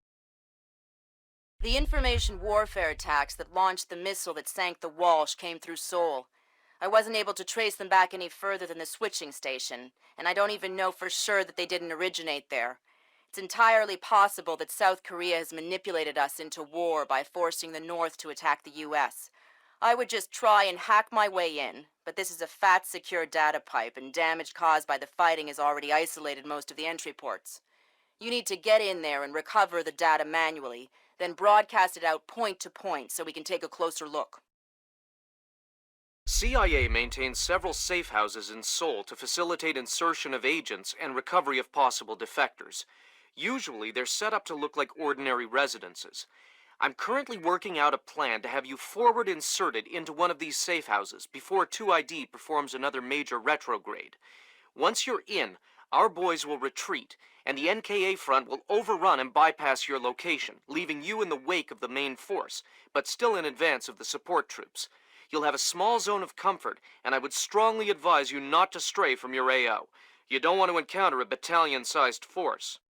The information warfare attacks that launched the missile that sank the Walsh came through Seoul. I wasn't able to trace them back any further than the switching station, and I don't even know for sure that they didn't originate there. It's entirely possible that South Korea has manipulated us into war by forcing the North to attack the U.S. I would just try and hack my way in, but this is a fat, secure data pipe, and damage caused by the fighting has already isolated most of the entry ports. You need to get in there and recover the data manually, then broadcast it out point to point so we can take a closer look. CIA maintains several safe houses in Seoul to facilitate insertion of agents and recovery of possible defectors. Usually, they're set up to look like ordinary residences. I'm currently working out a plan to have you forward inserted into one of these safe houses before 2ID performs another major retrograde. Once you're in, our boys will retreat, and the NKA front will overrun and bypass your location, leaving you in the wake of the main force, but still in advance of the support troops. You'll have a small zone of comfort, and I would strongly advise you not to stray from your AO. You don't want to encounter a battalion-sized force.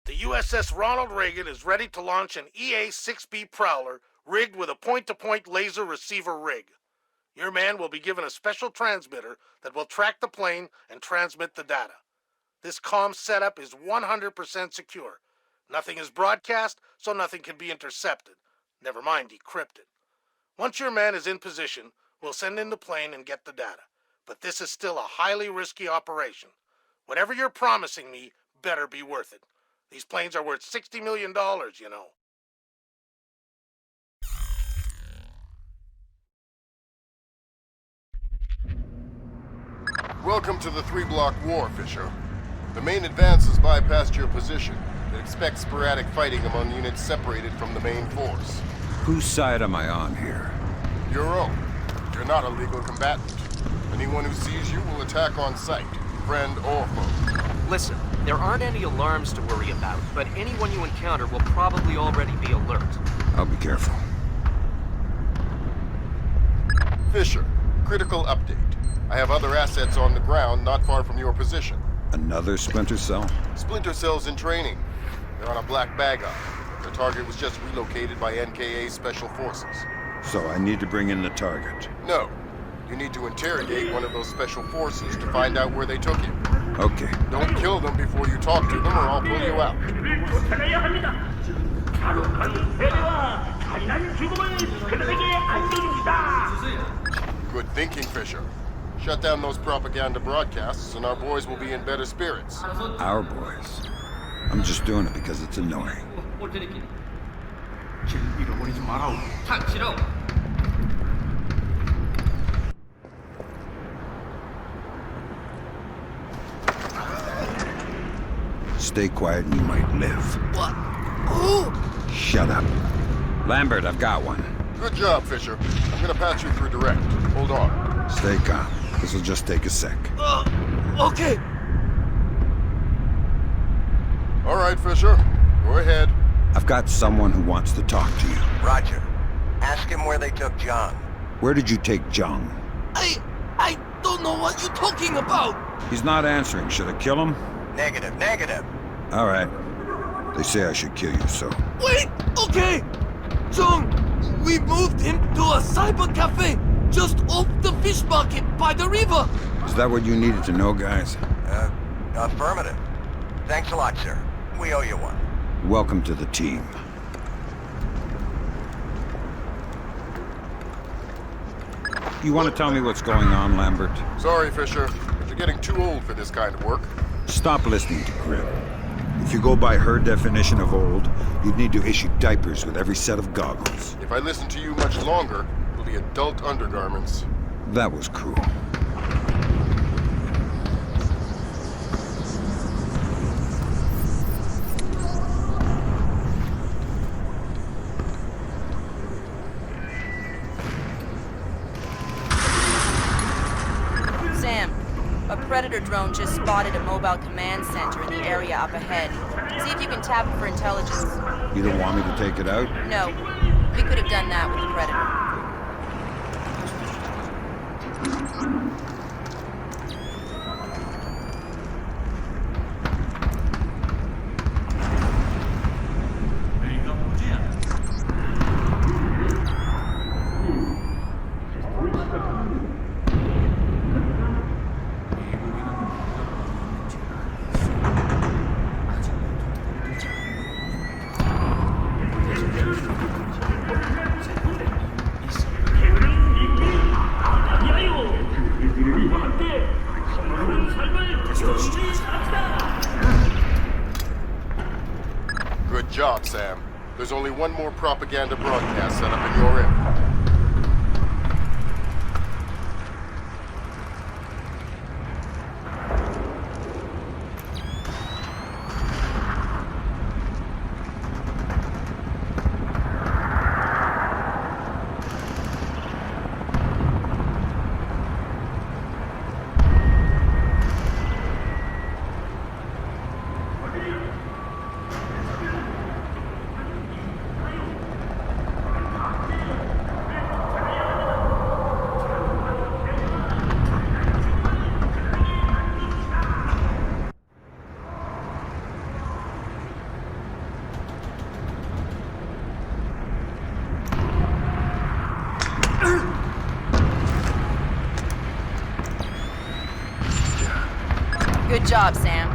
The USS Ronald Reagan is ready to launch an EA-6B Prowler rigged with a point-to-point laser receiver rig. Your man will be given a special transmitter that will track the plane and transmit the data. This comm setup is 100% secure. Nothing is broadcast, so nothing can be intercepted. Never mind decrypted. Once your man is in position, we'll send in the plane and get the data. But this is still a highly risky operation. Whatever you're promising me better be worth it. These planes are worth $60 million, you know. Welcome to the 3-block war, Fisher. The main advance has bypassed your position. It expects sporadic fighting among units separated from the main force. Whose side am I on here? Your own. You're not a legal combatant. Anyone who sees you will attack on sight, friend or foe. Listen, there aren't any alarms to worry about, but anyone you encounter will probably already be alert. I'll be careful. Fisher, critical update. I have other assets on the ground not far from your position. Another Splinter cell? Splinter cells in training. They're on a black bag eye. Their target was just relocated by NKA Special Forces. So I need to bring in the target? No. You need to interrogate one of those special forces to find out where they took him. Okay. Don't kill them before you talk to them or I'll pull you out. Good thinking, Fisher. Shut down those propaganda broadcasts and our boys will be in better spirits. Our boys? I'm just doing it because it's annoying. Stay quiet and you might live. What? Shut up. Lambert, I've got one. Good job, Fisher. I'm gonna patch you through direct. Hold on. Stay calm. This'll just take a sec. Okay. All right, Fisher. Go ahead. I've got someone who wants to talk to you. Roger. Ask him where they took John. Where did you take John? I don't know what you're talking about. He's not answering. Should I kill him? Negative. All right. They say I should kill you, so... Wait! Okay! John, we moved him to a cyber cafe just off the fish market by the river. Is that what you needed to know, guys? Affirmative. Thanks a lot, sir. We owe you one. Welcome to the team. You want to tell me what's going on, Lambert? Sorry, Fisher, but you're getting too old for this kind of work. Stop listening to Grip. If you go by her definition of old, you'd need to issue diapers with every set of goggles. If I listen to you much longer, it'll be adult undergarments. That was cruel. Sam, a Predator drone just spotted a mobile command center in the area up ahead. See if you can tap it for intelligence. You don't want me to take it out? No, we could have done that with the Predator. Good job, Sam. There's only one more propaganda broadcast set up in your end. Good job, Sam.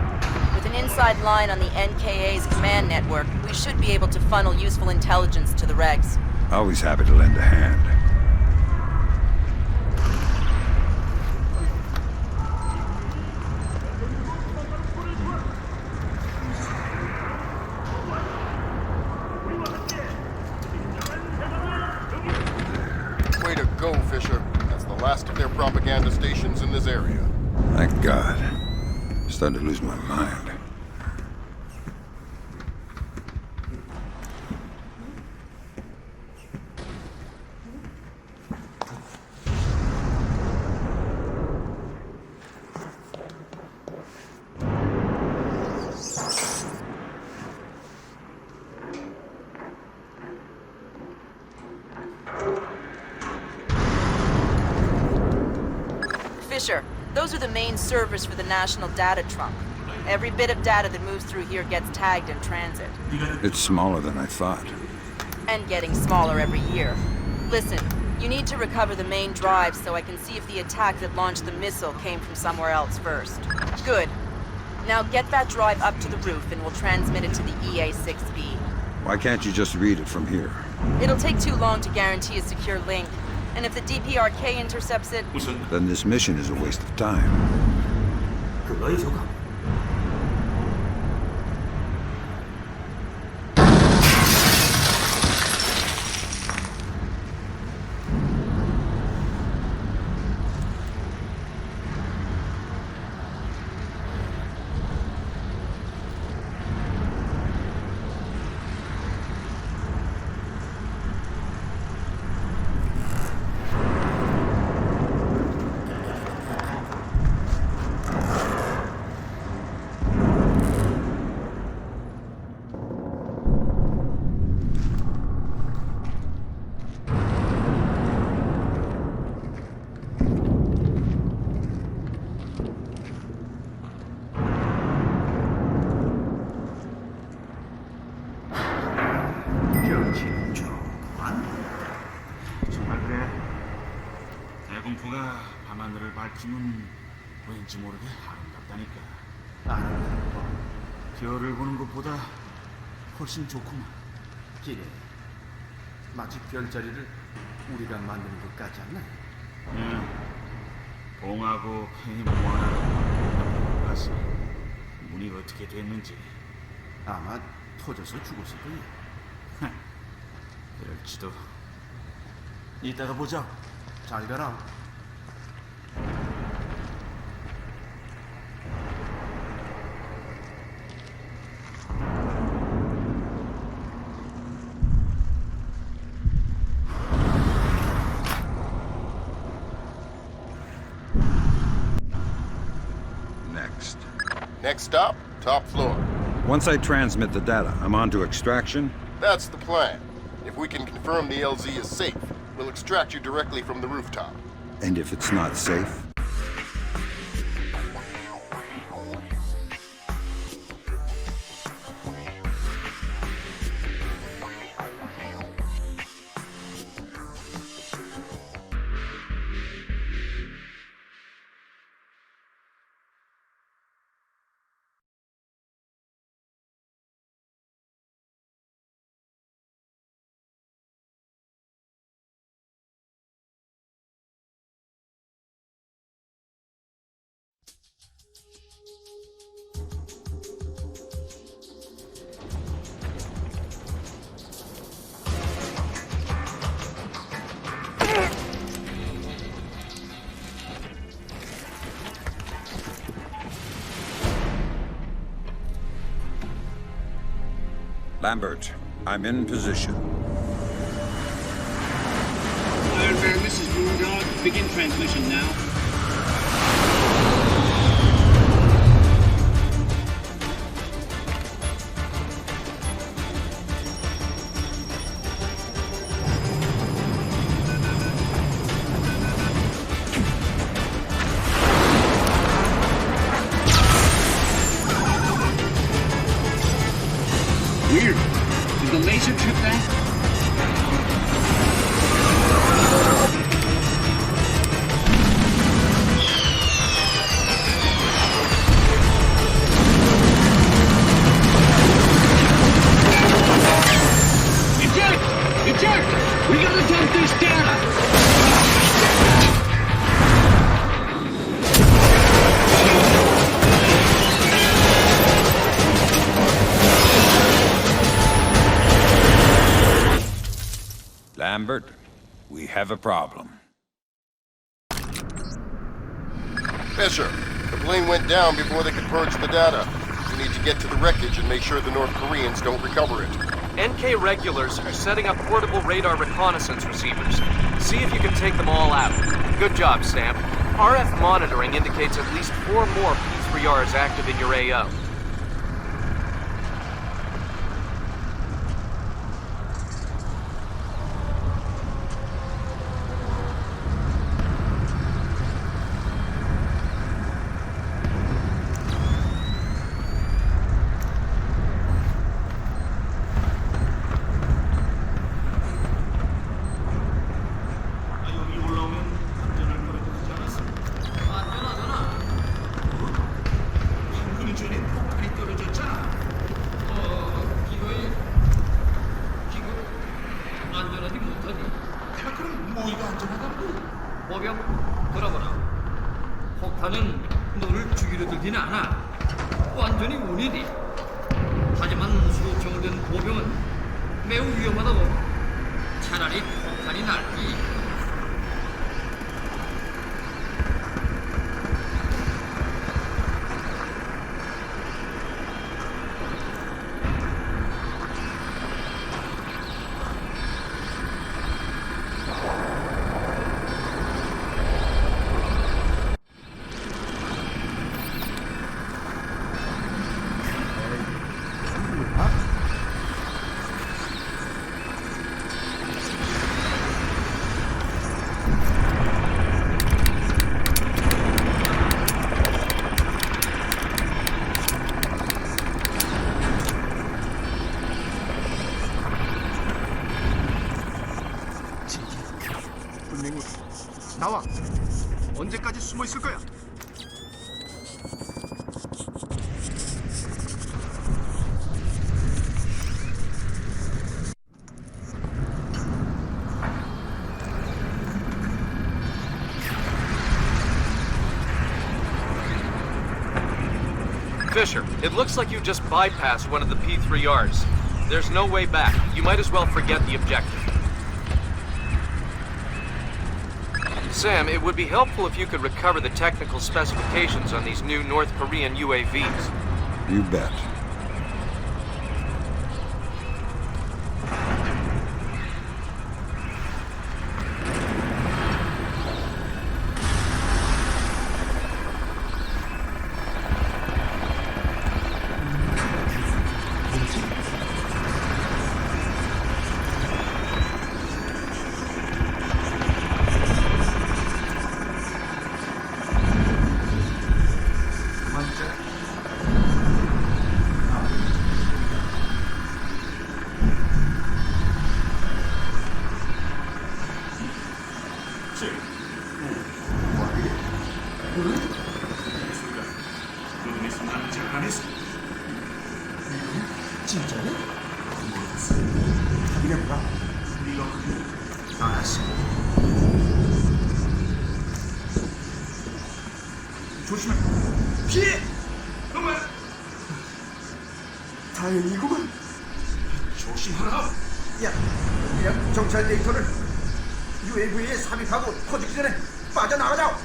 With an inside line on the NKA's command network, we should be able to funnel useful intelligence to the regs. Always happy to lend a hand. Way to go, Fisher. That's the last of their propaganda stations in this area. Thank God. Starting to lose my mind. Fisher, those are the main servers for the National Data Trunk. Every bit of data that moves through here gets tagged in transit. It's smaller than I thought. And getting smaller every year. Listen, you need to recover the main drive so I can see if the attack that launched the missile came from somewhere else first. Good. Now get that drive up to the roof and we'll transmit it to the EA-6B. Why can't you just read it from here? It'll take too long to guarantee a secure link. And if the DPRK intercepts it... Then this mission is a waste of time. 밝히면 왠지 모르게 아름답다니까. 아름답고 별을 보는 것보다 훨씬 좋구만. 기래. 마치 별자리를 우리가 만드는 것 같지 않나? 봉하고 펜이 모아나는 가서 문이 어떻게 됐는지. 아마 터져서 죽었을 거야. 그럴지도. 이따가 보자. 잘 가라. Next stop, top floor. Once I transmit the data, I'm on to extraction? That's the plan. If we can confirm the LZ is safe, we'll extract you directly from the rooftop. And if it's not safe? Lambert, I'm in position. Ironman, this is Moondog. Begin transmission now. Weird. Did the laser trip that? Eject! We gotta dump this data! Lambert, we have a problem. Fisher, the plane went down before they could purge the data. We need to get to the wreckage and make sure the North Koreans don't recover it. NK regulars are setting up portable radar reconnaissance receivers. See if you can take them all out. Good job, Stamp. RF monitoring indicates at least 4 more P3Rs active in your AO. 숨어 있을 거야. Fisher, it looks like you just bypassed one of the P3Rs. There's no way back. You might as well forget the objective. Sam, it would be helpful if you could recover the technical specifications on these new North Korean UAVs. You bet. 조심해. 피해! 그만! 다행이구만. 조심하라. 야, 정찰 데이터를 UAV에 삽입하고 터지기 전에 빠져나가자.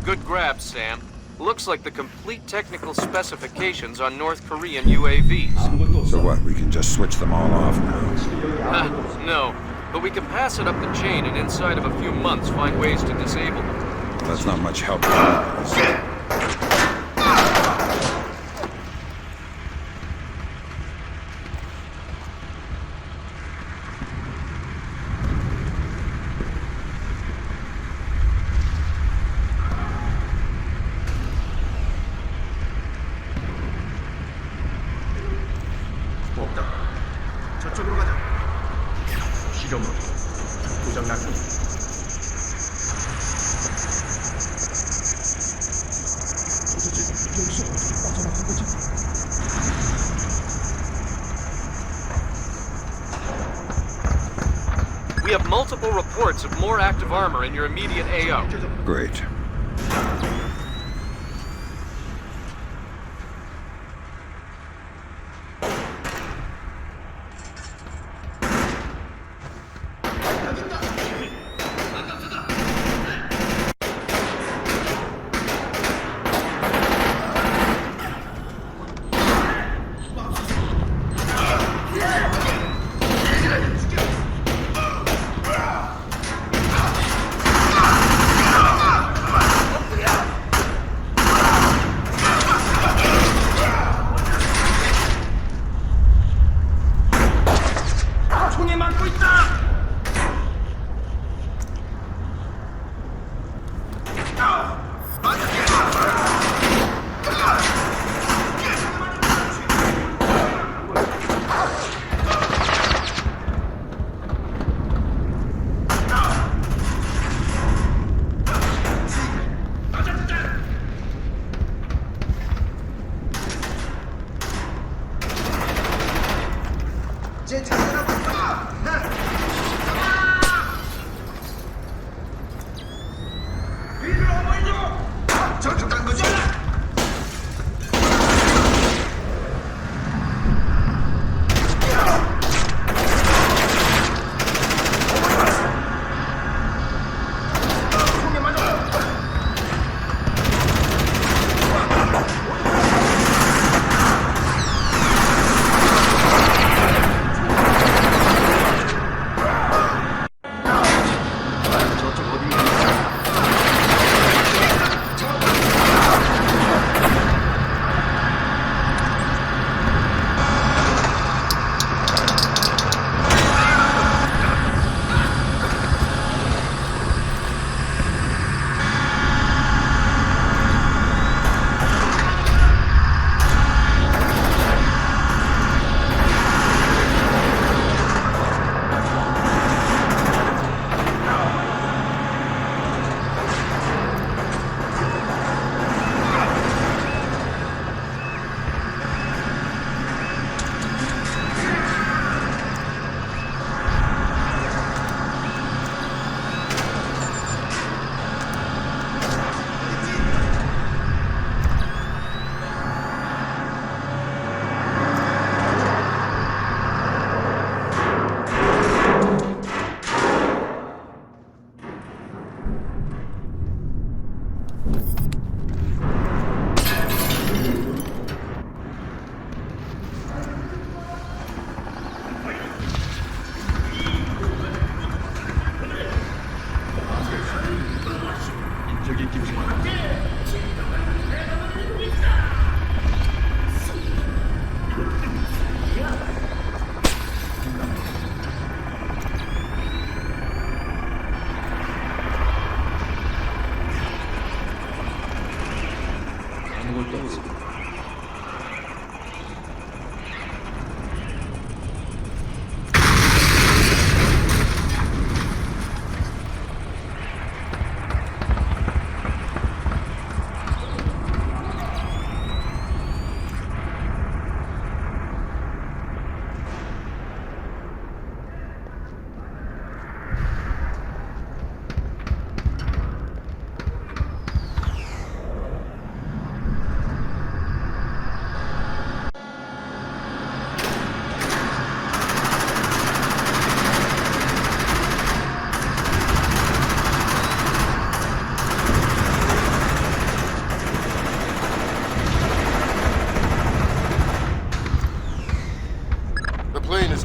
Good grab, Sam. Looks like the complete technical specifications on North Korean UAVs. So what, we can just switch them all off now? No, but we can pass it up the chain and inside of a few months find ways to disable them. That's not much help. 저쪽으로 가자. 실험으로 고장났군. 도대체 여기서 어떻게 빠져나간 거지? We have multiple reports of more active armor in your immediate AO. Great.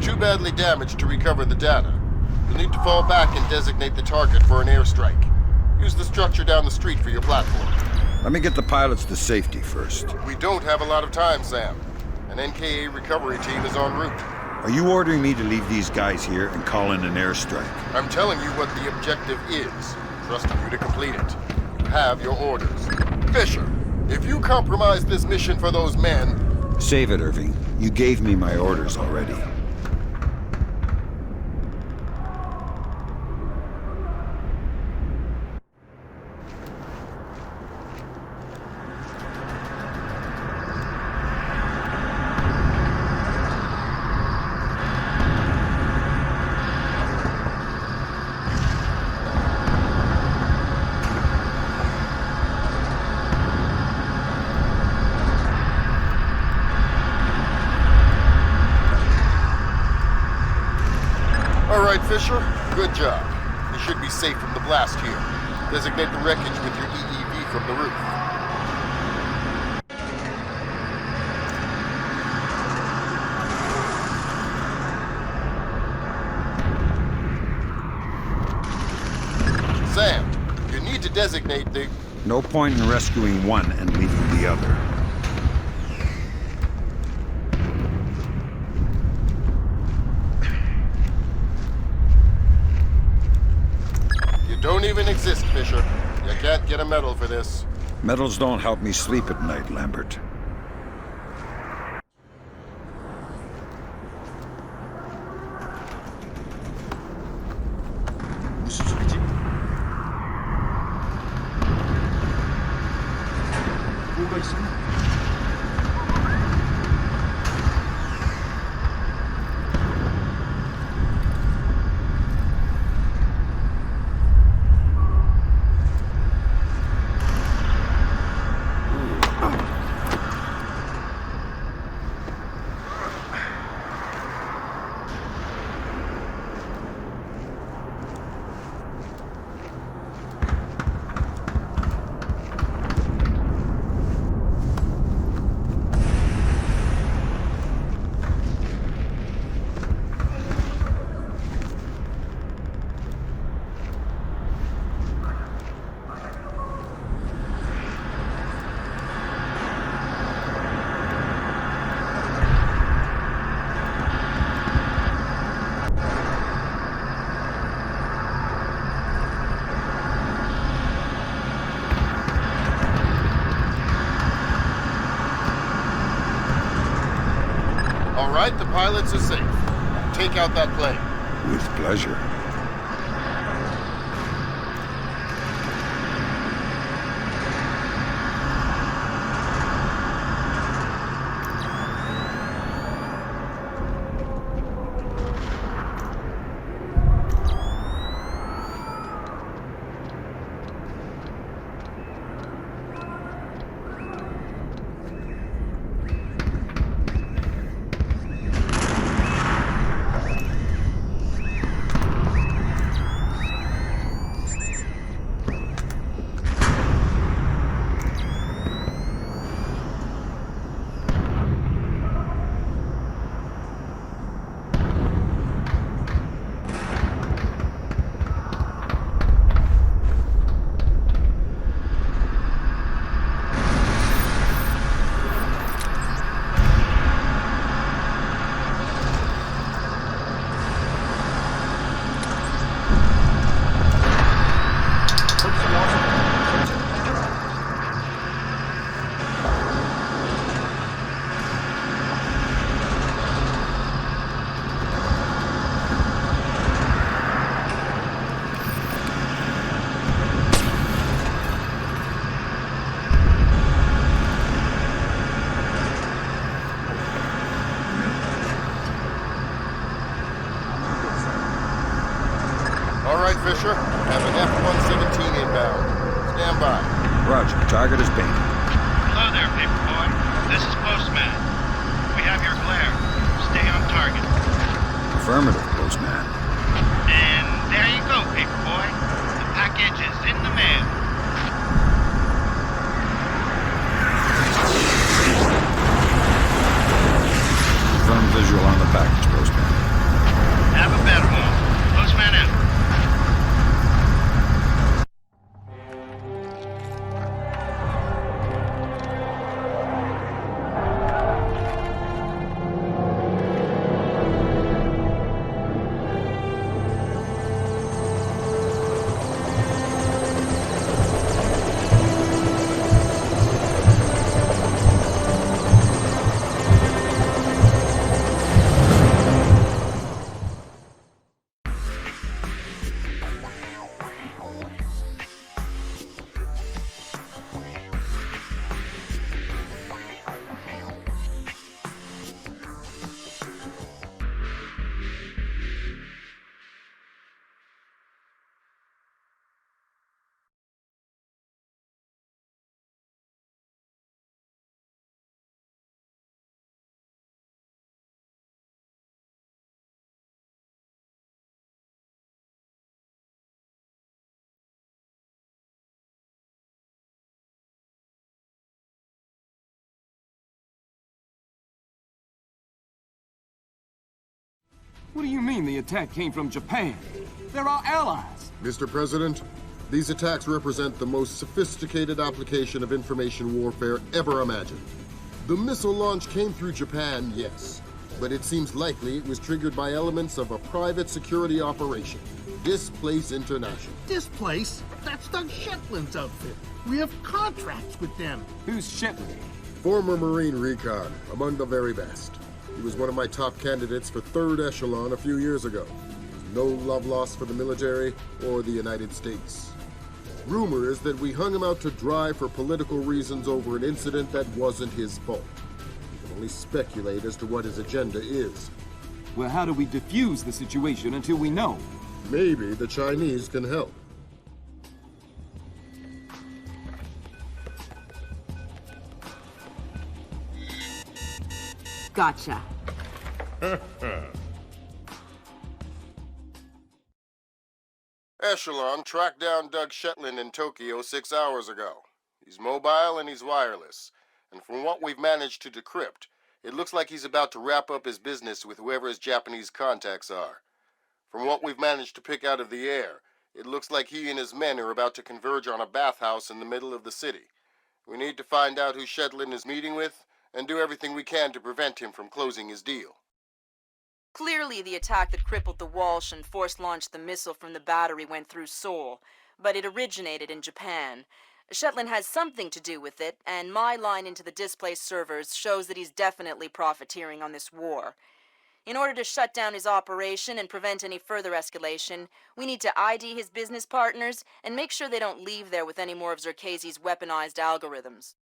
too badly damaged to recover the data. You'll need to fall back and designate the target for an airstrike. Use the structure down the street for your platform. Let me get the pilots to safety first. We don't have a lot of time, Sam. An NKA recovery team is en route. Are you ordering me to leave these guys here and call in an airstrike? I'm telling you what the objective is. Trusting you to complete it. You have your orders. Fisher, if you compromise this mission for those men... Save it, Irving. You gave me my orders already. Fisher, good job. You should be safe from the blast here. Designate the wreckage with your EEV from the roof. Sam, you need to designate the... No point in rescuing one and leaving the other. Don't even exist, Fisher. You can't get a medal for this. Medals don't help me sleep at night, Lambert. 무슨 소리지? 뭐가 있었나? All right, the pilots are safe. Take out that plane. With pleasure. Fisher. Have an F-117 inbound. Stand by. Roger. Target is painted. Hello there, Paperboy. This is Postman. We have your glare. Stay on target. Affirmative, Postman. And there you go, Paperboy. The package is in the mail. Confirm visual on the package, Postman. What do you mean the attack came from Japan? They're our allies. Mr. President, these attacks represent the most sophisticated application of information warfare ever imagined. The missile launch came through Japan, yes, but it seems likely it was triggered by elements of a private security operation. Displace International. Displace? That's Doug Shetland's outfit. We have contracts with them. Who's Shetland? Former Marine recon, among the very best. He was one of my top candidates for Third Echelon a few years ago. No love lost for the military or the United States. Rumor is that we hung him out to dry for political reasons over an incident that wasn't his fault. We can only speculate as to what his agenda is. Well, how do we defuse the situation until we know? Maybe the Chinese can help. Gotcha. Echelon tracked down Doug Shetland in Tokyo 6 hours ago. He's mobile and he's wireless. And from what we've managed to decrypt, it looks like he's about to wrap up his business with whoever his Japanese contacts are. From what we've managed to pick out of the air, it looks like he and his men are about to converge on a bathhouse in the middle of the city. We need to find out who Shetland is meeting with and do everything we can to prevent him from closing his deal. Clearly, the attack that crippled the Walsh and force-launched the missile from the battery went through Seoul, but it originated in Japan. Shetland has something to do with it, and my line into the displaced servers shows that he's definitely profiteering on this war. In order to shut down his operation and prevent any further escalation, we need to ID his business partners and make sure they don't leave there with any more of Zerkezi's weaponized algorithms.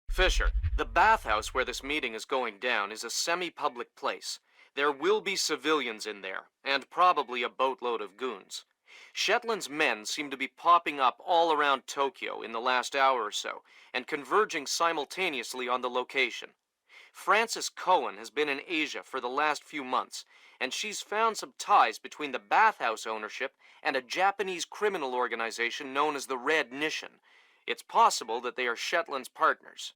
Fisher, the bathhouse where this meeting is going down is a semi-public place. There will be civilians in there, and probably a boatload of goons. Shetland's men seem to be popping up all around Tokyo in the last hour or so, and converging simultaneously on the location. Frances Cohen has been in Asia for the last few months, and she's found some ties between the bathhouse ownership and a Japanese criminal organization known as the Red Nation. It's possible that they are Shetland's partners.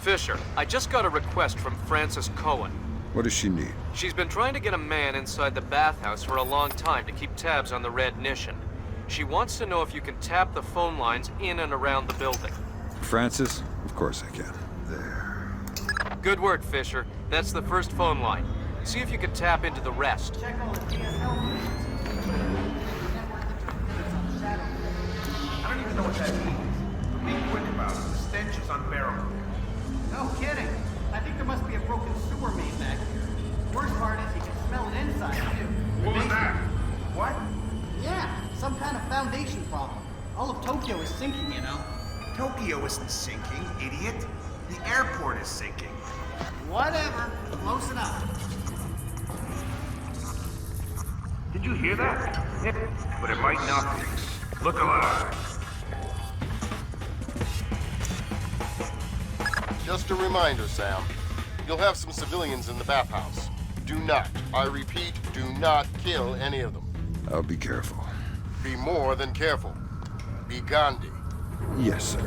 Fisher, I just got a request from Frances Cohen. What does she need? She's been trying to get a man inside the bathhouse for a long time to keep tabs on the Red Nation. She wants to know if you can tap the phone lines in and around the building. Francis? Of course I can. There. Good work, Fisher. That's the first phone line. See if you can tap into the rest. Check all the DSL. I don't even know what that means. But be quick about it. The stench is unbearable. No kidding. I think there must be a broken sewer main back here. Worst part is you can smell it inside, too. What was that? What? Yeah, some kind of foundation problem. All of Tokyo is sinking, you know. Tokyo isn't sinking, idiot. The airport is sinking. Whatever. Close enough. Did you hear that? But it might not be. Look alive. Just a reminder, Sam. You'll have some civilians in the bathhouse. Do not, I repeat, do not kill any of them. I'll be careful. Be more than careful. Be Gandhi. Yes, sir.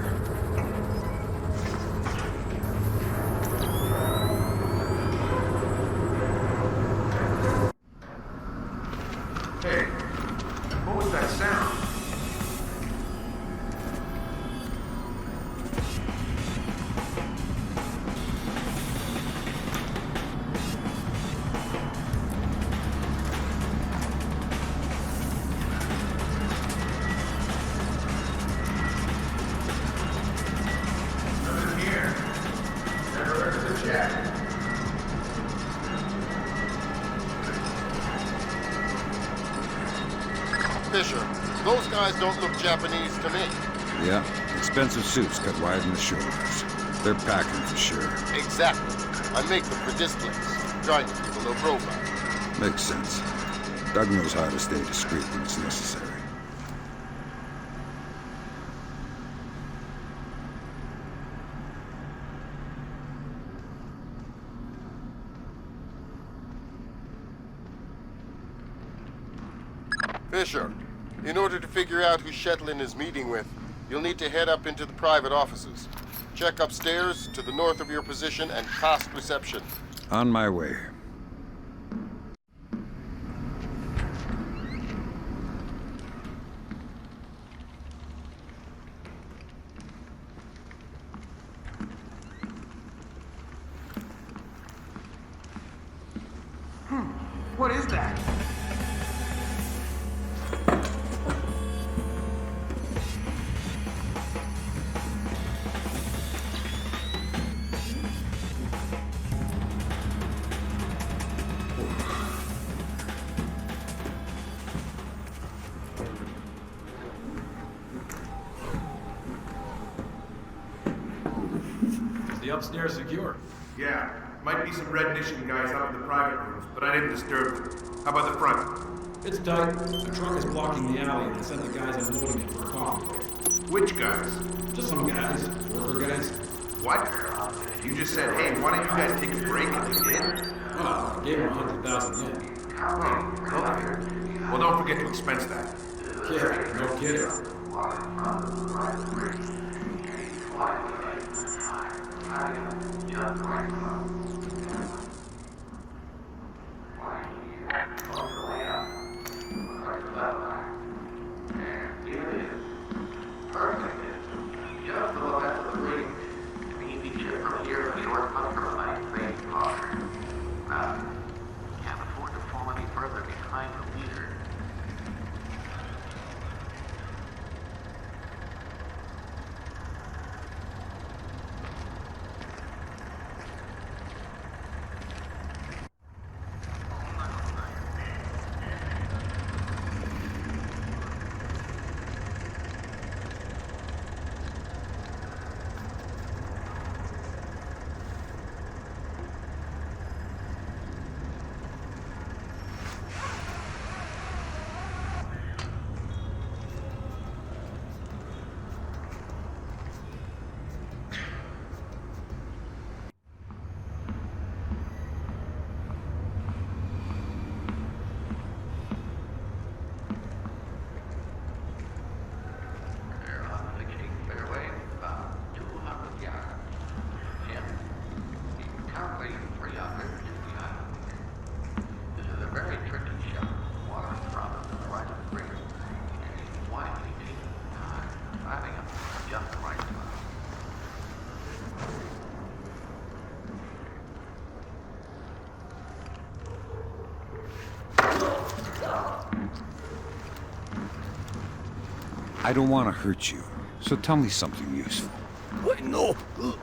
Hey, what was that sound? Nothing here. Never heard of the chat. Fisher, those guys don't look Japanese to me. Yeah, expensive suits cut wide in the shoulders. They're packing for sure. Exactly. I make them for displays, trying to keep a low profile. Makes sense. Doug knows how to stay discreet when it's necessary. Fisher, in order to figure out who Shetland is meeting with, You'll need to head up into the private offices. Check upstairs to the north of your position and cost reception. On my way. What is that? Is the upstairs secure? Yeah. Might be some red mission guys up in the private rooms, but I didn't disturb them. How about the front? It's tight. A truck is blocking the alley, and I sent the guys unloading it for coffee. Which guys? Just some guys. Worker guys. What? You just said, hey, why don't you guys take a break, and they did? Well, I gave him 100,000 yen. Oh, okay. Well, don't forget to expense that. Yeah, no kidding. I don't want to hurt you, so tell me something useful. I know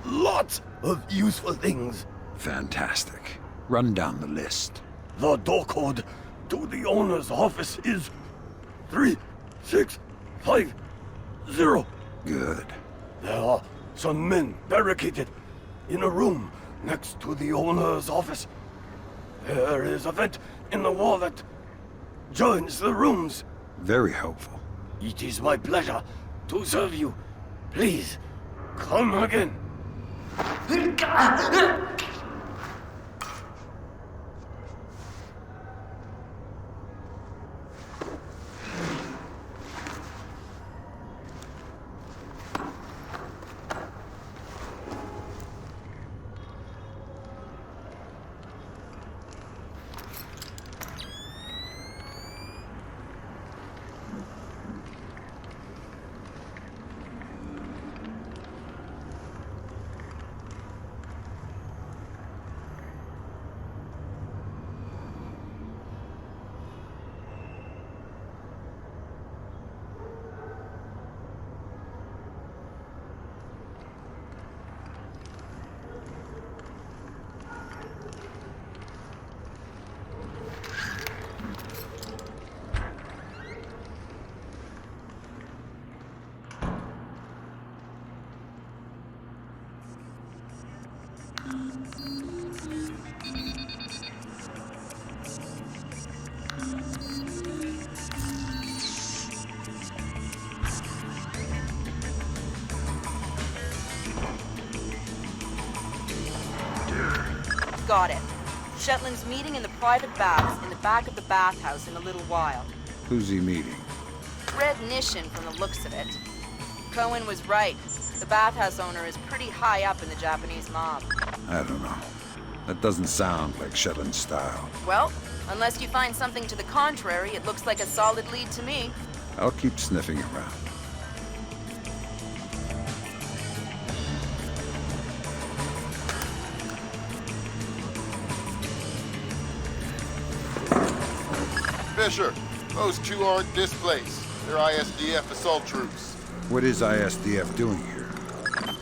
lots of useful things. Fantastic. Run down the list. The door code to the owner's office is 3650. Good. There are some men barricaded in a room next to the owner's office. There is a vent in the wall that joins the rooms. Very helpful. It is my pleasure to serve you. Please, come again. Got it. Shetland's meeting in the private baths in the back of the bathhouse in a little while. Who's he meeting? Red Nishan from the looks of it. Cohen was right. The bathhouse owner is pretty high up in the Japanese mob. I don't know. That doesn't sound like Shetland style. Well, unless you find something to the contrary, it looks like a solid lead to me. I'll keep sniffing around. Fisher, those two aren't displaced. They're I-SDF assault troops. What is I-SDF doing here?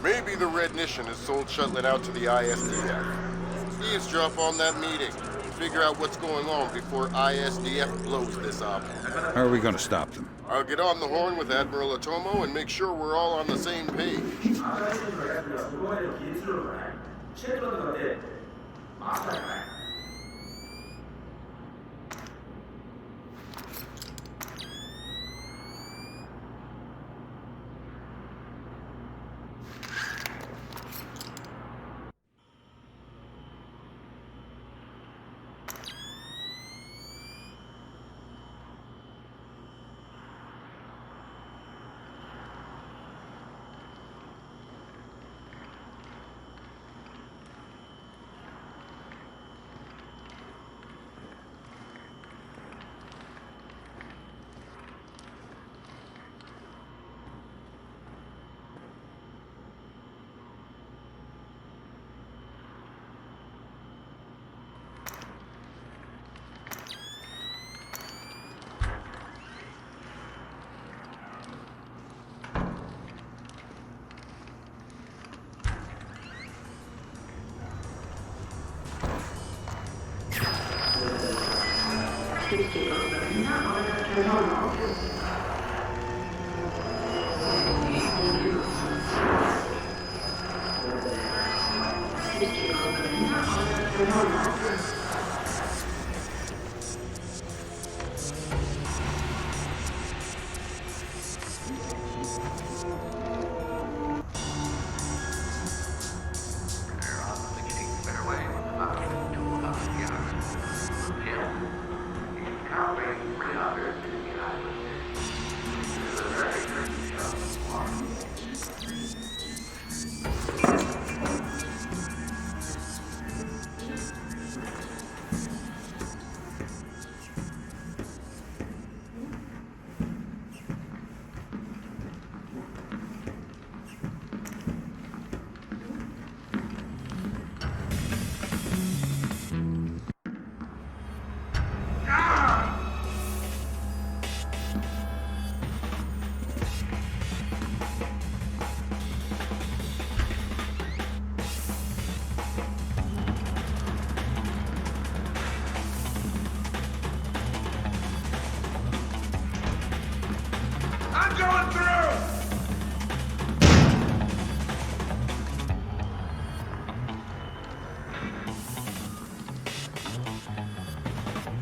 Maybe the Red Nation has sold Shetland out to the I-SDF. Eavesdrop on that meeting. Figure out what's going on before I-SDF blows this up. How are we going to stop them? I'll get on the horn with Admiral Otomo and make sure we're all on the same page.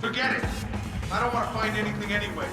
Forget it. I don't want to find anything anyway.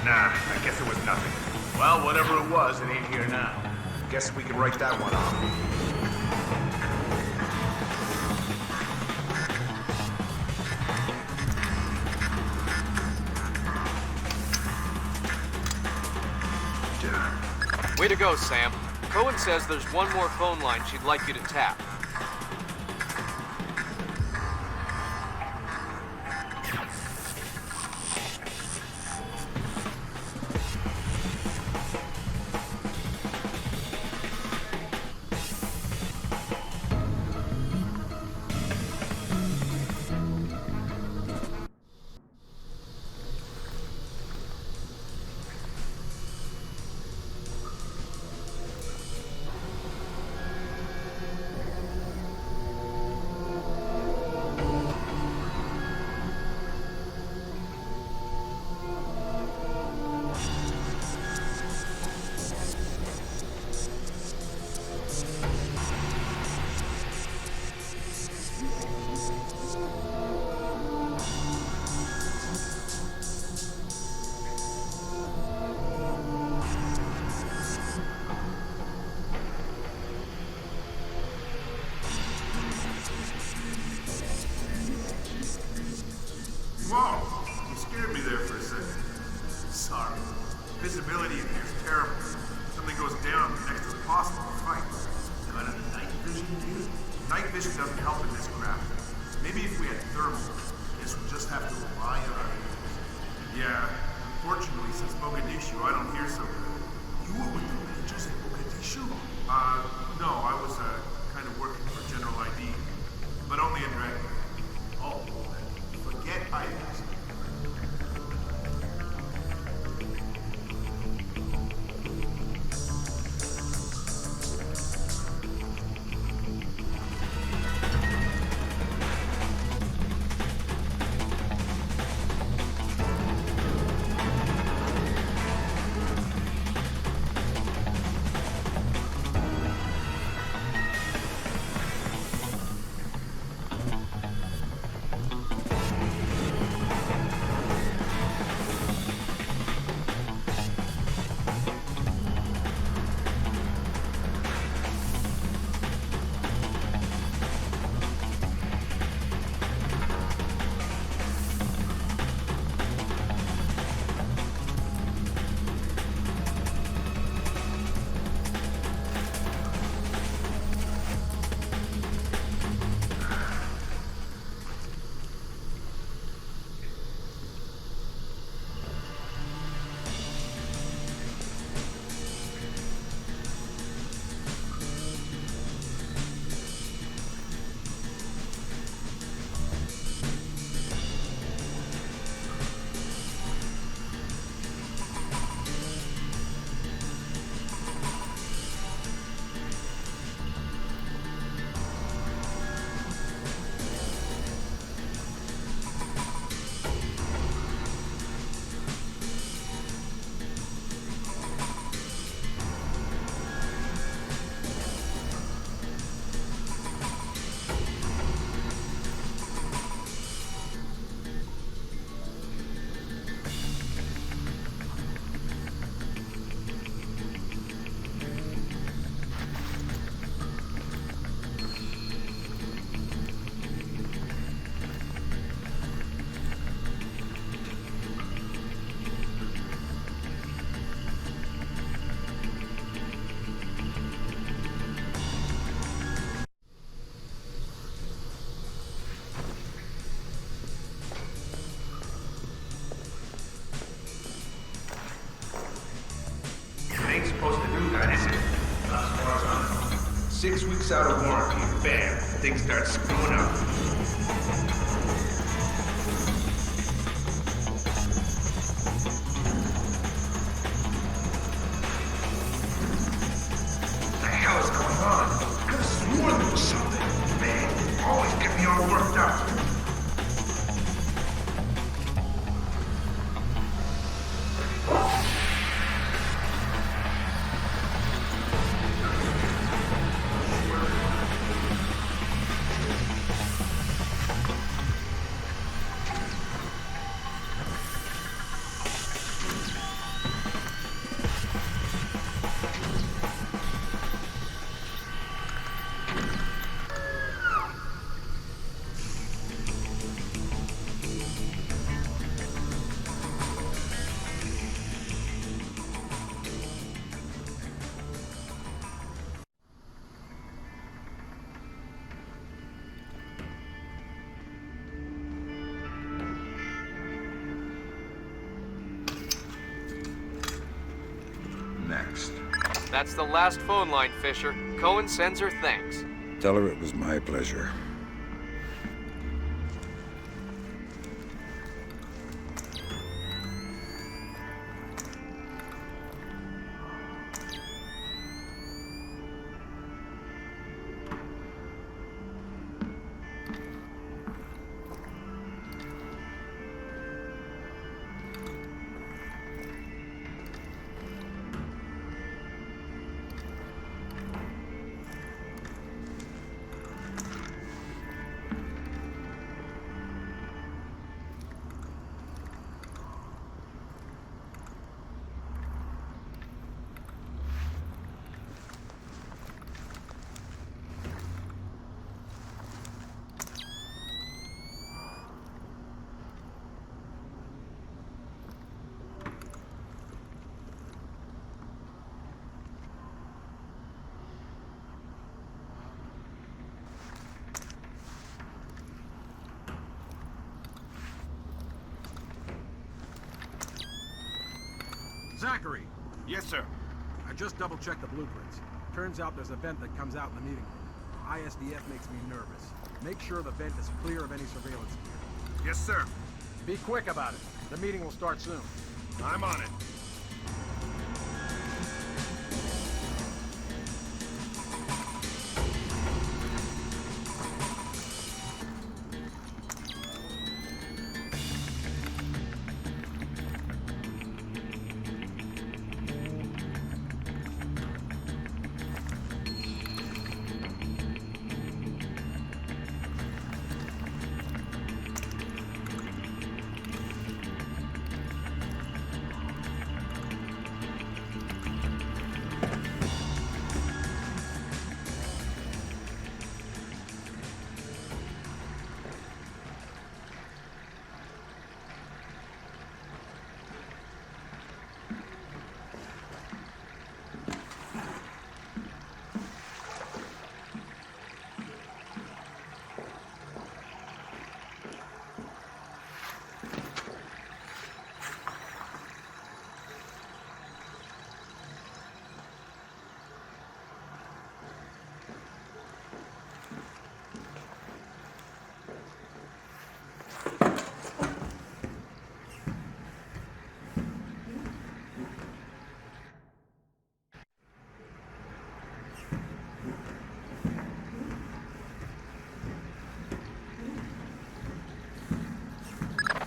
Nah, I guess it was nothing. Well, whatever it was, it ain't here now. Guess we can write that one off. Way to go, Sam. Cohen says there's one more phone line she'd like you to tap. Whoa! You scared me there for a second. Sorry. Visibility in here is terrible. Something goes down next to the possible fight. Kind of night vision, dude? Night vision doesn't help in this crap. Maybe if we had thermal, I guess we'll just have to rely on our ears. Yeah, unfortunately, since Mogadishu, I don't hear so good. You were with the Rangers at Mogadishu? No, I was, kind of working for General ID. But only in Dragon. Oh, forget items. Supposed to do that, is it? Not as far as I know. 6 weeks out of warranty, bam, things start screwing up. What the hell is going on? I could have sworn there was something. Man, always get me all worked up. That's the last phone line, Fisher. Cohen sends her thanks. Tell her it was my pleasure. Zachary! Yes, sir. I just double-checked the blueprints. Turns out there's a vent that comes out in the meeting room. I-SDF makes me nervous. Make sure the vent is clear of any surveillance gear. Yes, sir. Be quick about it. The meeting will start soon. I'm on it.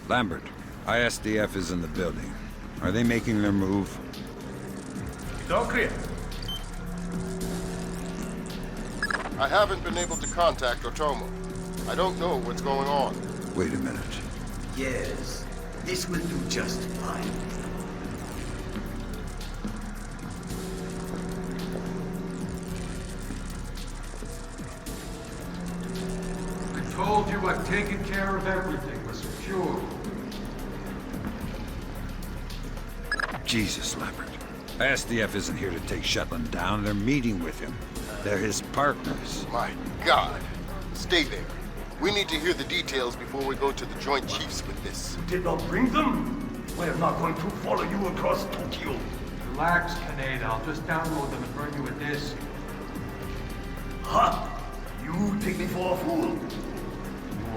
Lambert, I-SDF is in the building. Are they making their move? It's all clear. I haven't been able to contact Otomo. I don't know what's going on. Wait a minute. Yes, this will do just fine. I told you I've taken care of everything. We're secure. Jesus, Lambert. I-SDF isn't here to take Shetland down. They're meeting with him. They're his partners. My God. Stay there. We need to hear the details before we go to the Joint Chiefs with this. You did not bring them? We're not going to follow you across Tokyo. Relax, Kaneda. I'll just download them and burn you a disk. Ha! You take me for a fool.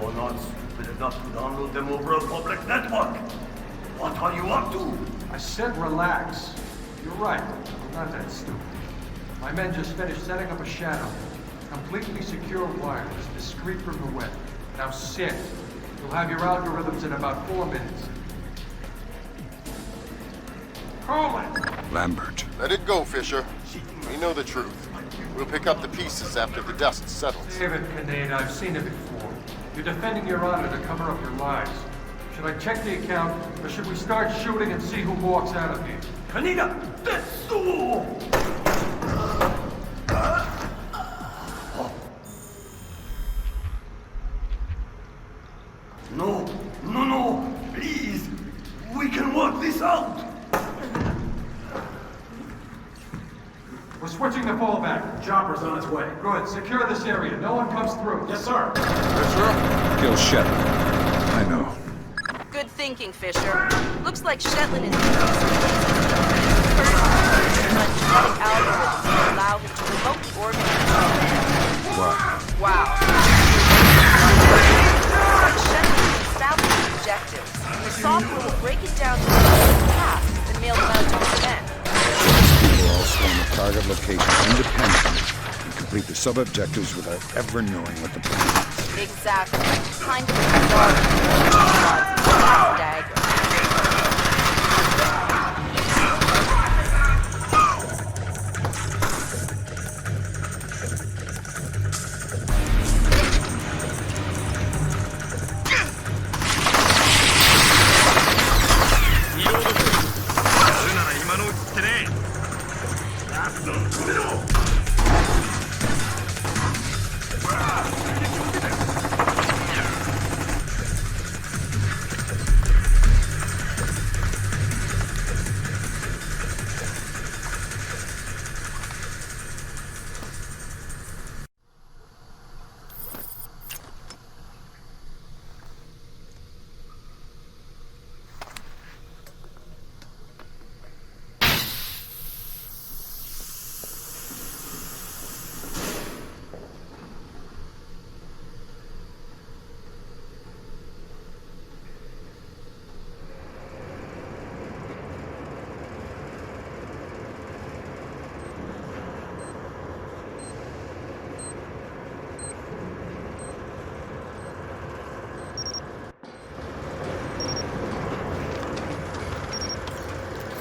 You are not stupid enough to download them over a public network. What are you up to? I said relax. You're right. I'm not that stupid. My men just finished setting up a shadow. Completely secure wireless, discreet from the web. Now sit. You'll have your algorithms in about 4 minutes. Call it! Lambert. Let it go, Fisher. We know the truth. We'll pick up the pieces after the dust settles. Save it, Kaneda. I've seen it before. You're defending your honor to cover up your lies. Should I check the account, or should we start shooting and see who walks out of here? Kaneda! That's so! No, no, no! Please! We can work this out! We're switching the fallback. Chopper's on its way. Good. Secure this area. No one comes through. Yes, sir. Fisher? Kill Shetland. I know. Good thinking, Fisher. Looks like Shetland is in some places. a genetic algorithm to allow him to remotely orbit the moon. Wow. Establish objectives. The software will break it down to tasks and mail them out to his men. People all swarm the target location independently and complete the sub-objectives without ever knowing what the plan is. Exactly. Kind of a bizarre dagger.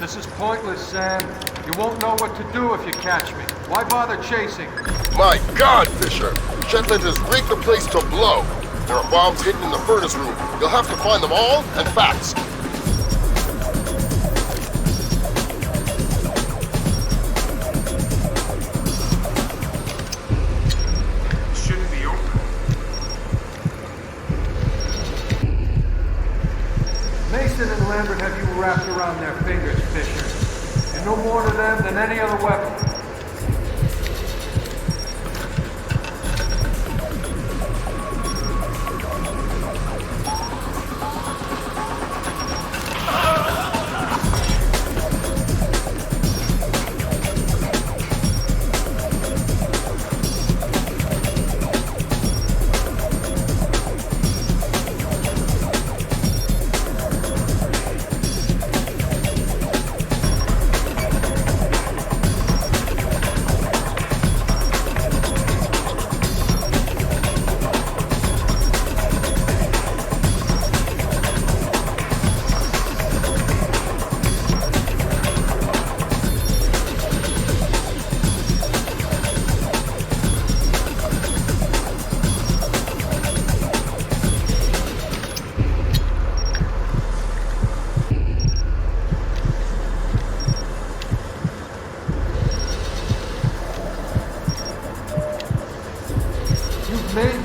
This is pointless, Sam. You won't know what to do if you catch me. Why bother chasing? My God, Fisher! Shetland has rigged the place to blow. There are bombs hidden in the furnace room. You'll have to find them all, and fast. Shouldn't be open. Mason and Lambert have you wrapped around their fingers, Fisher. You're no more to them than any other weapon.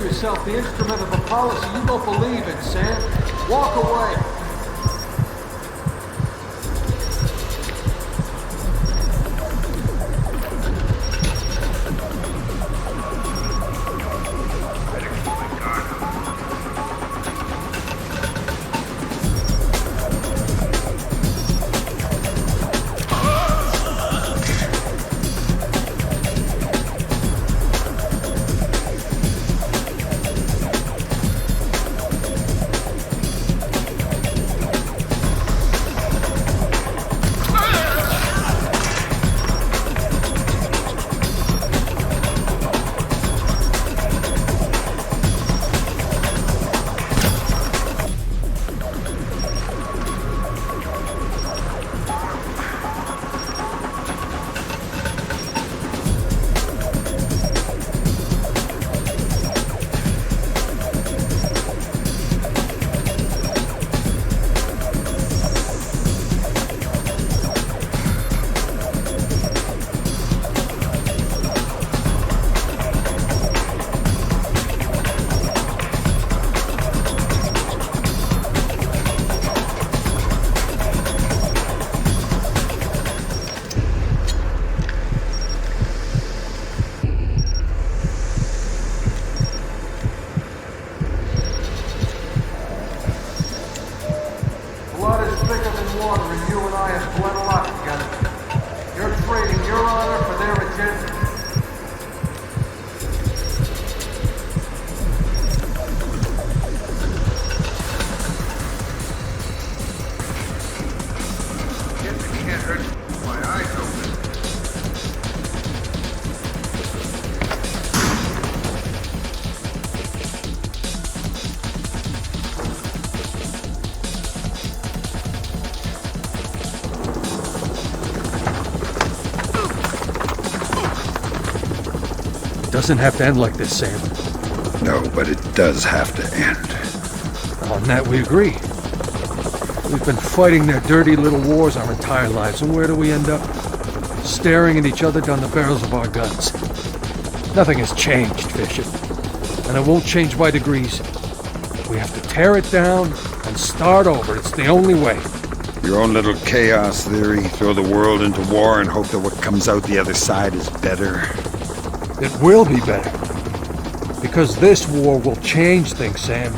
Yourself the instrument of a policy you don't believe in, Sam. Walk away. Blood is thicker than water, and you and I have bled a lot together. Doesn't have to end like this, Sam. No, but it does have to end. On that we agree. We've been fighting their dirty little wars our entire lives, and where do we end up? Staring at each other down the barrels of our guns. Nothing has changed, Bishop. And it won't change by degrees. We have to tear it down and start over. It's the only way. Your own little chaos theory, throw the world into war and hope that what comes out the other side is better. It will be better. Because this war will change things, Sam.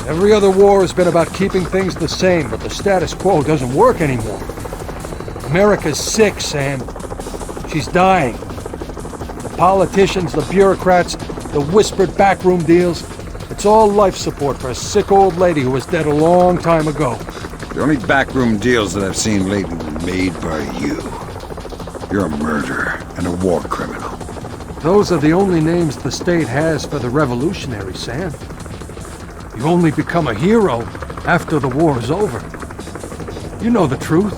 Every other war has been about keeping things the same, but the status quo doesn't work anymore. America's sick, Sam. She's dying. The politicians, the bureaucrats, the whispered backroom deals, it's all life support for a sick old lady who was dead a long time ago. The only backroom deals that I've seen lately were made by you. You're a murderer and a war criminal. Those are the only names the state has for the revolutionaries, Sam. You only become a hero after the war is over. You know the truth.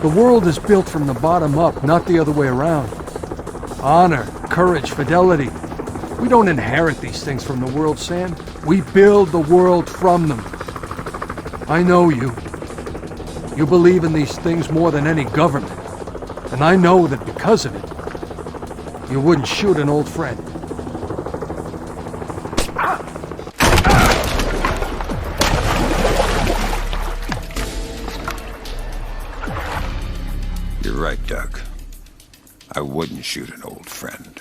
The world is built from the bottom up, not the other way around. Honor, courage, fidelity. We don't inherit these things from the world, Sam. We build the world from them. I know you. You believe in these things more than any government. And I know that because of it, you wouldn't shoot an old friend. You're right, Doug. I wouldn't shoot an old friend.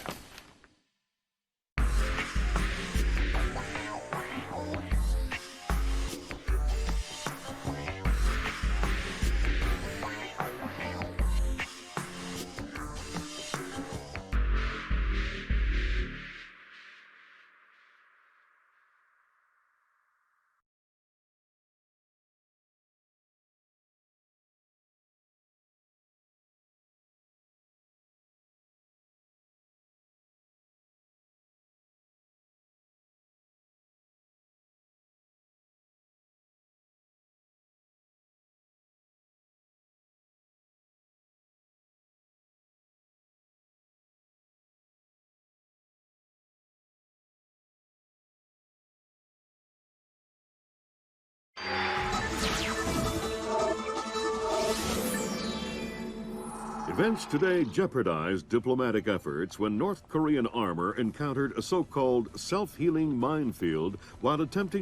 Events today jeopardized diplomatic efforts when North Korean armor encountered a so-called self-healing minefield while attempting